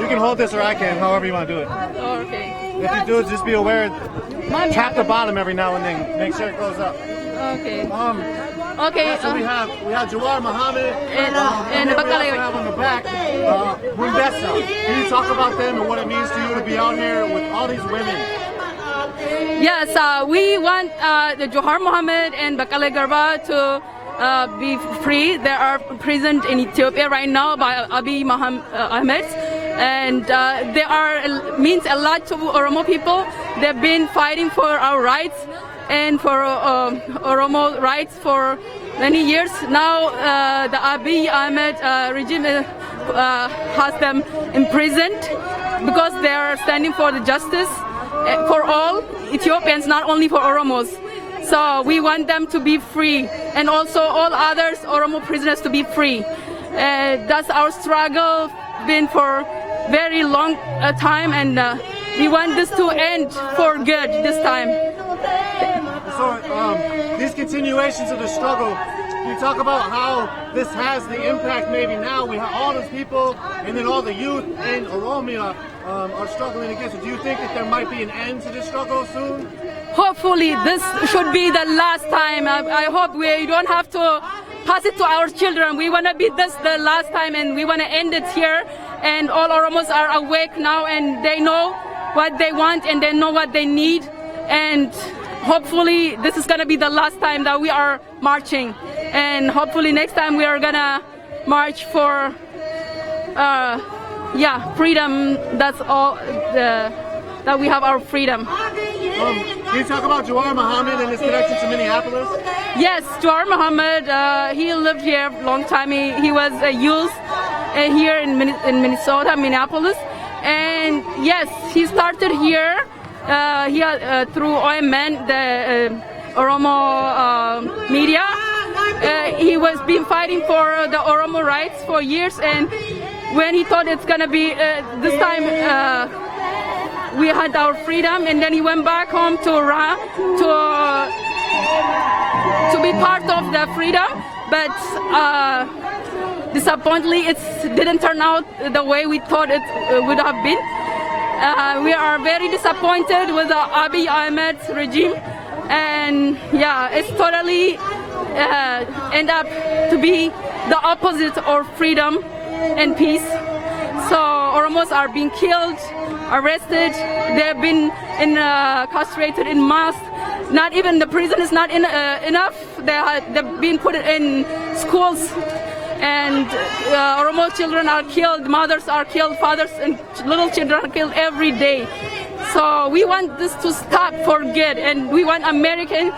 You can hold this or I can, however you want to do it. Oh, okay. If you do it, just be aware, tap the bottom every now and then, make sure it goes up. Okay. Okay. So we have Jawar Mohammed and we also have on the back Mundesa. Can you talk about them and what it means to you to be out here with all these women? Yes, we want the Jawar Mohammed and Bakale Garba to be free. They are imprisoned in Ethiopia right now by Abiy Ahmed, and they means a lot to Oromo people. They've been fighting for our rights and for Oromo rights for many years. Now the Abiy Ahmed regime has them imprisoned because they are standing for the justice for all Ethiopians, not only for Oromos. So we want them to be free, and also all others Oromo prisoners to be free. That's our struggle been for very long time, and we want this to end for good this time. So these continuations of the struggle, you talk about how this has the impact maybe now. We have all those people and then all the youth and Oromia are struggling against it. Do you think that there might be an end to this struggle soon? Hopefully this should be the last time. I hope we don't have to pass it to our children. We want to be this the last time, and we want to end it here. And all Oromos are awake now, and they know what they want and they know what they need. And hopefully this is going to be the last time that we are marching. And hopefully next time we are going to march for freedom. That's all, that we have our freedom. Can you talk about Jawar Mohammed and his connection to Minneapolis? Yes, Jawar Mohammed, he lived here a long time. He was a youth here in Minnesota, Minneapolis. And yes, he started here through OMN, the Oromo media. He was been fighting for the Oromo rights for years, and when he thought it's gonna be this time we had our freedom, and then he went back home to be part of the freedom, but disappointingly it didn't turn out the way we thought it would have been. We are very disappointed with the Abiy Ahmed regime, and yeah, it's totally end up to be the opposite of freedom and peace. So Oromos are being killed, arrested, they've been castrated in mass. Not even the prison is not enough. They've been put in schools, and Oromo children are killed, mothers are killed, fathers and little children are killed every day. So we want this to stop for good, and we want American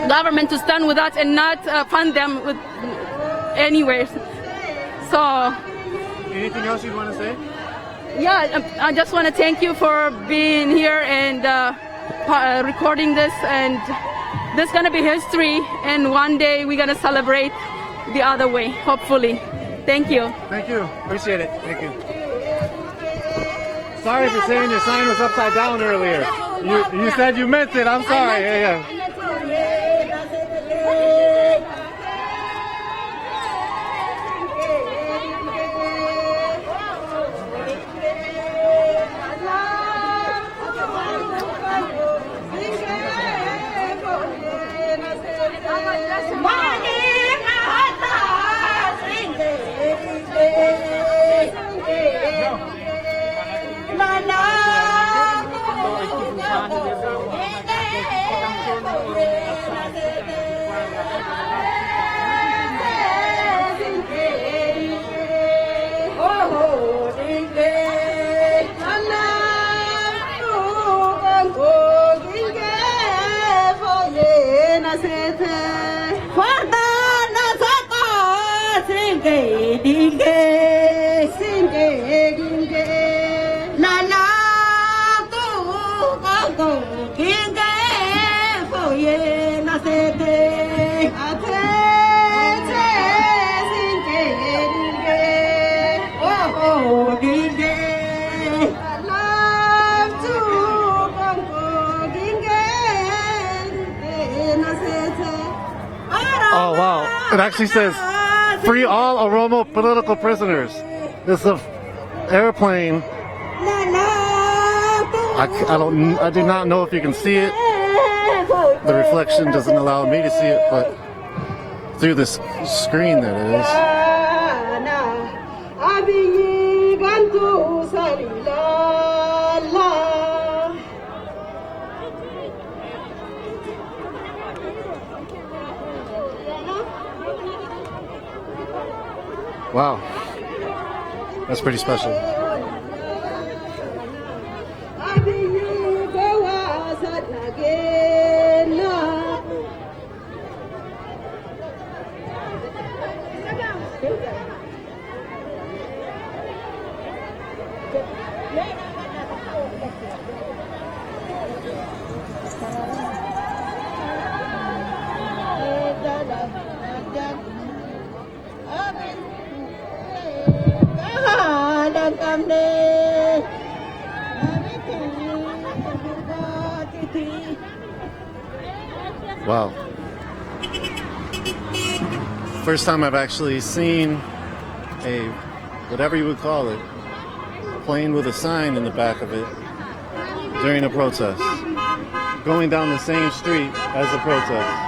government to stand with us and not fund them with anywhere. So anything else you want to say? Yeah, I just want to thank you for being here and recording this, and this is going to be history, and one day we're going to celebrate the other way, hopefully. Thank you. Thank you. Appreciate it. Thank you. Sorry for saying your sign was upside down earlier. You said you meant it. I'm sorry. Yeah. Oh wow! It actually says, "Free all Oromo political prisoners." This is an airplane. I do not know if you can see it. The reflection doesn't allow me to see it, but through this screen that it is. Wow, that's pretty special. Wow. First time I've actually seen a, whatever you would call it, plane with a sign in the back of it during a protest, going down the same street as the protest.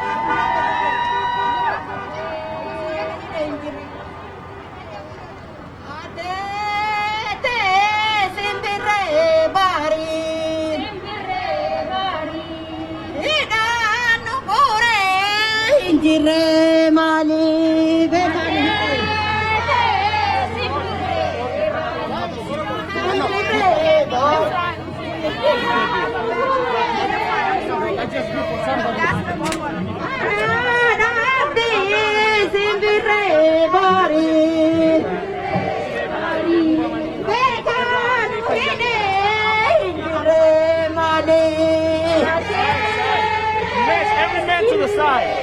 Every man to the side.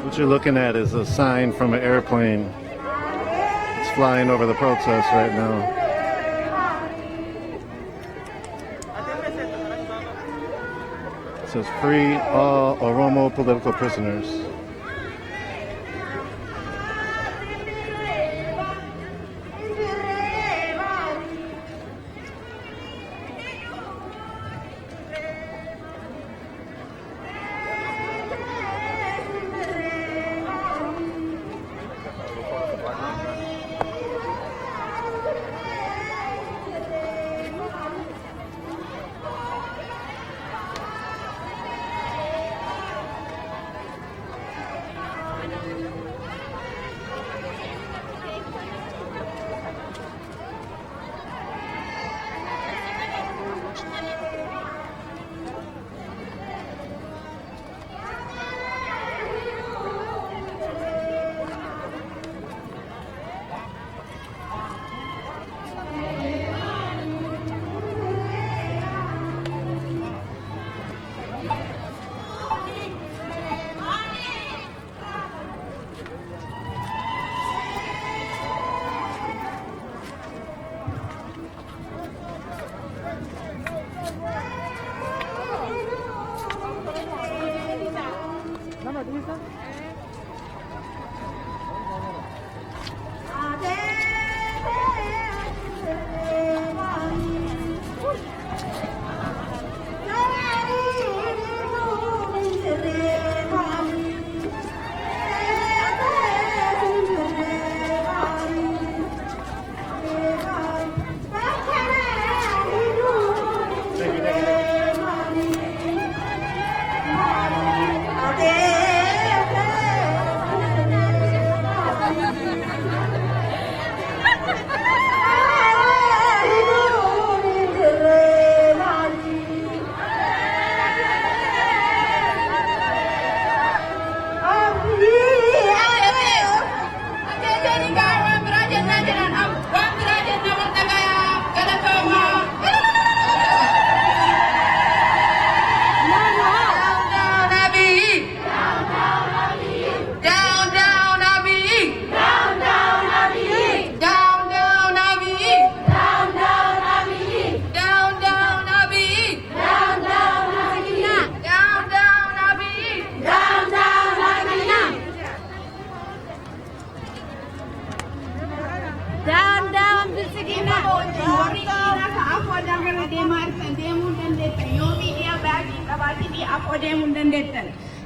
What you're looking at is a sign from an airplane. It's flying over the protest right now. It says, "Free all Oromo political prisoners."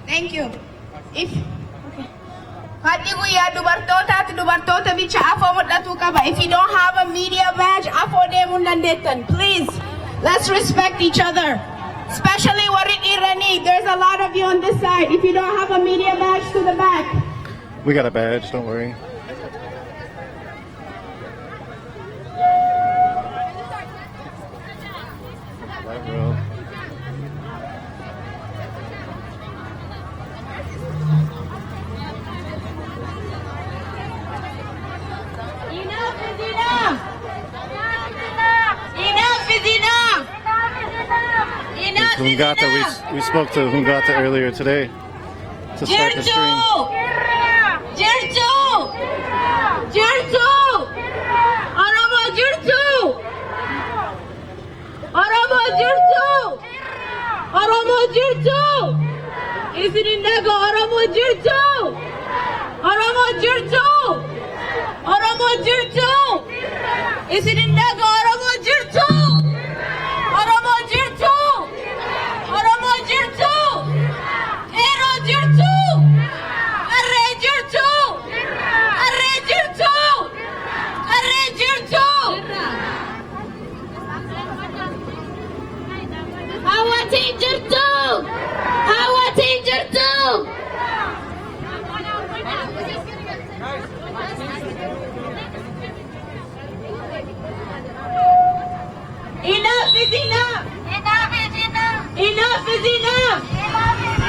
Thank you. If If you don't have a media badge, please, let's respect each other. Especially Warit Irani. There's a lot of you on this side. If you don't have a media badge, to the back. We got a badge, don't worry. Right row. Enough is enough. Enough is enough. Enough is Hungata, enough. we spoke to Hungata earlier today to start the stream. Jirtu! Jirtu! Oromo Jirtu! Oromo Jirtu! Oromo Jirtu! Isinindago Oromo Jirtu! Oromo Jirtu! Oromo Jirtu! Isinindago Oromo Jirtu! Oromo Jirtu! Oromo Jirtu! Ero Jirtu! Arre Jirtu! Arre Jirtu! Arre Jirtu! Hawati Jirtu! Hawati Jirtu! Enough is enough! Enough is enough! Enough is enough! Enough is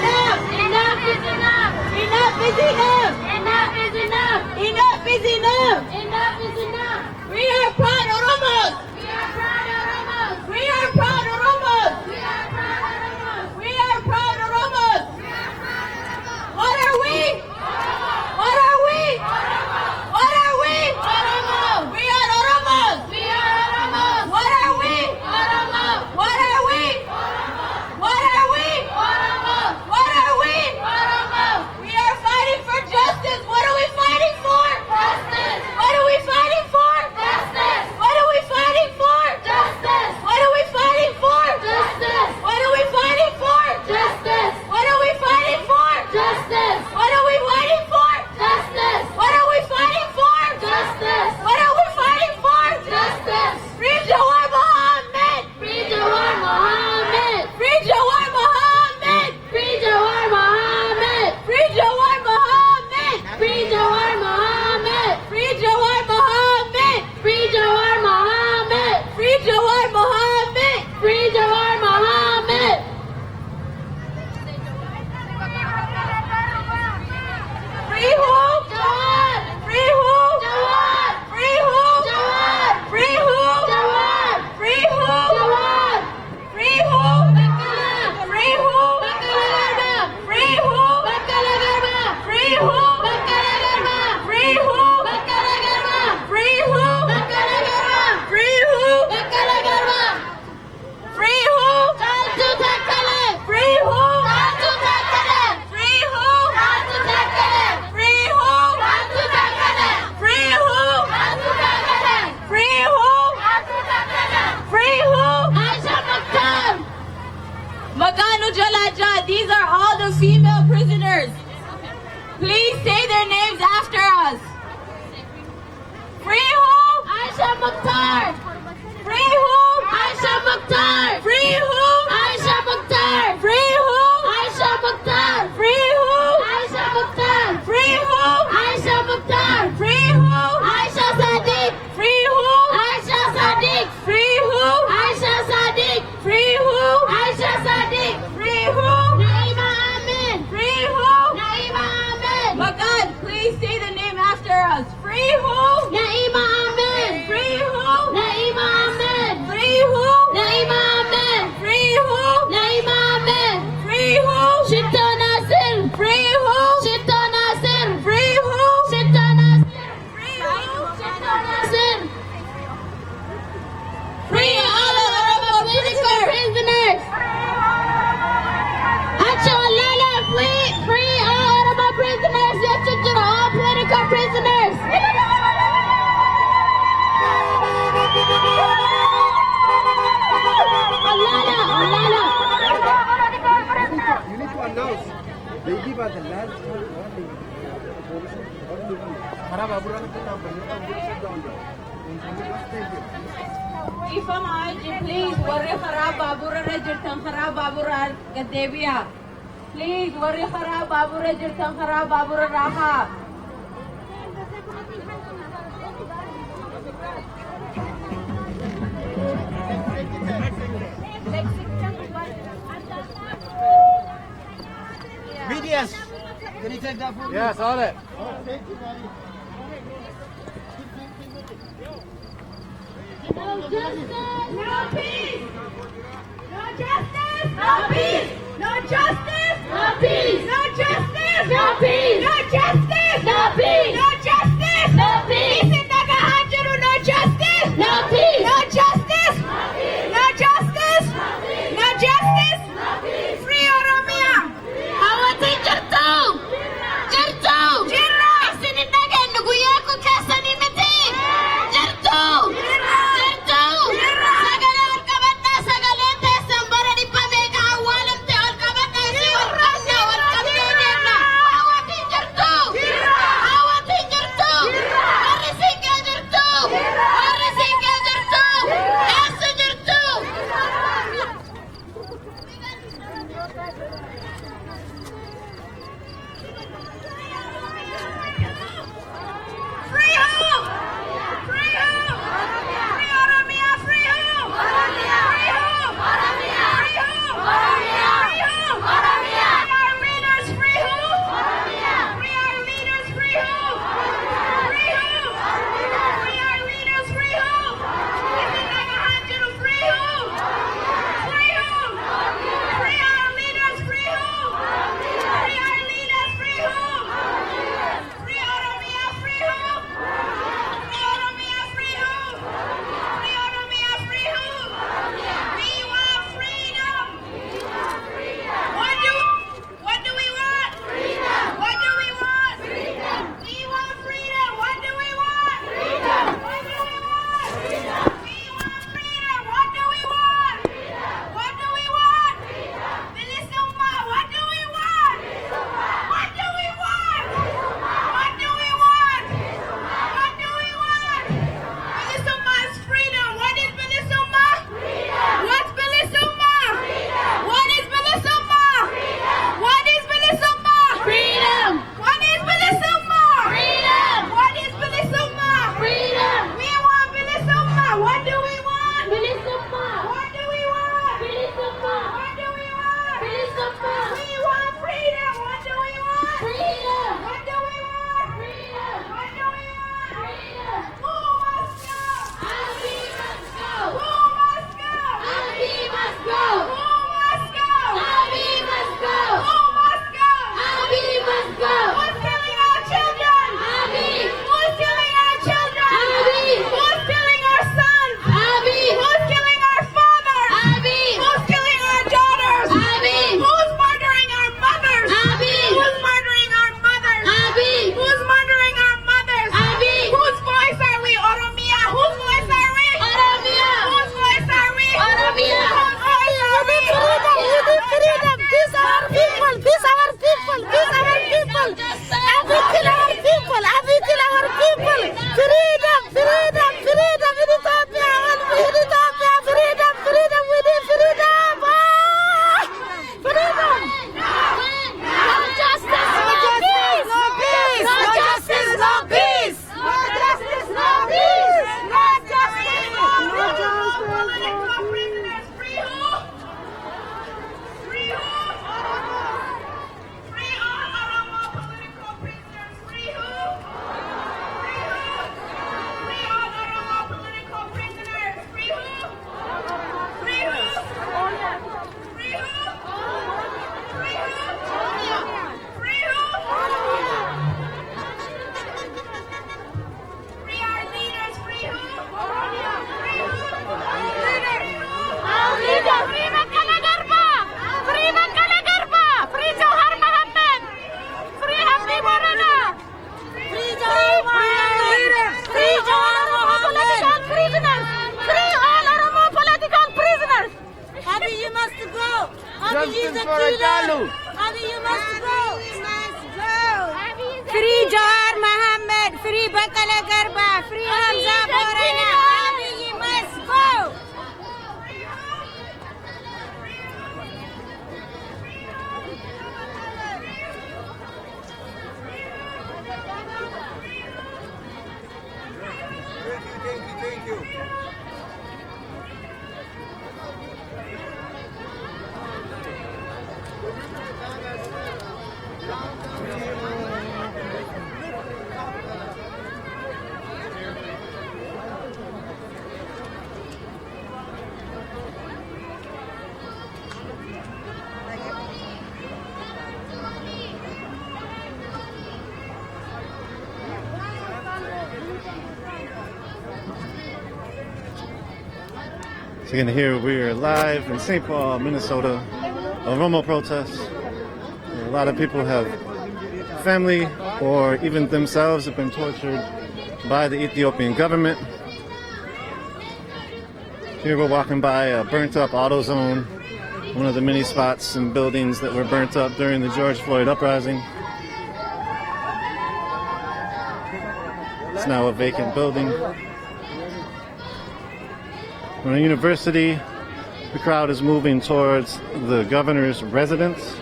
enough! Enough is enough! Enough is enough! Enough is enough! Enough is enough! Enough is enough! We are proud Oromos! We are proud Oromos! We are proud Oromos! We are proud Oromos! We are proud Oromos! What are we? What are we? What are we? Oromo! We are Oromos! We are Oromos! What are we? Oromo! What are we? What are we? Oromo! What are we? Oromo! We are fighting for justice. What are we fighting for? Justice. What are we fighting for? Justice. What are we fighting for? Justice. What are we fighting for? Justice. What are we fighting for? Justice. What are we fighting for? Justice. What are we fighting for? Justice. What are we fighting for? Justice. What are we fighting for? Justice. Free Jawar Mohammed. Free Jawar Mohammed. Free Jawar Mohammed. Free Jawar Mohammed. Free Jawar Mohammed. Free Jawar Mohammed. Free Jawar Mohammed. Free Jawar Mohammed. Free Jawar Mohammed. Free Jawar Mohammed. Free who? Jawar. Free who? Jawar. Free who? Jawar. Free who? Jawar. Free who? Jawar. Free who? Bakala. Free who? Bakala. Free who? Bakala. Free who? Bakala. Free who? Bakala. Free who? Bakala. Free who? Bakala. Free who? Tantu Takale. Free who? Tantu Takale. Free who? Tantu Takale. Free who? Tantu Takale. Free who? Tantu Takale. Free who? Tantu Takale. Free who? Aisha Maktar. Magano Jalaja. These are all the female prisoners. Please say their names after us. Free who? Aisha Maktar. Free who? Aisha Maktar. Free who? Aisha Maktar. Free who? Aisha Maktar. Free who? Aisha Maktar. Free who? Aisha Maktar. Free who? Aisha Sadiq. Free who? Aisha Sadiq. Free who? Aisha Sadiq. Free who? Aisha Sadiq. Free who? Naima Ahmed. Free who? Naima Ahmed. Magad, please say the name after us. Free who? Naima Ahmed. Free who? Naima Ahmed. Please, worry kharab babura jirtan kharab babura gadebia. Please, worry kharab babura jirtan kharab babura raha. BDS, can you take that for me? Yes, on it. No justice, no peace. No justice, no peace. No justice, no peace. No justice, no peace. No justice, no peace. No justice, no peace. No justice, no peace. No justice, no justice, no justice. Free Oromia. Hawati jirtu, jirtu, jirra. Isini nagan nuguya ko kasani miti. Jirtu, jirtu, jirra. Sagale orkabata sagale te sambara di pamega awalam te orkabata si orkamna orkamna. Bakala Garba, free Hamza Borana, Abiy must go. Thank you. So again, here we're live in St. Paul, Minnesota, Oromo protests. A lot of people have family or even themselves have been tortured by the Ethiopian government. Here we're walking by a burnt up AutoZone, one of the many spots and buildings that were burnt up during the George Floyd uprising. It's now a vacant building. We're in a university. The crowd is moving towards the governor's residence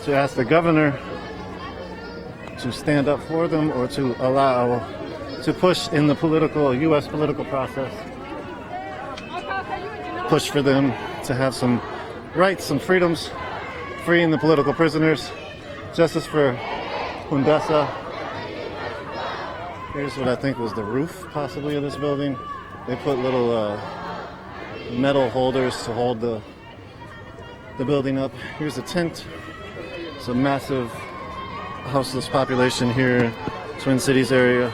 to ask the governor to stand up for them or to push in the U.S. political process, push for them to have some rights, some freedoms, freeing the political prisoners, justice for Hundessa. Here's what I think was the roof, possibly, of this building. They put little metal holders to hold the building up. Here's a tent. It's a massive houseless population here, Twin Cities area.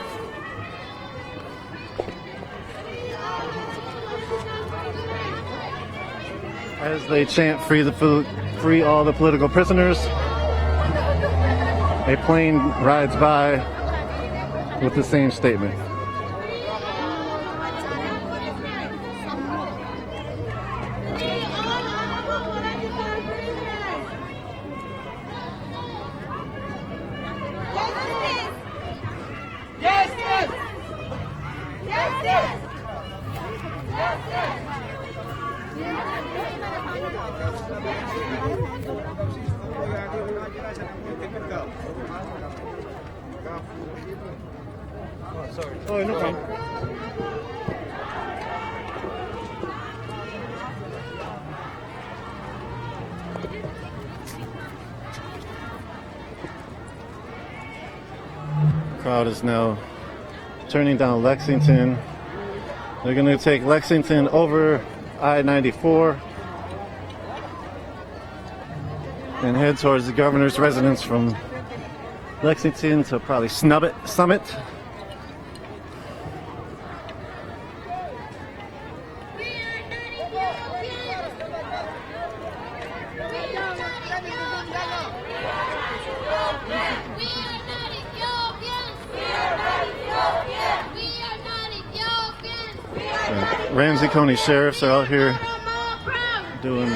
As they chant free all the political prisoners, a plane rides by with the same statement. Oh, no problem. Crowd is now turning down Lexington. They're going to take Lexington over I-94 and head towards the governor's residence from Lexington to probably Summit. Ramsey County sheriffs are out here doing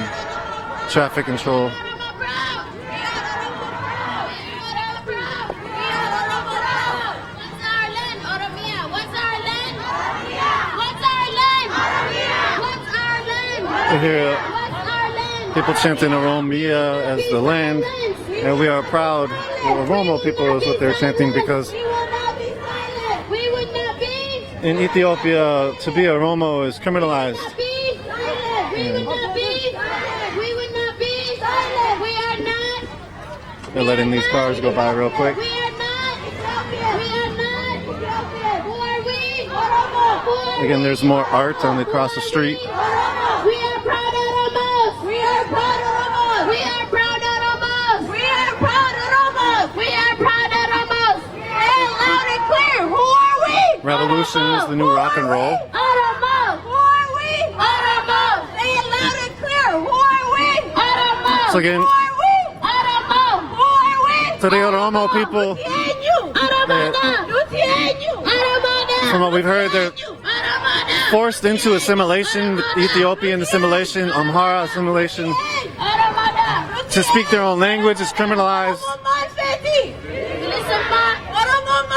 traffic control. I hear people chanting Oromo as the land, and we are proud. Oromo people is what they're chanting, because in Ethiopia, to be Oromo is criminalized. They're letting these cars go by real quick. Again, there's more art on across the street. We are proud Oromos! We are proud Oromos! We are proud Oromos! We are proud Oromos! We are proud Oromos! And loud and clear, who are we? Revolution is the new rock and roll. Oromo! Who are we? Oromo! Say it loud and clear, who are we? Oromo! So again, who are we? Oromo! Who are we? to the Oromo people, from what we've heard, they're forced into assimilation, Ethiopian assimilation, Amhara assimilation. To speak their own language is criminalized.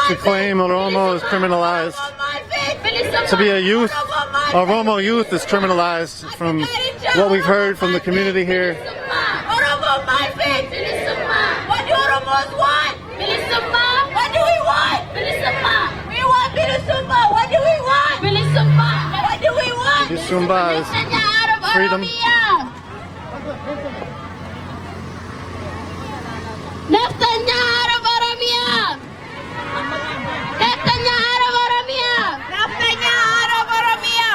to claim Oromo is criminalized. To be a youth, Oromo youth is criminalized from what we've heard from the community here. Oromo, my faith. What do Oromos want? What do we want? We want Bilisumba. What do we want? What do we want? Bilisumba is freedom. Naftanya Arab Oromia. Naftanya Arab Oromia. Naftanya Arab Oromia.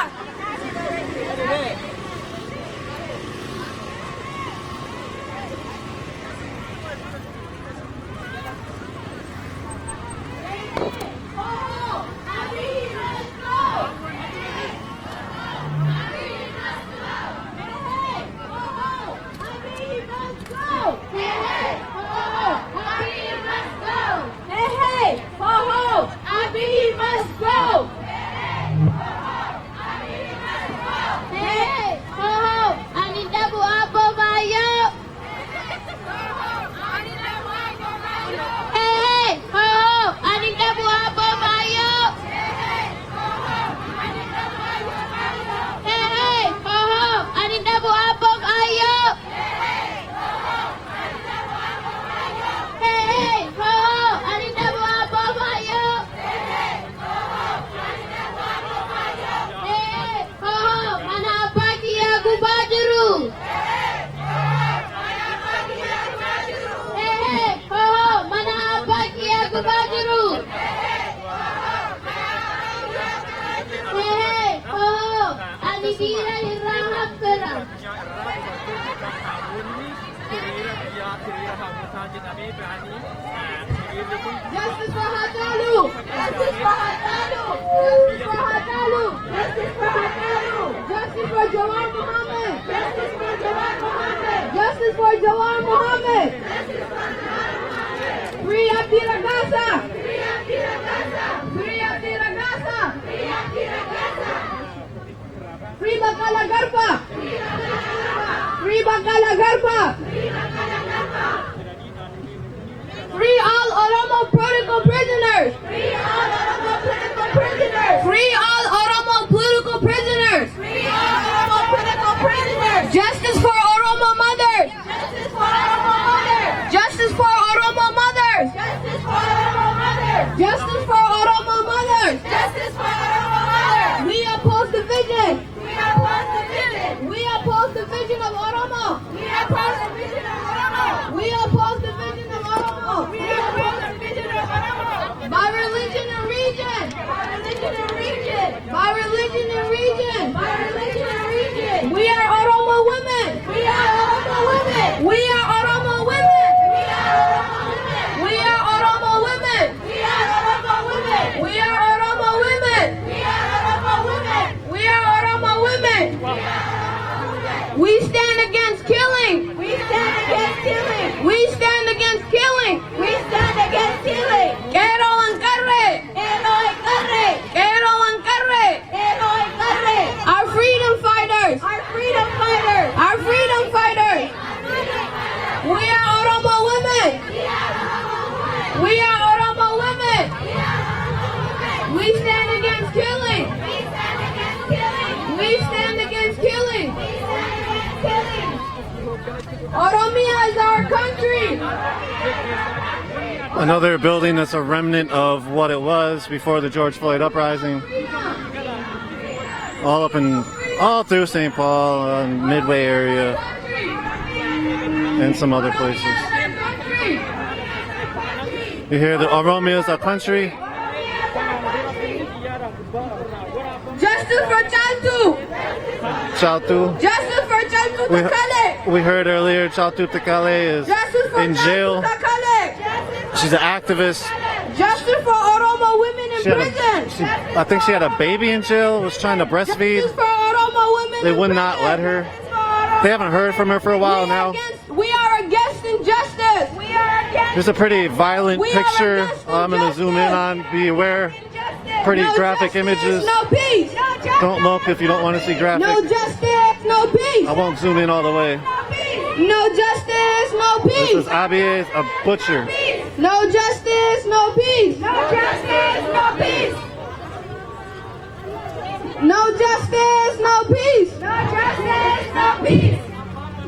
Justice for Hachalu! Justice for Hachalu! Justice for Hachalu! Justice for Hachalu! Justice for Jawar Mohammed! Justice for Jawar Mohammed! Justice for Jawar Mohammed! Free Abdira Gaza! Free Abdira Gaza! Free Abdira Gaza! Free Abdira Gaza! Free Bakala Garba! Free Bakala Garba! Free all Oromo political prisoners! Free all Oromo political prisoners! Free all Oromo political prisoners! Free all Oromo political prisoners! Justice for Oromo mothers! Justice for Oromo mothers! Justice for Oromo mothers! Justice for Oromo mothers! Justice for Oromo mothers! Justice for Oromo mothers! We oppose division! We oppose division! We oppose division of Oromo! We oppose division of Oromo! We oppose division of Oromo! We oppose division of Oromo! By religion and region! By religion and region! By religion and region! By religion and region! We are Oromo women! We are Oromo women! We are Oromo women! We are Oromo women! We are Oromo women! We are Oromo women! We are Oromo women! We are Oromo women! We stand against killing! We stand against killing! We stand against killing! We stand against killing! Quiero encarre! Quiero encarre! Quiero encarre! Quiero encarre! Our freedom fighters! Our freedom fighters! Our freedom fighters! We are Oromo women! We are Oromo women! We stand against killing! We stand against killing! Oromia is our country! Another building that's a remnant of what it was before the George Floyd uprising. All through St. Paul, Midway area, and some other places. You hear the Oromia is our country. Justice for Chaltu! Chaltu. Justice for Chaltu Takale! We heard earlier Chaltu Takale is in jail. She's an activist. Justice for Oromo women in prison! I think she had a baby in jail, was trying to breastfeed. Justice for Oromo women They in would prison! not let her. They haven't heard from her for a while now. We are against injustice! We are against There's a pretty violent picture I'm going to zoom in on. Be aware. Pretty graphic images. No peace! Don't look if you don't want to see graphic. No justice, no peace! I won't zoom in all the way. No justice, no peace! This is Abiy, a butcher. No justice, no peace. No justice, no peace. No justice, no peace. No justice, no peace.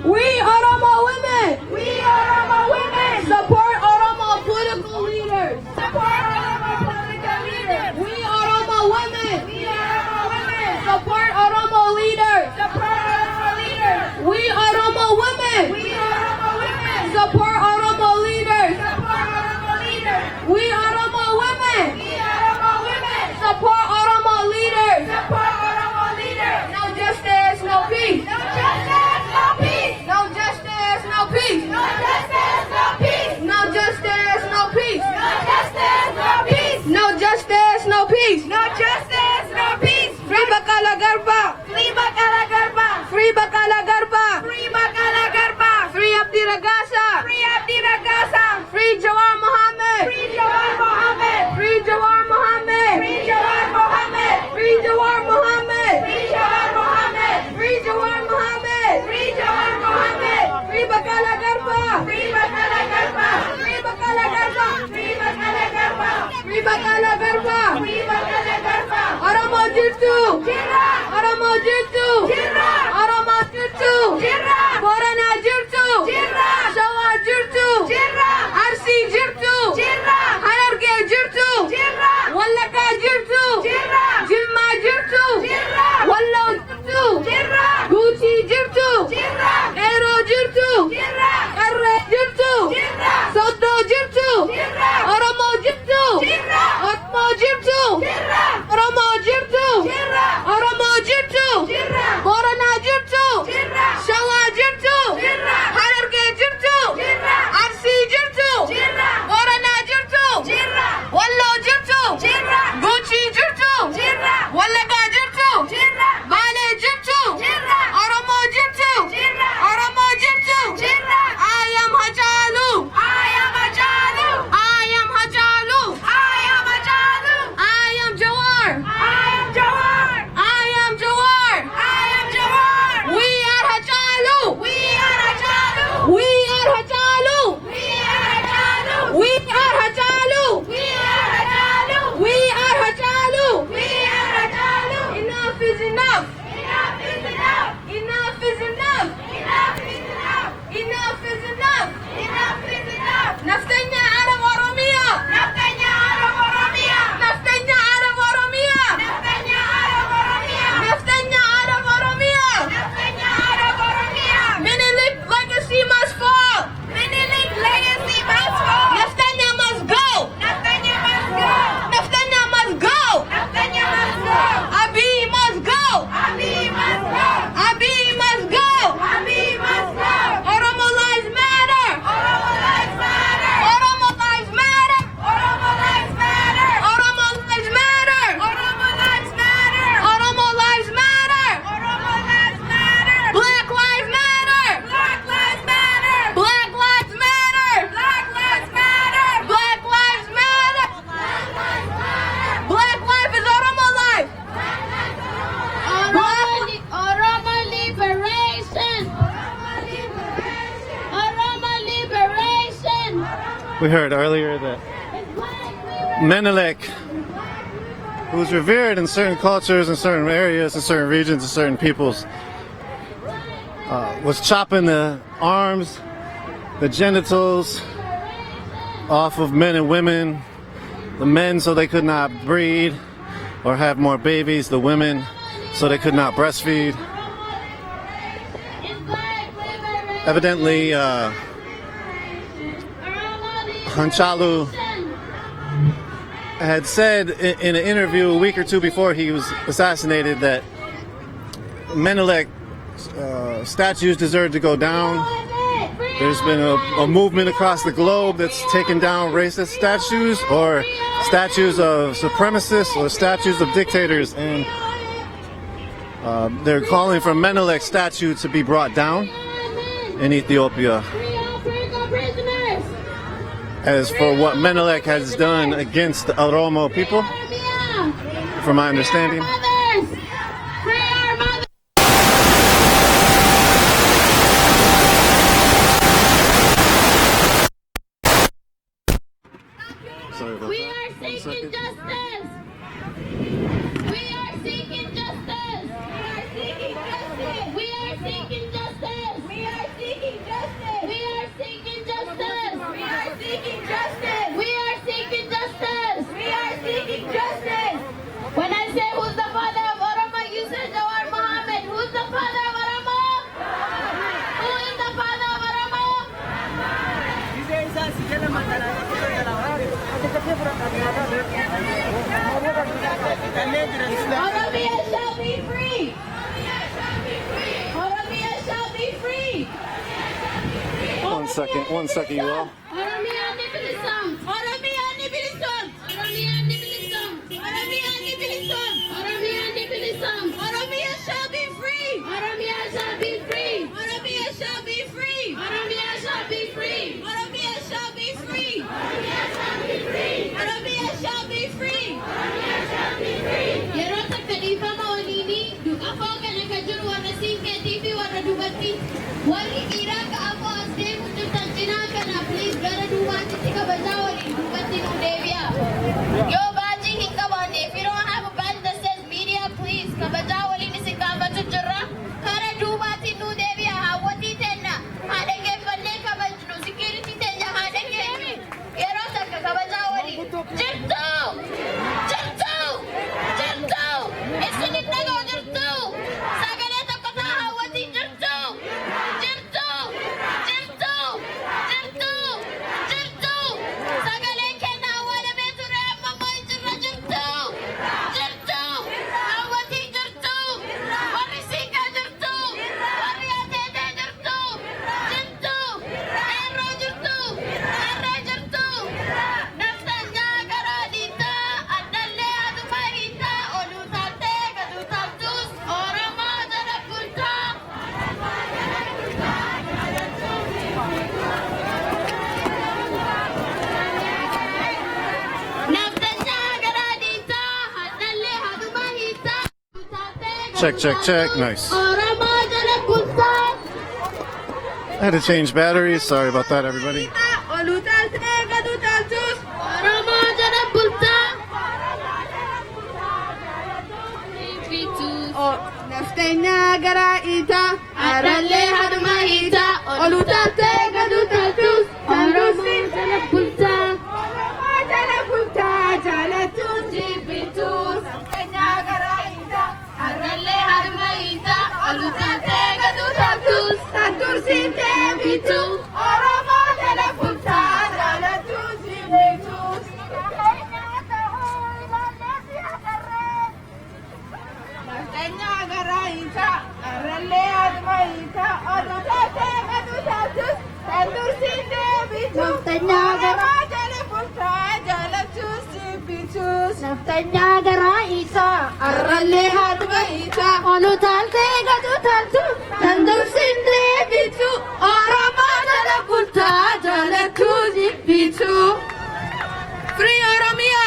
We Oromo women. We Oromo women. Support Oromo political leaders. Support Oromo political leaders. We Oromo women. We Oromo women. Support Oromo leaders. Support Oromo leaders. We Oromo women. We Oromo women. Support Oromo leaders. Support Oromo leaders. We Oromo women. We Oromo women. Support Oromo leaders. Support Oromo leaders. No justice, no peace. No justice, no peace. No justice, no peace. No justice, no peace. No justice, no peace. No justice, no peace. No justice, no peace. No justice, no peace. Free Bakala Garba. Free Bakala Garba. Free Bakala Garba. Free Bakala Garba. Free Abdi Ragasa. Free Abdi Ragasa. Free Jawar Mohammed. Free Jawar Mohammed. Free Jawar Mohammed. Free Jawar Mohammed. Free Jawar Mohammed. Free Jawar Mohammed. Free Jawar Mohammed. Free Jawar Mohammed. Free Bakala Garba. Free Bakala Garba. Free Bakala Garba. Free Bakala Garba. Free Bakala Garba. Free Bakala Garba. Oromo Jirtu. Jirra. Oromo Jirtu. Jirra. Oromo Jirtu. Jirra. Borana Jirtu. Jirra. Shawa Jirtu. Jirra. Arsi Jirtu. Jirra. Hararge Jirtu. Jirra. Wallaka Jirtu. Jirra. Jilma Jirtu. Jirra. Wallo Jirtu. Jirra. Gucci Jirtu. Jirra. Ero Jirtu. Jirra. Karre Jirtu. Jirra. Soddo Jirtu. Jirra. Oromo Jirtu. Jirra. Oromo Jirtu. Jirra. Oromo Jirtu. Jirra. Oromo Jirtu. Jirra. Borana Jirtu. Jirra. Shawa Jirtu. Jirra. Hararge Jirtu. Jirra. Arsi Jirtu. Jirra. Borana Jirtu. Jirra. Wallo Jirtu. Jirra. Gucci Jirtu. Jirra. Wallaga Jirtu. Jirra. Bale Jirtu. Jirra. Oromo Jirtu. Jirra. Oromo Jirtu. Jirra. I am Hachalu. I am Hachalu. I am Hachalu. I am Hachalu. I am Jawar. I am Jawar. I am Jawar. I am Jawar. We are Hachalu. We are Hachalu. We are Hachalu. We are Hachalu. We are Hachalu. We are Hachalu. We are Hachalu. We are Hachalu. Enough is enough. Enough is enough. Enough is enough. Enough is enough. Enough is enough. Enough is enough. Naftanya Arab Oromia. Naftanya Arab Oromia. Naftanya Arab Oromia. Naftanya Arab Oromia. Naftanya Arab Oromia. Naftanya Arab Oromia. Menelik legacy must fall. Menelik legacy must fall. Naftanya must go. Naftanya must go. Naftanya must go. Naftanya must go. Abiy must go. Abiy must go. Abiy must go. Abiy must go. Oromo lives matter. Oromo lives matter. Oromo lives matter. Oromo lives matter. Oromo lives matter. Oromo lives matter. Oromo lives matter. Oromo lives matter. Black lives matter. Black lives matter. Black lives matter. Black lives matter. Black lives matter. Black life is Oromo life. Oromo liberation. Oromo liberation. We heard earlier that Menelik, who's revered in certain cultures, in certain areas, in certain regions, in certain peoples, was chopping the arms, the genitals off of men and women. The men so they could not breed or have more babies. The women so they could not breastfeed. Evidently, Hachalu had said in an interview a week or two before he was assassinated that Menelik statues deserve to go down. There's been a movement across the globe that's taken down racist statues or statues of supremacists or statues of dictators, and they're calling for Menelik's statue to be brought down in Ethiopia. As for what Menelik has done against the Oromo people, from my understanding, Sorry about We that. are seeking justice. We are seeking justice. We are seeking justice. We are seeking justice. We are seeking justice. We are seeking justice. We are seeking justice. We are seeking justice. When I say who's the father of Oromo, you say Jawar Mohammed. Who's the father of Oromo? Who is the father of Oromo? Oromia shall be free. Oromia shall be free. 1 second, you all. Oromia nibilism. Oromia nibilism. Oromia nibilism. Oromia nibilism. Oromia nibilism. Oromia shall be free. Oromia shall be free. Oromia shall be free. Oromia shall be free. Oromia shall be free. Oromia shall be free. Oromia shall be free. Oromia shall be free. Yeroo takka dhiifama waliinii duqa fooqa naga jiru warra siinqeetii fi warra dubartii warri dhiiraa ka'amoo as deemu jirtan cinaa kana please gara duubaatitti kabajaa waliin duubatti nu deebi'a. Yoo baajii hin qabaanne if you don't have a badge that says media please kabajaa waliin isin gaafatu jirra. Kara duubaatti nu deebi'a hawwatii tenna haa dhaggeeffannee kabajnu security teenya haa dhaggeeffi yeroo takka kabajaa waliin jirtu jirtu jirtu isin hin dhaga'u jirtu sagalee tokko taa hawwatii jirtu jirtu jirtu jirtu jirtu sagalee kenna awwaalamee ture amma moo hin jirra jirtu jirtu hawwatii jirtu warri siiqaa jirtu warri ateetee jirtu jirtu eerroo jirtu harree jirtu naftanyaa garaa dhiitaa addallee aduma hiitaa oluu taaltee gaduu taaltus Oromoo jala bultaa. Naftanyaa garaa dhiitaa addallee aduma hiitaa oluu taaltee Check. Nice. Oromoo jala bultaa. I had to change batteries. Sorry about that, everybody. Oluu taaltee gaduu taaltus Oromoo jala bultaa. Naftanyaa garaa dhiitaa arrallee haduma hiitaa oluu taaltee gaduu taaltus Oromoo jala bultaa. Oromoo jala bultaa jaalattus jibbitus naftanyaa garaa dhiitaa arrallee haduma hiitaa oluu taaltee gaduu taaltus santursiitee bitu Oromoo jala bultaa jaalattus jibbitus. Naftanyaa garaa hiitaa arrallee haduma hiitaa oluu taaltee gaduu taaltus santursiitee bitu Oromoo jala bultaa jaalattus jibbitus. Naftanyaa garaa hiitaa arrallee haduma hiitaa oluu taaltee gaduu taaltus santursiitee bitu Oromoo jala bultaa jaalattus jibbitus. Free Oromia!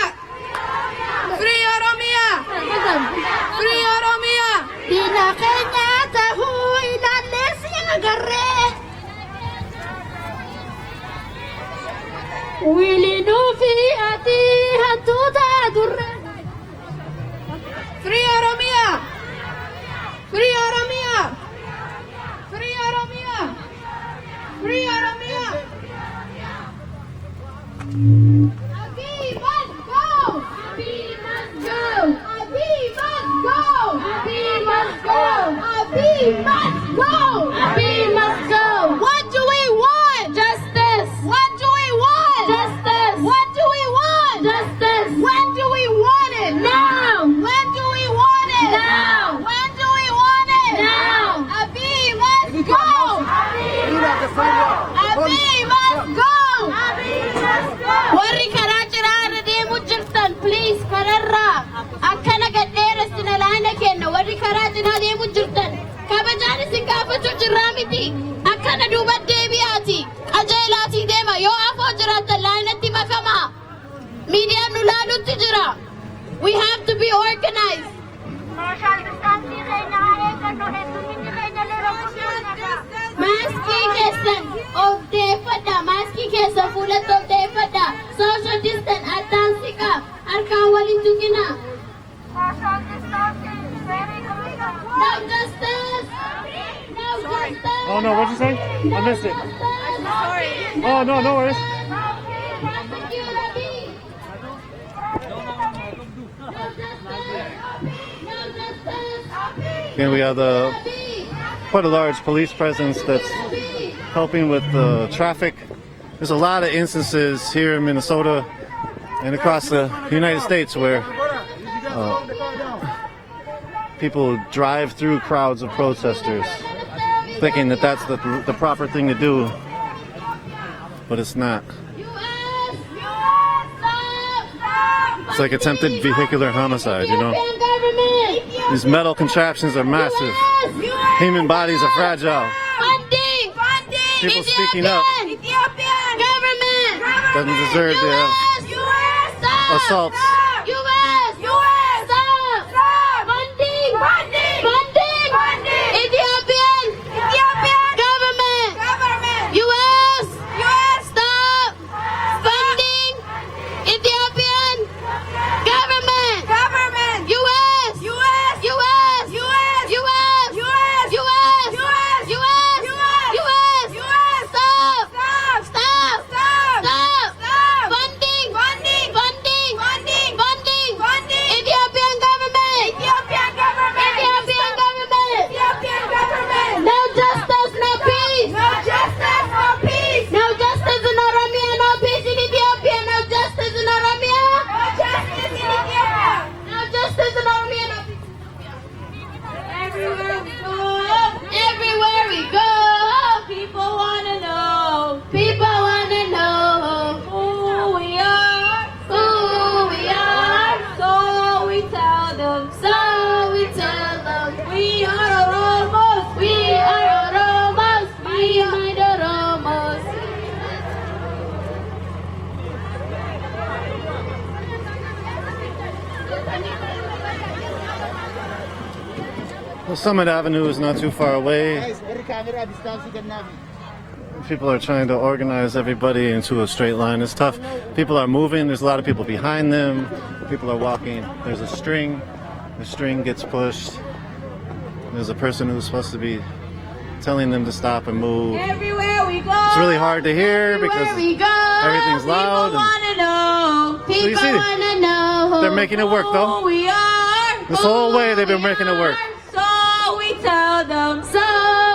Free Oromia! Free Oromia! Diina keenya tahuu ilaallee si agarree. Wilinuu fi ati hattuuta turre. Free Oromia! Free Oromia! Free Oromia! Free Oromia! Abi must go! Abi must go! Abi must go! Abi must go! Abi must go! Abi must go! What do we want? Justice! What do we want? Justice! What do we want? Justice! When do we want it? Now! When do we want it? Now! When do we want it? Now! Abi must go! Abi must go! Abi must go! Warri karaa ciraa irra deemu jirtan please kararraa akkana gadheeressina laana kenna warri karaa cinaa deemu jirtan kabajaan isin gaafachuu jirraa miti akkana duuba deebi'aati qajeelaatii deema yoo afoo jiraattan laanatti makamaa miidiyaan nu laalutti jira. We have to be organized. Social distancing keenya haa eeggannu heddumminni keenya Maaskii keessan of deeffadha. Maaskii keessan fuulatti of deeffadha. Social distance Oh no, what'd you say? I missed it. Oh no, no worries. And we have quite a large police presence that's helping with the traffic. There's a lot of instances here in Minnesota and across the United States where people drive through crowds of protesters thinking that that's the proper thing to do, but it's not. It's like attempted vehicular homicide, you know? These metal contraptions are massive. Human bodies are fragile. People speaking up doesn't deserve to have assaults. Well, Summit Avenue is not too far away. People are trying to organize everybody into a straight line. It's tough. People are moving. There's a lot of people behind them. People are walking. There's a string. The string gets pushed. There's a person who's supposed to be telling them to stop and move. Everywhere we go, it's really hard to hear because everything's loud. People wanna know. They're making it work though. This whole way they've been making it work. So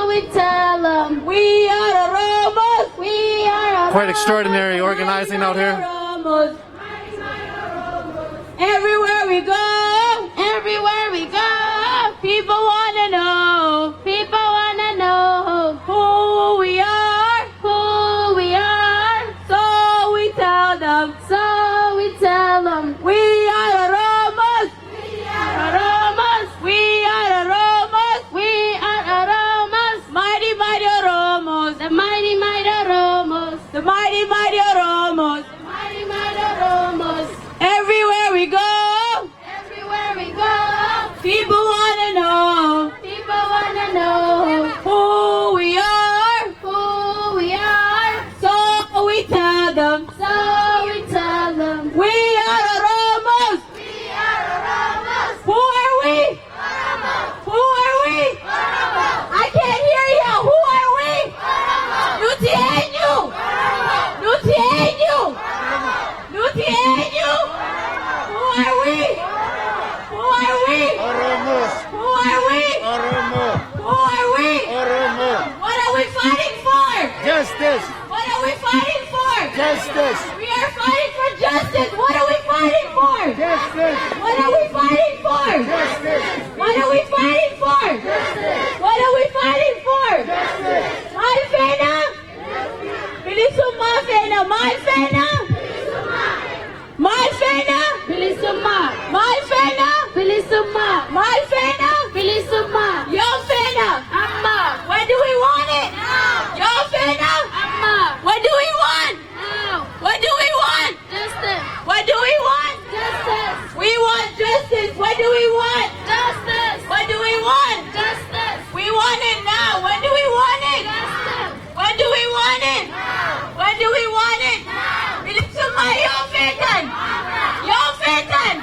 we tell them, we are Oromos, we are Oromos. Quite extraordinary organizing out here. Everywhere we go, people wanna know, who we are, so we tell them, we are Oromos, mighty Oromos, the mighty Oromos, the mighty Oromos, everywhere we go, people wanna know, who we are, so we tell them, we are Oromos, who are we? I can't hear you. Who are we? Nutienyu. Who are we? Oromos. Who are we? Oromo. What are we fighting for? Justice. What are we fighting for? Justice. We are fighting for justice. What are we fighting for? Justice. What are we fighting for? Justice. What are we fighting for? Justice. What are we fighting for? Justice. Malfena. Bilisuma fena. Malfena. Malfena. Bilisuma. Malfena. Bilisuma. Malfena. Bilisuma. Yofena. Amma. When do we want it? Now. Yofena. Amma. When do we want? Now. What do we want? Justice. What do we want? Justice. We want justice. What do we want? Justice. What do we want? Justice. We want it now. When do we want it? Justice. When do we want it? Now. When do we want it? Now. Bilisuma Yofetan. Yofetan.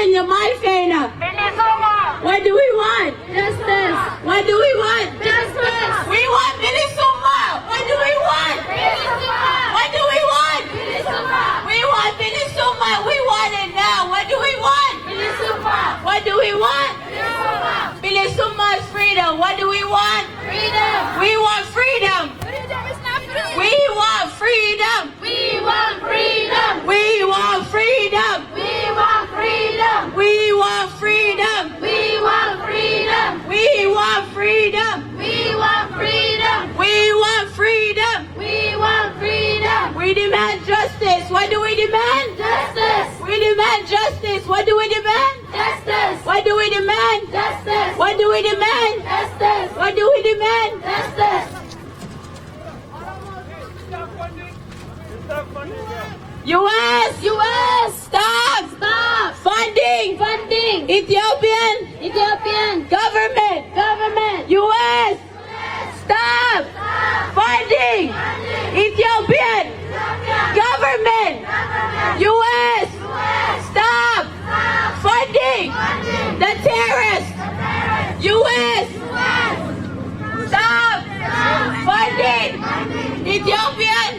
Kenya Malfena. What do we want? Justice. What do we want? Justice. We want Bilisuma. What do we want? Bilisuma. What do we want? Bilisuma. We want Bilisuma. We want it now. What do we want? Bilisuma. What do we want? Bilisuma. Bilisuma's freedom. What do we want? Freedom. We want freedom. Freedom is not free. We want freedom. We want freedom. We want freedom. We want freedom. We want freedom. We want freedom. We want freedom. We want freedom. We want freedom. We want freedom. We demand justice. What do we demand? Justice. We demand justice. What do we demand? Justice. What do we demand? Justice. What do we demand? Justice. What do we demand? Justice. US, stop funding Ethiopian government. US, stop funding Ethiopian government. US, stop funding the terrorists. US, stop funding Ethiopian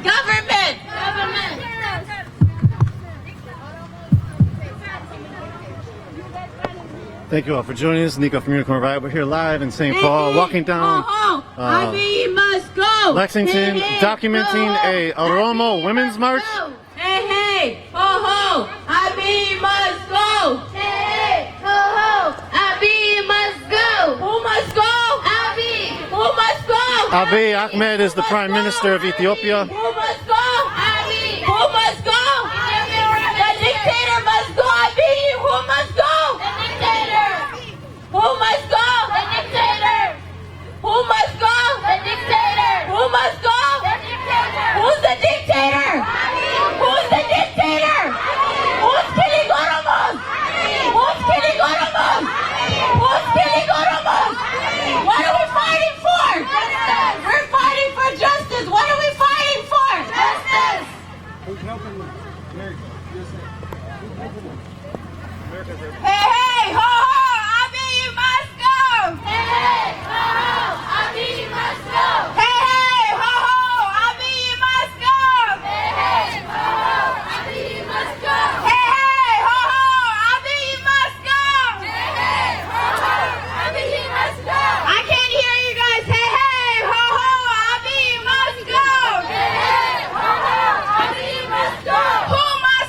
government. Thank you all for joining us. Nico from Unicorn Riot. We're here live in St. Paul, walking down must go. Lexington, documenting a Oromo women's march. Hey, hey, ho, ho, Abiy must go. Hey, hey, ho, ho, Abiy must go. Who must go? Abiy. Who must go? Abiy Ahmed is the Prime Minister of Ethiopia. Who must go? Abiy. Who must go? The dictator must go. Abiy. Who must go? The dictator. Who must go? The dictator. Who must go? The dictator. Who must go? The dictator. Who's the dictator? Who's the dictator? Who's killing Oromos? Who's killing Oromos? Who's killing Oromos? What are we fighting for? Justice. We're fighting for justice. What are we fighting for? Justice. Hey, hey, ho, ho, Abiy must go. Hey, hey, ho, ho, Abiy must go. Hey, hey, ho, ho, Abiy must go. Hey, hey, ho, ho, Abiy must go. Hey, hey, ho, ho, Abiy must go. Hey, hey, ho, ho, Abiy must go. I can't hear you guys. Hey, hey, ho, ho, Abiy must go. Hey, hey, ho, ho, Abiy must go. Who must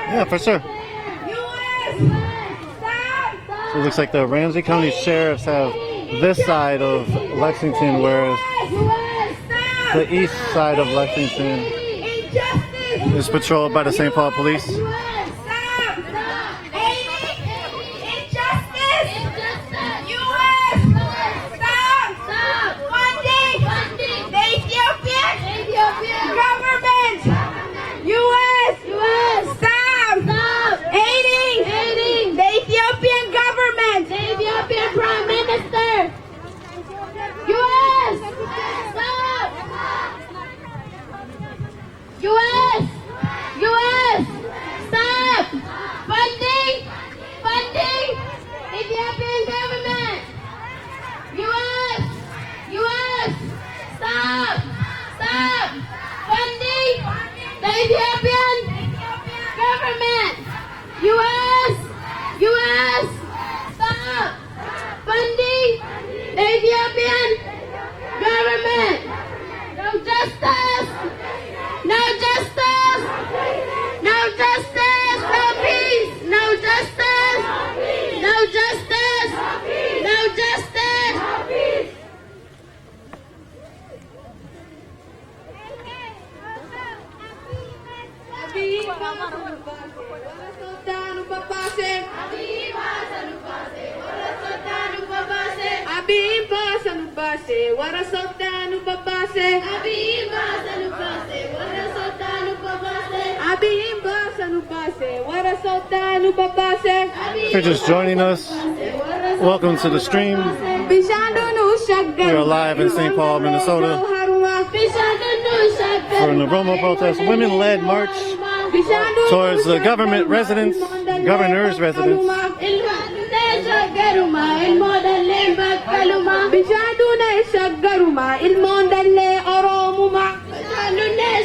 Yeah, for sure. So it looks like the Ramsey County sheriffs have this side of Lexington, whereas the east side of Lexington is patrolled by the St. Paul Police. US, stop funding Ethiopian government. US, stop funding the Ethiopian government. US, stop funding the Ethiopian government. No justice. No justice! No justice! No peace! No justice! No justice! No justice! If you're just joining us, welcome to the stream. We are live in St. Paul, Minnesota for an Oromo protest, women-led march towards the government residence, governor's residence.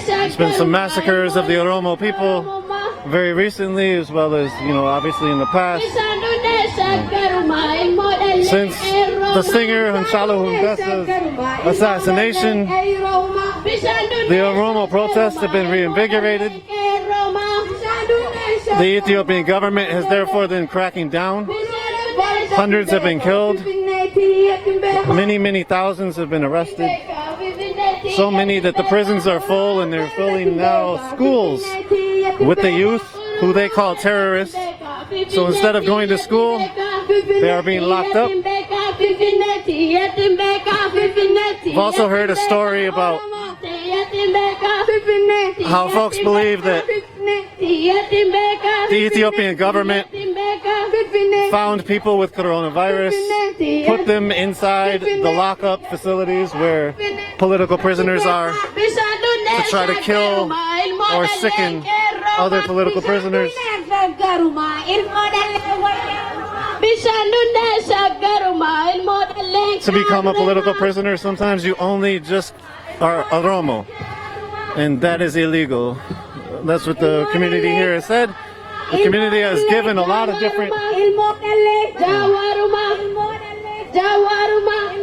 There's been some massacres of the Oromo people very recently, as well as, obviously in the past. Since the singer Hachalu Hundesa's assassination, the Oromo protests have been reinvigorated. The Ethiopian government has therefore been cracking down. Hundreds have been killed. Many thousands have been arrested. So many that the prisons are full, and they're filling now schools with the youth, who they call terrorists. So instead of going to school, they are being locked up. I've also heard a story about how folks believe that the Ethiopian government found people with coronavirus, put them inside the lockup facilities where political prisoners are, to try to kill or sicken other political prisoners. To become a political prisoner, sometimes you only just are Oromo, and that is illegal. That's what the community here has said. The community has given a lot of different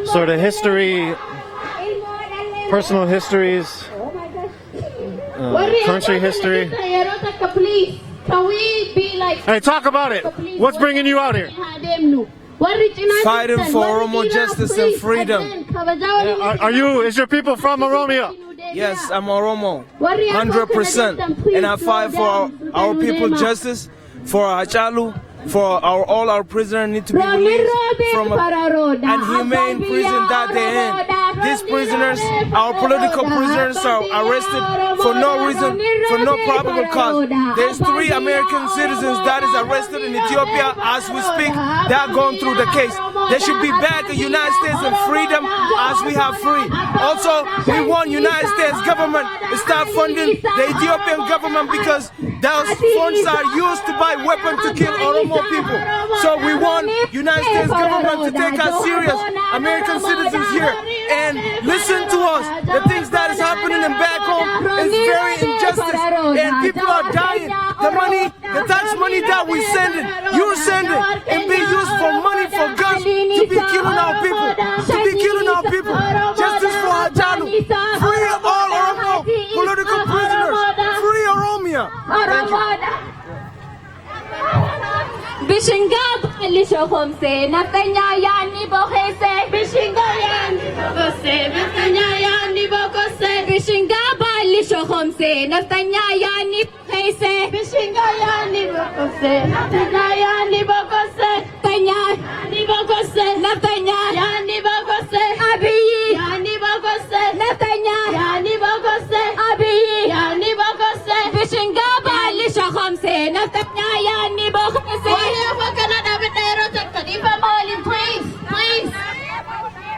sort of history, personal histories, country history. Hey, talk about it. What's bringing you out here? Fighting for Oromo justice and freedom. Is your people from Oromia? Yes, I'm Oromo, 100%. And I fight for our people justice, for Hachalu, for all our prisoners need to be released from an inhumane prison that they're in. These prisoners, our political prisoners, are arrested for no reason, for no probable cause. There's 3 American citizens that is arrested in Ethiopia as we speak. They are going through the case. They should be back in the United States in freedom as we have free. Also, we want United States government to start funding the Ethiopian government, because those funds are used to buy weapons to kill Oromo people. So we want United States government to take us serious, American citizens here, and listen to us. The things that is happening in back home is very injustice, and people are dying. The money, the tax money that we sending, you're sending, and be used for money for guns to be killing our people, Justice for Hachalu. Free all Oromo political prisoners. Free Oromia. Thank you. Bishingab Alisha Homse, Nathanya Yani Bohese, Bishinga Yani Bokose, Nathanya Yani Bokose, Bishingab Alisha Homse, Nathanya Yani Bohese, Bishinga Yani Bokose, Nathanya Yani Bokose, Tanya Yani Bokose, Nathanya Yani Bokose, Abi Yani Bokose, Nathanya Yani Bokose, Abi Yani Bokose, Bishingab Alisha Homse, Nathanya Yani Bokose.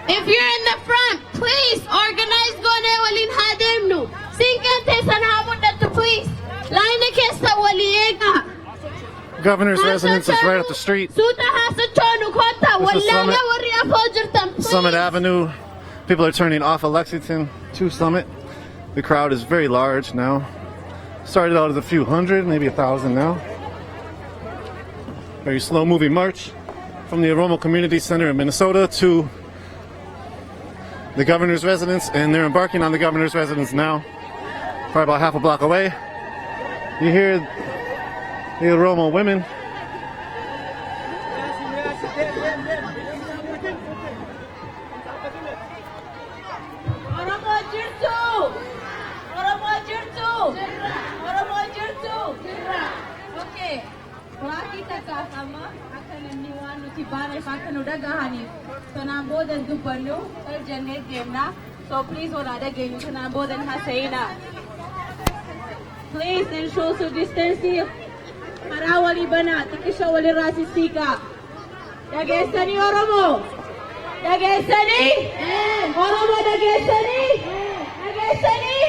If you're in the front, please organize gone walin hademnu. Sinkante sanahamunatu please. Line kesta waliega. Governor's residence is right up the street. This is Summit Avenue. People are turning off of Lexington to Summit. The crowd is very large now. Started out as a few hundred, maybe 1,000 now. Very slow moving march from the Oromo Community Center in Minnesota to the governor's residence, and they're embarking on the governor's residence now, probably about half a block away. You hear the Oromo women. So please, please ensure social distancing. Marawali bana, tikisha wali rasistika. Dagesani Oromo. Dagesani. Oromo dagesani. Dagesani.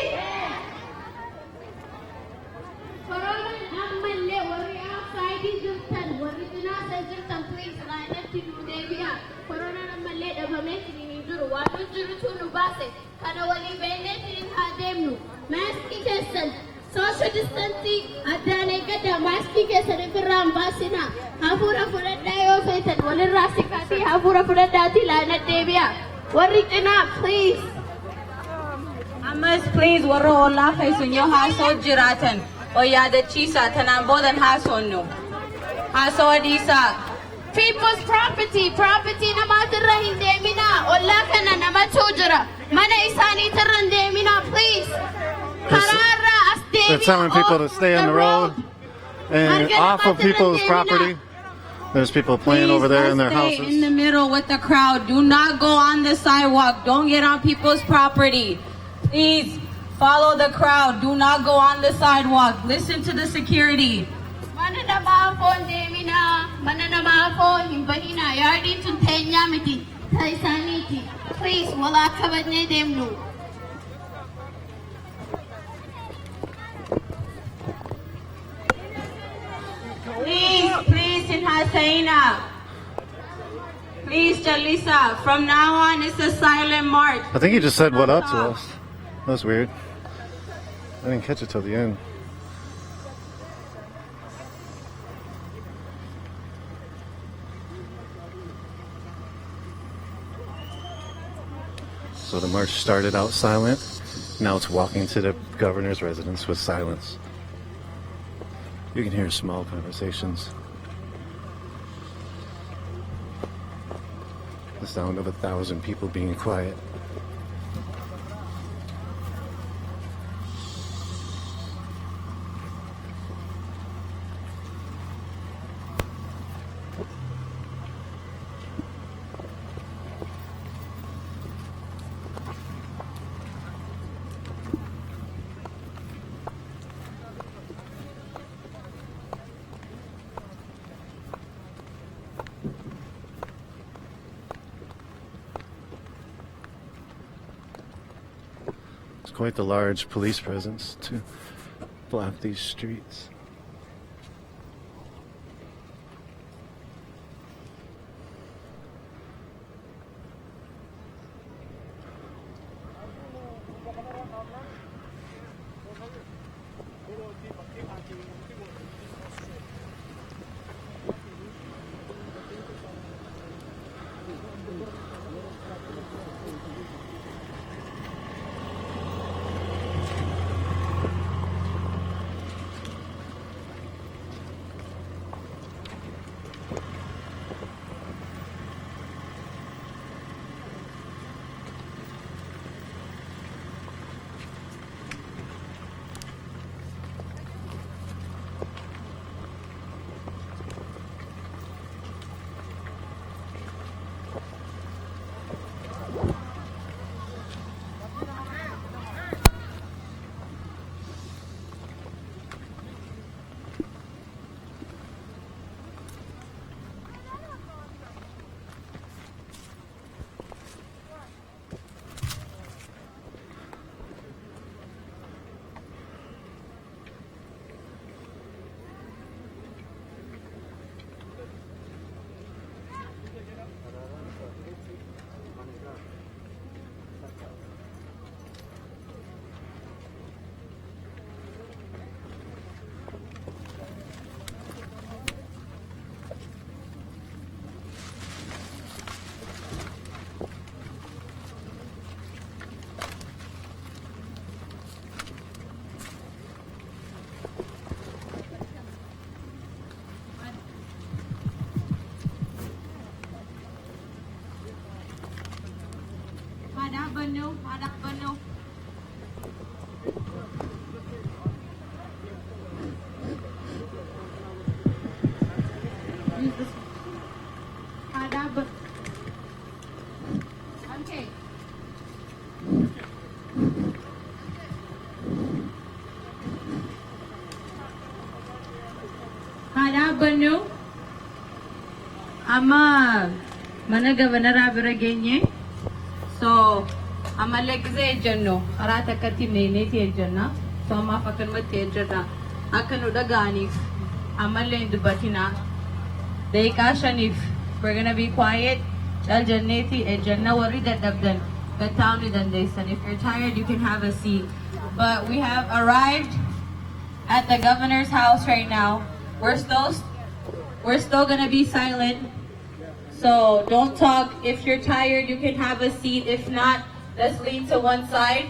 Corona ammalle worry outside jirtan worry tunasa jirtan please line up to Debiya. Corona ammalle dabame tini juru watu juru tunu base kana wali bene tin hademnu. Mask kesan social distancing adane kada mask kesan firam basina. Hafura furada yo fetan wali rasikati hafura furada tilana Debiya. Worry tuna please. Amas please warro Allah kaisun yo haso jiratan. Oyada chisa tanambodan hasonu. Haso adisa. People's property namatira hindemina olla kana namatujra mana isani tarandemina please karara asdemi. They're telling people to stay on the road and off of people's property. There's people playing over there in their houses. Stay in the middle with the crowd. Do not go on the sidewalk. Don't get on people's property. Please follow the crowd. Do not go on the sidewalk. Listen to the security. Please, wala kabadne demnu. Please, in Hasaina. Please, Jalisa. From now on, it's a silent march. I think he just said what up to us. That's weird. I didn't catch it till the end. So the march started out silent. Now it's walking to the governor's residence with silence. You can hear small conversations. The sound of 1,000 people being quiet. Quite the large police presence to block these streets. dhaabbannu amma mana gabanarraa bira geenye so ammallee gisee ejjennu karaa takkatti neeneeti ejjenna so ammaaf akkanumatti ejjenna akka nu dhaga'aniif ammallee hin dubbatina daqiiqaa 5 we're gonna be quiet cal jenneeti ejjenna warri dadhabdan gattaa'uu ni dandeessan. If you're tired you can have a seat, but we have arrived at the governor's house right now. We're still gonna be silent, so don't talk. If you're tired you can have a seat, if not let's lean to one side,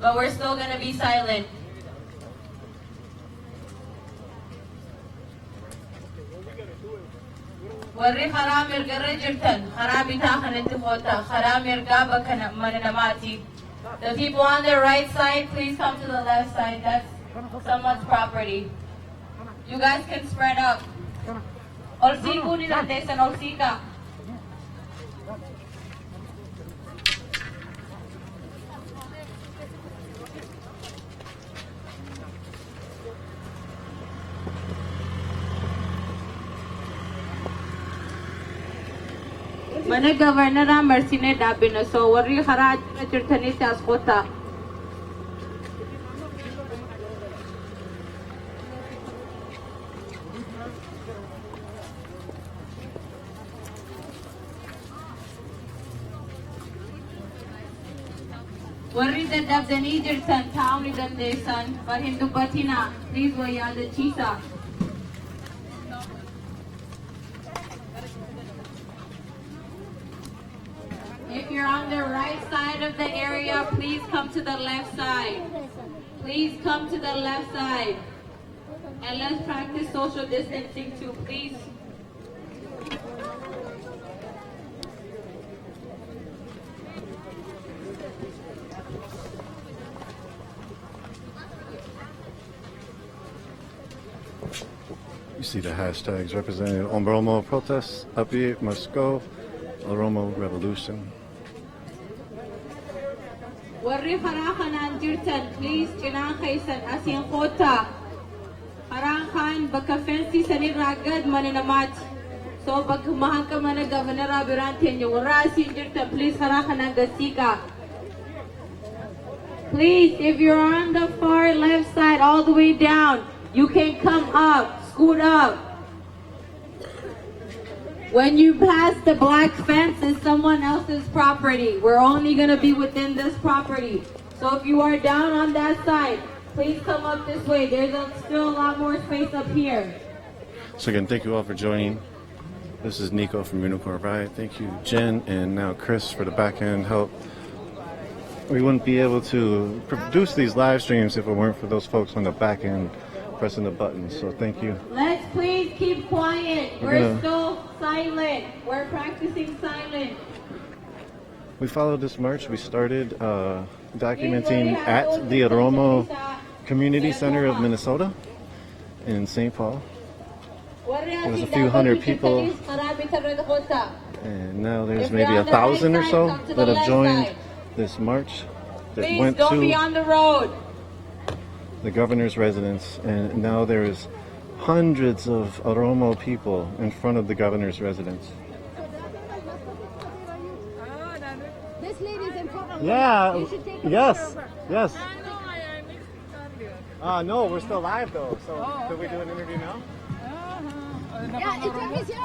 but we're still gonna be silent. warri karaa mirgarra jirtan karaa bitaa kanatti moota karaa mirgaa bakka mana namaati. The people on the right side, please come to the left side. That's someone's property. You guys can spread up. Olsiku ni dandeessan olsika. Mana governor marsine dhaabina so warri karaa jirtanitti as qotta. Warri dadhabdanii jirtan taa'uu ni dandeessan bar hin dubbatina. Please wayyaadachiisa. If you're on the right side of the area, please come to the left side. Please come to the left side. And let's practice social distancing too, please. You see the hashtags representing Oromo protests, upbeat, must go, Oromo revolution. Warri karaa kanaan jirtan, please cinaan keessan asiin qoota. Karaan kaan bakka fensii sanirraa gad mana namaati. So bakka mahaka mana gavanaraa biraan teenya warra asiin jirtan, please karaa kanaan gasiiqa. Please, if you're on the far left side all the way down, you can come up, scoot up. When you pass the black fence, it's someone else's property. We're only going to be within this property. So if you are down on that side, please come up this way. There's still a lot more space up here. So again, thank you all for joining. This is Nico from Unicorn Riot. Thank you, Jen, and now Chris for the back end help. We wouldn't be able to produce these live streams if it weren't for those folks on the back end pressing the buttons. So thank you. Let's please keep quiet. We're still silent. We're practicing silent. We followed this march. We started documenting at the Oromo Community Center of Minnesota in St. Paul. There was a few hundred people, and now there's maybe 1,000 or so that have joined this march that went to the road. The governor's residence, and now there's hundreds of Oromo people in front of the governor's residence. This lady's in front of Yeah, you should take a yes, picture of her. yes. No, we're still live though, so could we do an interview now? Yeah, it's here.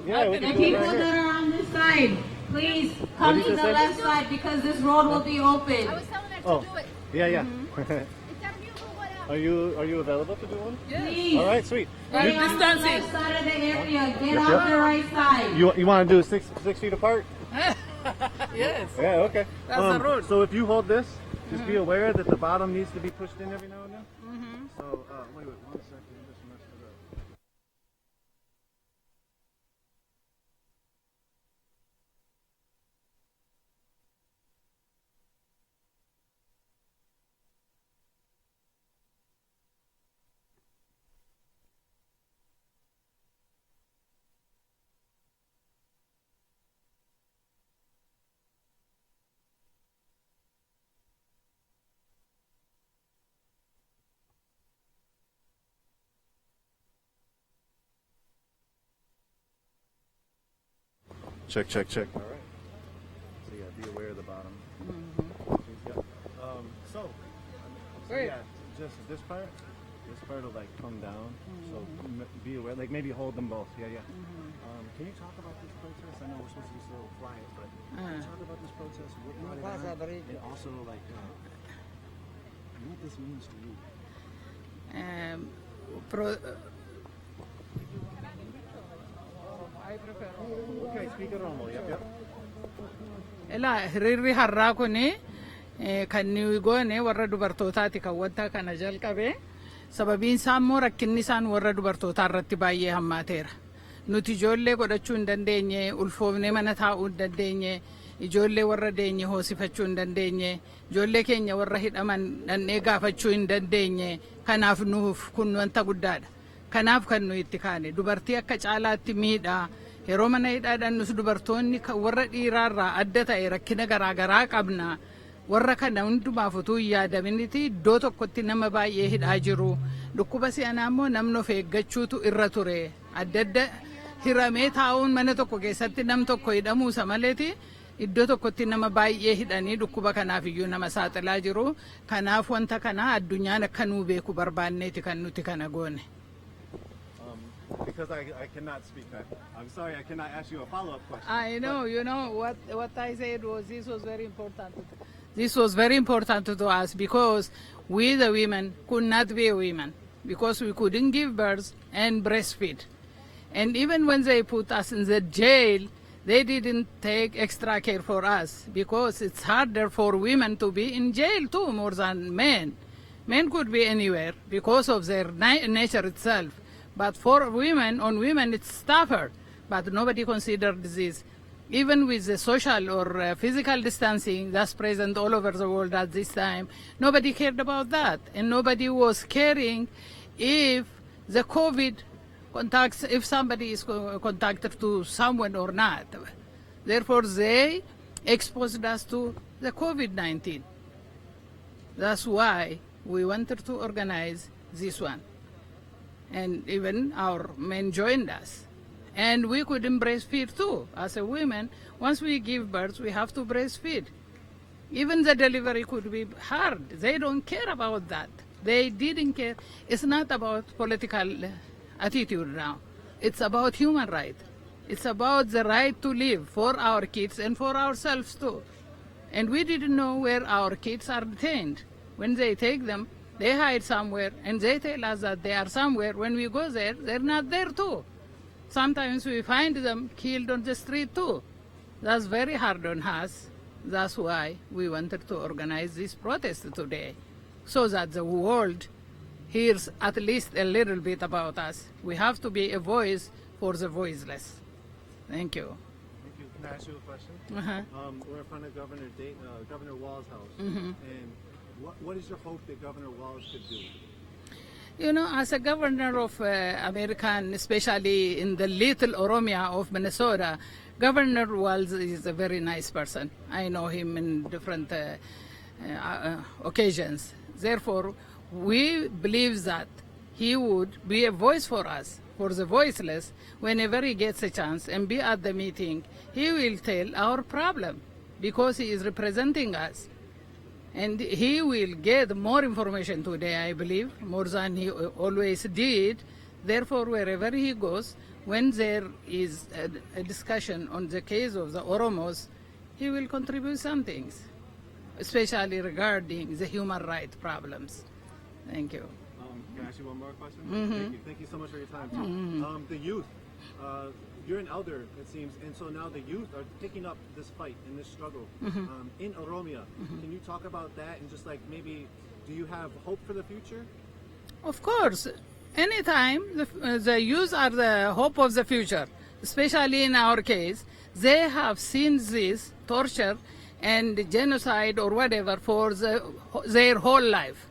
Yeah, we The can do it people right that here. are on this side, please come What to did the you say? left side because this road will be open. Oh, yeah. Are you available to do one? Please. All right, sweet. Stay on the left side of the area. Get Yep, on yep. the right side. You want to do 6 feet apart? Yes. Yeah, okay. That's the rule. So if you hold this, just be aware that the bottom needs to be pushed in every now and then. So wait, 1 second. Just messed it up. Check, check, check. All right. So yeah, be aware of the bottom. So yeah, just this part will like come down. So be aware, like maybe hold them both. Yeah, yeah. Can you talk about this protest? I know we're supposed to be so quiet, but can you talk about this protest? What brought it on? And also like what this means to you. Okay, speak Oromo. Yep, yep. Ela hiriirri har'aa kuni kan nuyi goone warra dubartootaati kan wanta kana jalqabe sababiin isaa immoo rakkinni isaan warra dubartootaa irratti baay'ee hammaateera. Nuti ijoollee godhachuu hin dandeenye, ulfoofnee mana taa'uu hin dandeenye, ijoollee warra deenye hoosifachuu hin dandeenye, ijoollee keenya warra hidhaman dhannee gaafachuu hin dandeenye. Kanaaf nuuf kun wanta guddaadha. Kanaaf kan nuyi itti kaane dubartii akka caalaatti miidhaa yeroo mana hidhaadhaan nus dubartoonni warra dhiiraarraa adda ta'e rakkina garaagaraa qabna. Warra kana hundumaaf utuu hin yaadaminiti iddoo tokkotti nama baay'ee hidhaa jiru. Dhukkuba si'anaa immoo namni of eeggachuutu irra ture. Adda adda hiramee taa'uun mana tokko keessatti nam tokko hidhamuusa maleeti iddoo tokkotti nama baay'ee hidhanii dhukkuba kanaaf iyyuu nama saaxilaa jiru. Kanaaf wanta kana addunyaan akka nuu beeku barbaanneeti kan nuti kana goone. Because I cannot speak that. I'm sorry, I cannot ask you a follow-up question. I know, you know, what I said was this was very important. This was very important to us because we the women could not be women because we couldn't give birth and breastfeed. And even when they put us in the jail, they didn't take extra care for us because it's harder for women to be in jail too more than men. Men could be anywhere because of their nature itself. But for women, on women it's tougher. But nobody considered this. Even with the social or physical distancing that's present all over the world at this time, nobody cared about that. And nobody was caring if the COVID contacts, if somebody is contacted to someone or not. Therefore, they exposed us to the COVID-19. That's why we wanted to organize this one. And even our men joined us. And we couldn't breastfeed too. As a woman, once we give birth, we have to breastfeed. Even the delivery could be hard. They don't care about that. They didn't care. It's not about political attitude now. It's about human right. It's about the right to live for our kids and for ourselves too. And we didn't know where our kids are detained. When they take them, they hide somewhere and they tell us that they are somewhere. When we go there, they're not there too. Sometimes we find them killed on the street too. That's very hard on us. That's why we wanted to organize this protest today, so that the world hears at least a little bit about us. We have to be a voice for the voiceless. Thank you. Thank you. Can I ask you a question? We're in front of Governor Wall's house. And what is your hope that Governor Walz could do? You know, as a governor of American, especially in the little Oromia of Minnesota, Governor Walz is a very nice person. I know him in different occasions. Therefore, we believe that he would be a voice for us, for the voiceless. Whenever he gets a chance and be at the meeting, he will tell our problem because he is representing us. And he will get more information today, I believe, more than he always did. Therefore, wherever he goes, when there is a discussion on the case of the Oromos, he will contribute some things, especially regarding the human rights problems. Thank you. Can I ask you one more question? Thank you so much for your time. The youth, you're an elder, it seems, and so now the youth are picking up this fight and this struggle in Oromia. Can you talk about that and just like maybe, do you have hope for the future? Of course. Anytime the youth are the hope of the future, especially in our case, they have seen this torture and genocide or whatever for their whole life,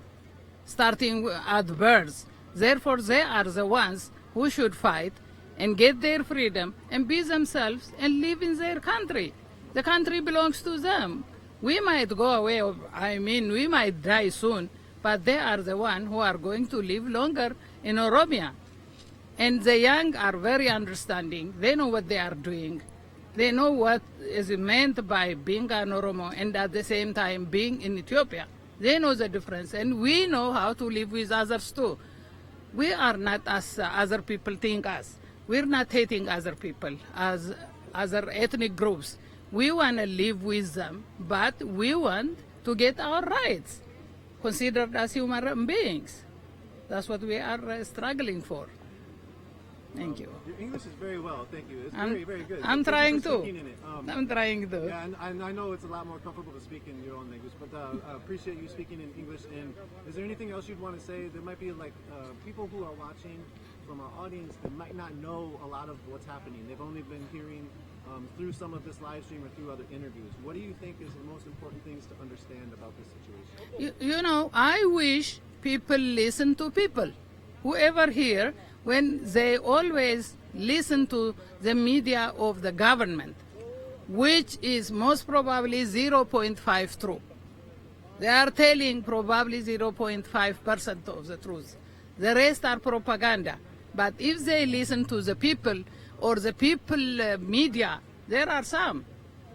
starting at birth. Therefore, they are the ones who should fight and get their freedom and be themselves and live in their country. The country belongs to them. We might go away, we might die soon, but they are the ones who are going to live longer in Oromia. And the young are very understanding. They know what they are doing. They know what is meant by being an Oromo and at the same time being in Ethiopia. They know the difference, and we know how to live with others too. We are not as other people think us. We're not hating other people as other ethnic groups. We want to live with them, but we want to get our rights considered as human beings. That's what we are struggling for. Thank you. Your English is very well, thank you. It's I'm- very, very good. I'm Thank you trying for to. speaking in it. I'm trying to. Yeah, and I know it's a lot more comfortable to speak in your own language, but I appreciate you speaking in English. And is there anything else you'd want to say? There might be like people who are watching from our audience that might not know a lot of what's happening. They've only been hearing through some of this live stream or through other interviews. What do you think is the most important things to understand about this situation? You know, I wish people listen to people. Whoever here, when they always listen to the media of the government, which is most probably 0.5 true. They are telling probably 0.5% of the truth. The rest are propaganda. But if they listen to the people or the people media, there are some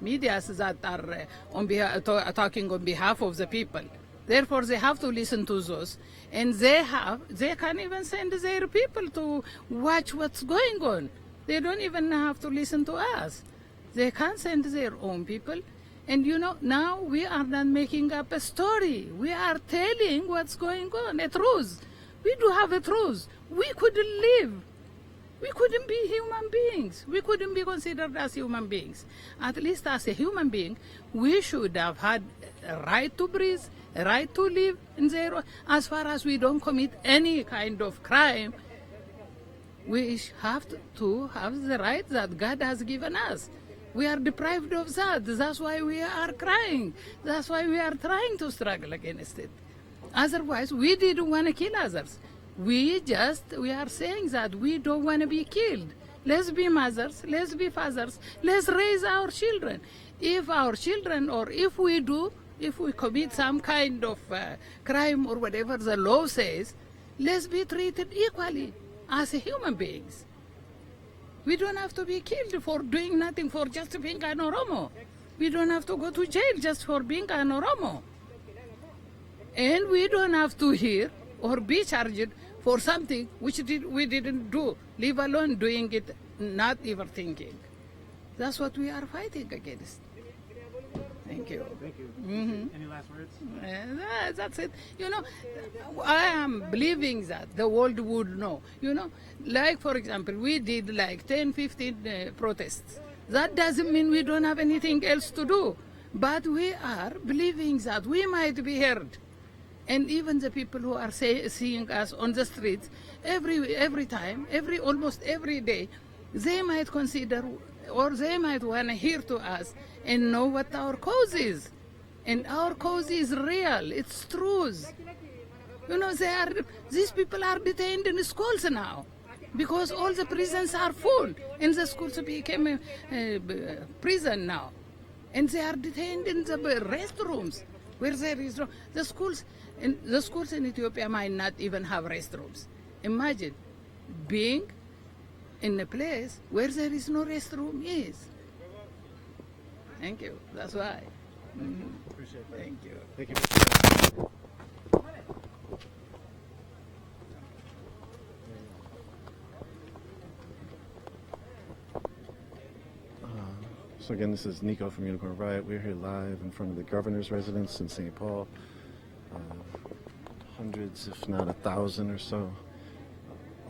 medias that are talking on behalf of the people. Therefore, they have to listen to those, and they can even send their people to watch what's going on. They don't even have to listen to us. They can send their own people. And you know, now we are not making up a story. We are telling what's going on, a truth. We do have a truth. We couldn't live. We couldn't be human beings. We couldn't be considered as human beings. At least as a human being, we should have had a right to breathe, a right to live in their, as far as we don't commit any kind of crime. We have to have the right that God has given us. We are deprived of that. That's why we are crying. That's why we are trying to struggle against it. Otherwise, we didn't want to kill others. We are saying that we don't want to be killed. Let's be mothers, let's be fathers, let's raise our children. If our children, or if we commit some kind of crime or whatever the law says, let's be treated equally as human beings. We don't have to be killed for doing nothing, for just being an Oromo. We don't have to go to jail just for being an Oromo. And we don't have to hear or be charged for something which we didn't do, leave alone doing it, not even thinking. That's what we are fighting against. Thank you. Thank you. Mhm. Any last words? That's it. You know, I am believing that the world would know. You know, like for example, we did like 10, 15 protests. That doesn't mean we don't have anything else to do. But we are believing that we might be heard. And even the people who are seeing us on the streets, every time, almost every day, they might consider or they might want to hear to us and know what our cause is. And our cause is real, it's truth. You know, these people are detained in schools now because all the prisons are full and the schools became a prison now. And they are detained in the restrooms where there is the schools in Ethiopia might not even have restrooms. Imagine being in a place where there is no restroom is. Thank you. That's why. Appreciate that. Thank you. Thank you. So again, this is Nico from Unicorn Riot. We're here live in front of the governor's residence in St. Paul. Hundreds, if not 1,000 or so,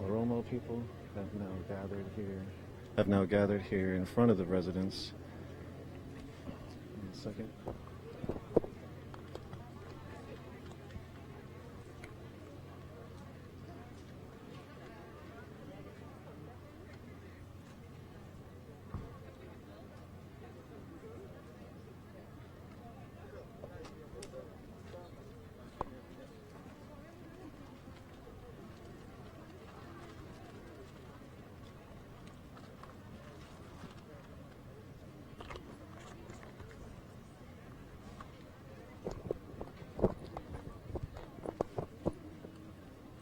Oromo people have now gathered here in front of the residence. One second.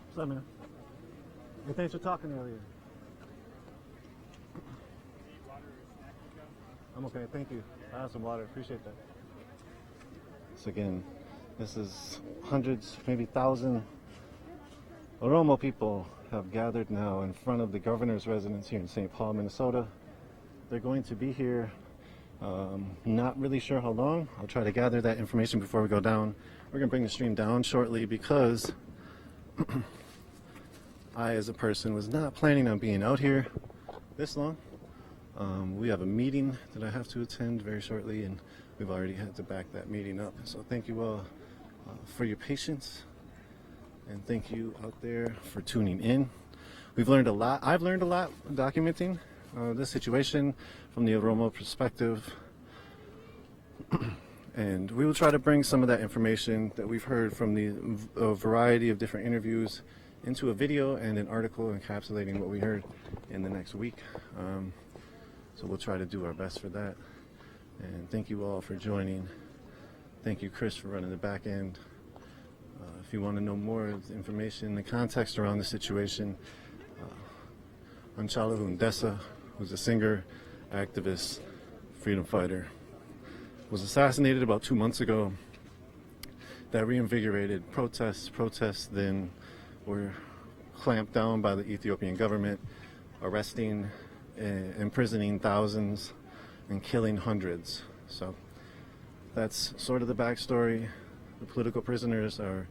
What's up, man? Hey, thanks for talking earlier. I'm okay, thank you. I have some water, appreciate that. So again, this is hundreds, maybe 1,000 Oromo people have gathered now in front of the governor's residence here in St. Paul, Minnesota. They're going to be here, not really sure how long. I'll try to gather that information before we go down. We're going to bring the stream down shortly because I, as a person, was not planning on being out here this long. We have a meeting that I have to attend very shortly, and we've already had to back that meeting up. So thank you all for your patience, and thank you out there for tuning in. We've learned a lot. I've learned a lot documenting this situation from the Oromo perspective, and we will try to bring some of that information that we've heard from a variety of different interviews into a video and an article encapsulating what we heard in the next week. So we'll try to do our best for that. And thank you all for joining. Thank you, Chris, for running the back end. If you want to know more of the information, the context around the situation, Hachalu Hundessa, who's a singer, activist, freedom fighter, was assassinated about 2 months ago. That reinvigorated protests. Protests then were clamped down by the Ethiopian government, arresting and imprisoning thousands and killing hundreds. So that's sort of the backstory. The political prisoners are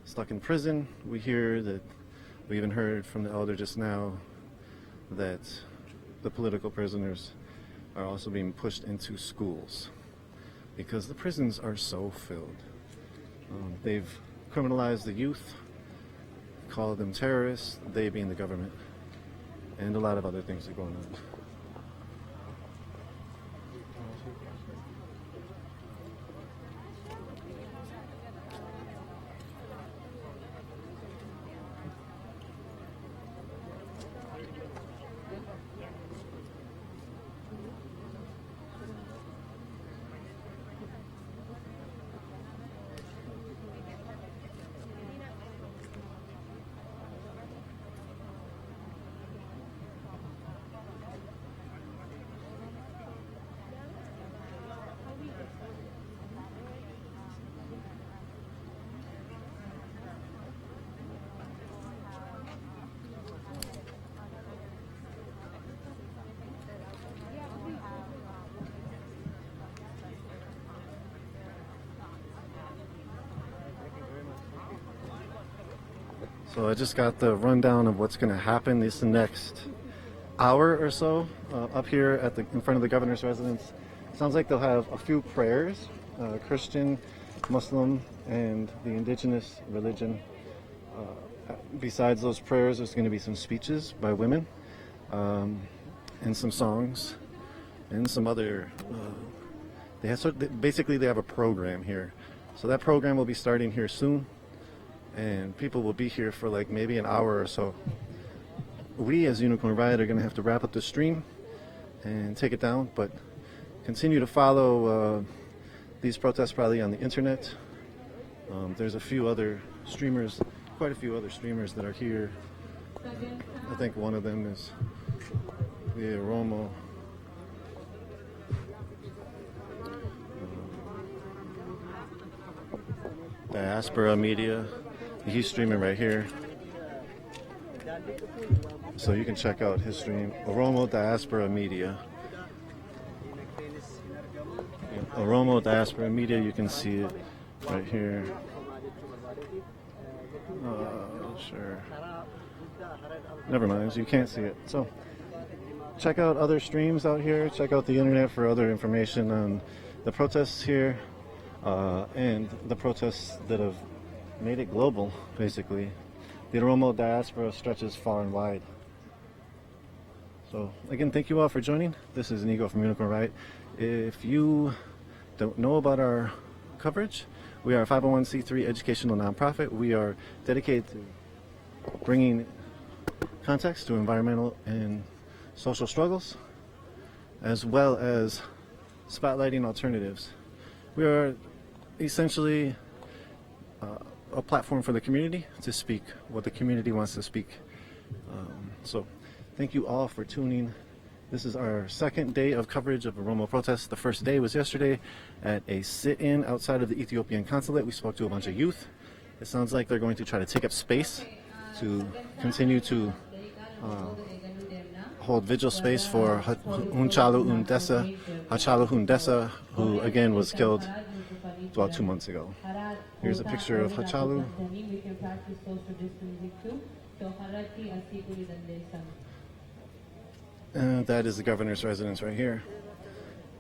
stuck in prison. We hear that, we even heard from the elder just now, that the political prisoners are also being pushed into schools because the prisons are so filled. They've criminalized the youth, called them terrorists, they being the government, and a lot of other things are going on. So I just got the rundown of what's going to happen this next hour or so up here at in front of the governor's residence. Sounds like they'll have a few prayers, Christian, Muslim, and the indigenous religion. Besides those prayers, there's going to be some speeches by women, and some songs, and some other. Basically, they have a program here. So that program will be starting here soon. And people will be here for like maybe an hour or so. We as Unicorn Riot are going to have to wrap up the stream and take it down, but continue to follow these protests probably on the internet. There's a few other streamers, quite a few other streamers that are here. I think one of them is the Oromo. Diaspora Media. He's streaming right here, so you can check out his stream. Oromo Diaspora Media. Oromo Diaspora Media, you can see it right here. Sure. Never mind, you can't see it. So check out other streams out here. Check out the internet for other information on the protests here and the protests that have made it global, basically. The Oromo diaspora stretches far and wide. So again, thank you all for joining. This is Inigo from Unicorn Riot. If you don't know about our coverage, we are a 501c3 educational nonprofit. We are dedicated to bringing context to environmental and social struggles, as well as spotlighting alternatives. We are essentially a platform for the community to speak what the community wants to speak. So thank you all for tuning This is our second day of coverage of Oromo protests. The first day was yesterday at a sit-in outside of the Ethiopian consulate. We spoke to a bunch of youth. It sounds like they're going to try to take up space to continue to hold vigil space for Hachalu Hundessa, who again was killed about 2 months ago. Here's a picture of Hachalu. And that is the governor's residence right here.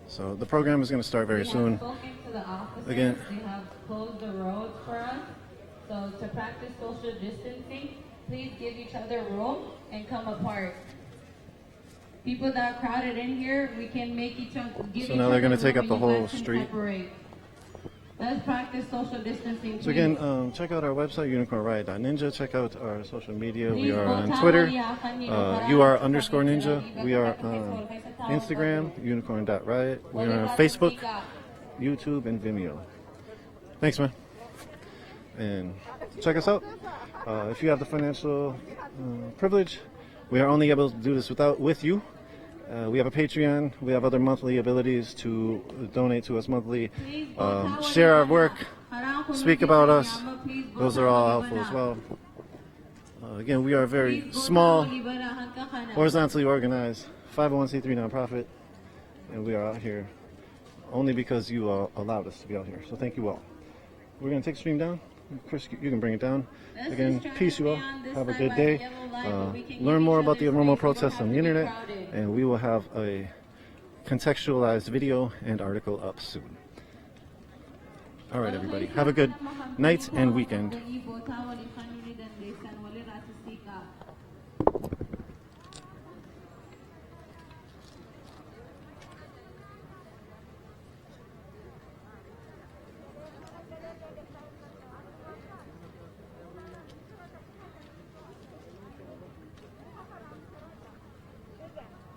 So the program is going to start very soon. Again, they have closed the roads for us. So to practice social distancing, please give each other room and come apart. People that are crowded in here, we can make each other. So now they're going to take up the whole street. Let's practice social distancing. So again, check out our website, unicornriot.ninja. Check out our social media. We are on Twitter, UR_ninja. We are on Instagram, unicorn.riot. We are on Facebook, YouTube, and Vimeo. Thanks, man. And check us out. If you have the financial privilege, we are only able to do this with you. We have a Patreon. We have other monthly abilities to donate to us monthly. Share our work. Speak about us. Those are all helpful as well. Again, we are a very small, horizontally organized 501c3 nonprofit. And we are out here only because you allowed us to be out here. So thank you all. We're going to take the stream down. Chris, you can bring it down. Again, peace you all. Have a good day. Learn more about the Oromo protests on the internet, and we will have a contextualized video and article up soon. All right, everybody. Have a good night and weekend.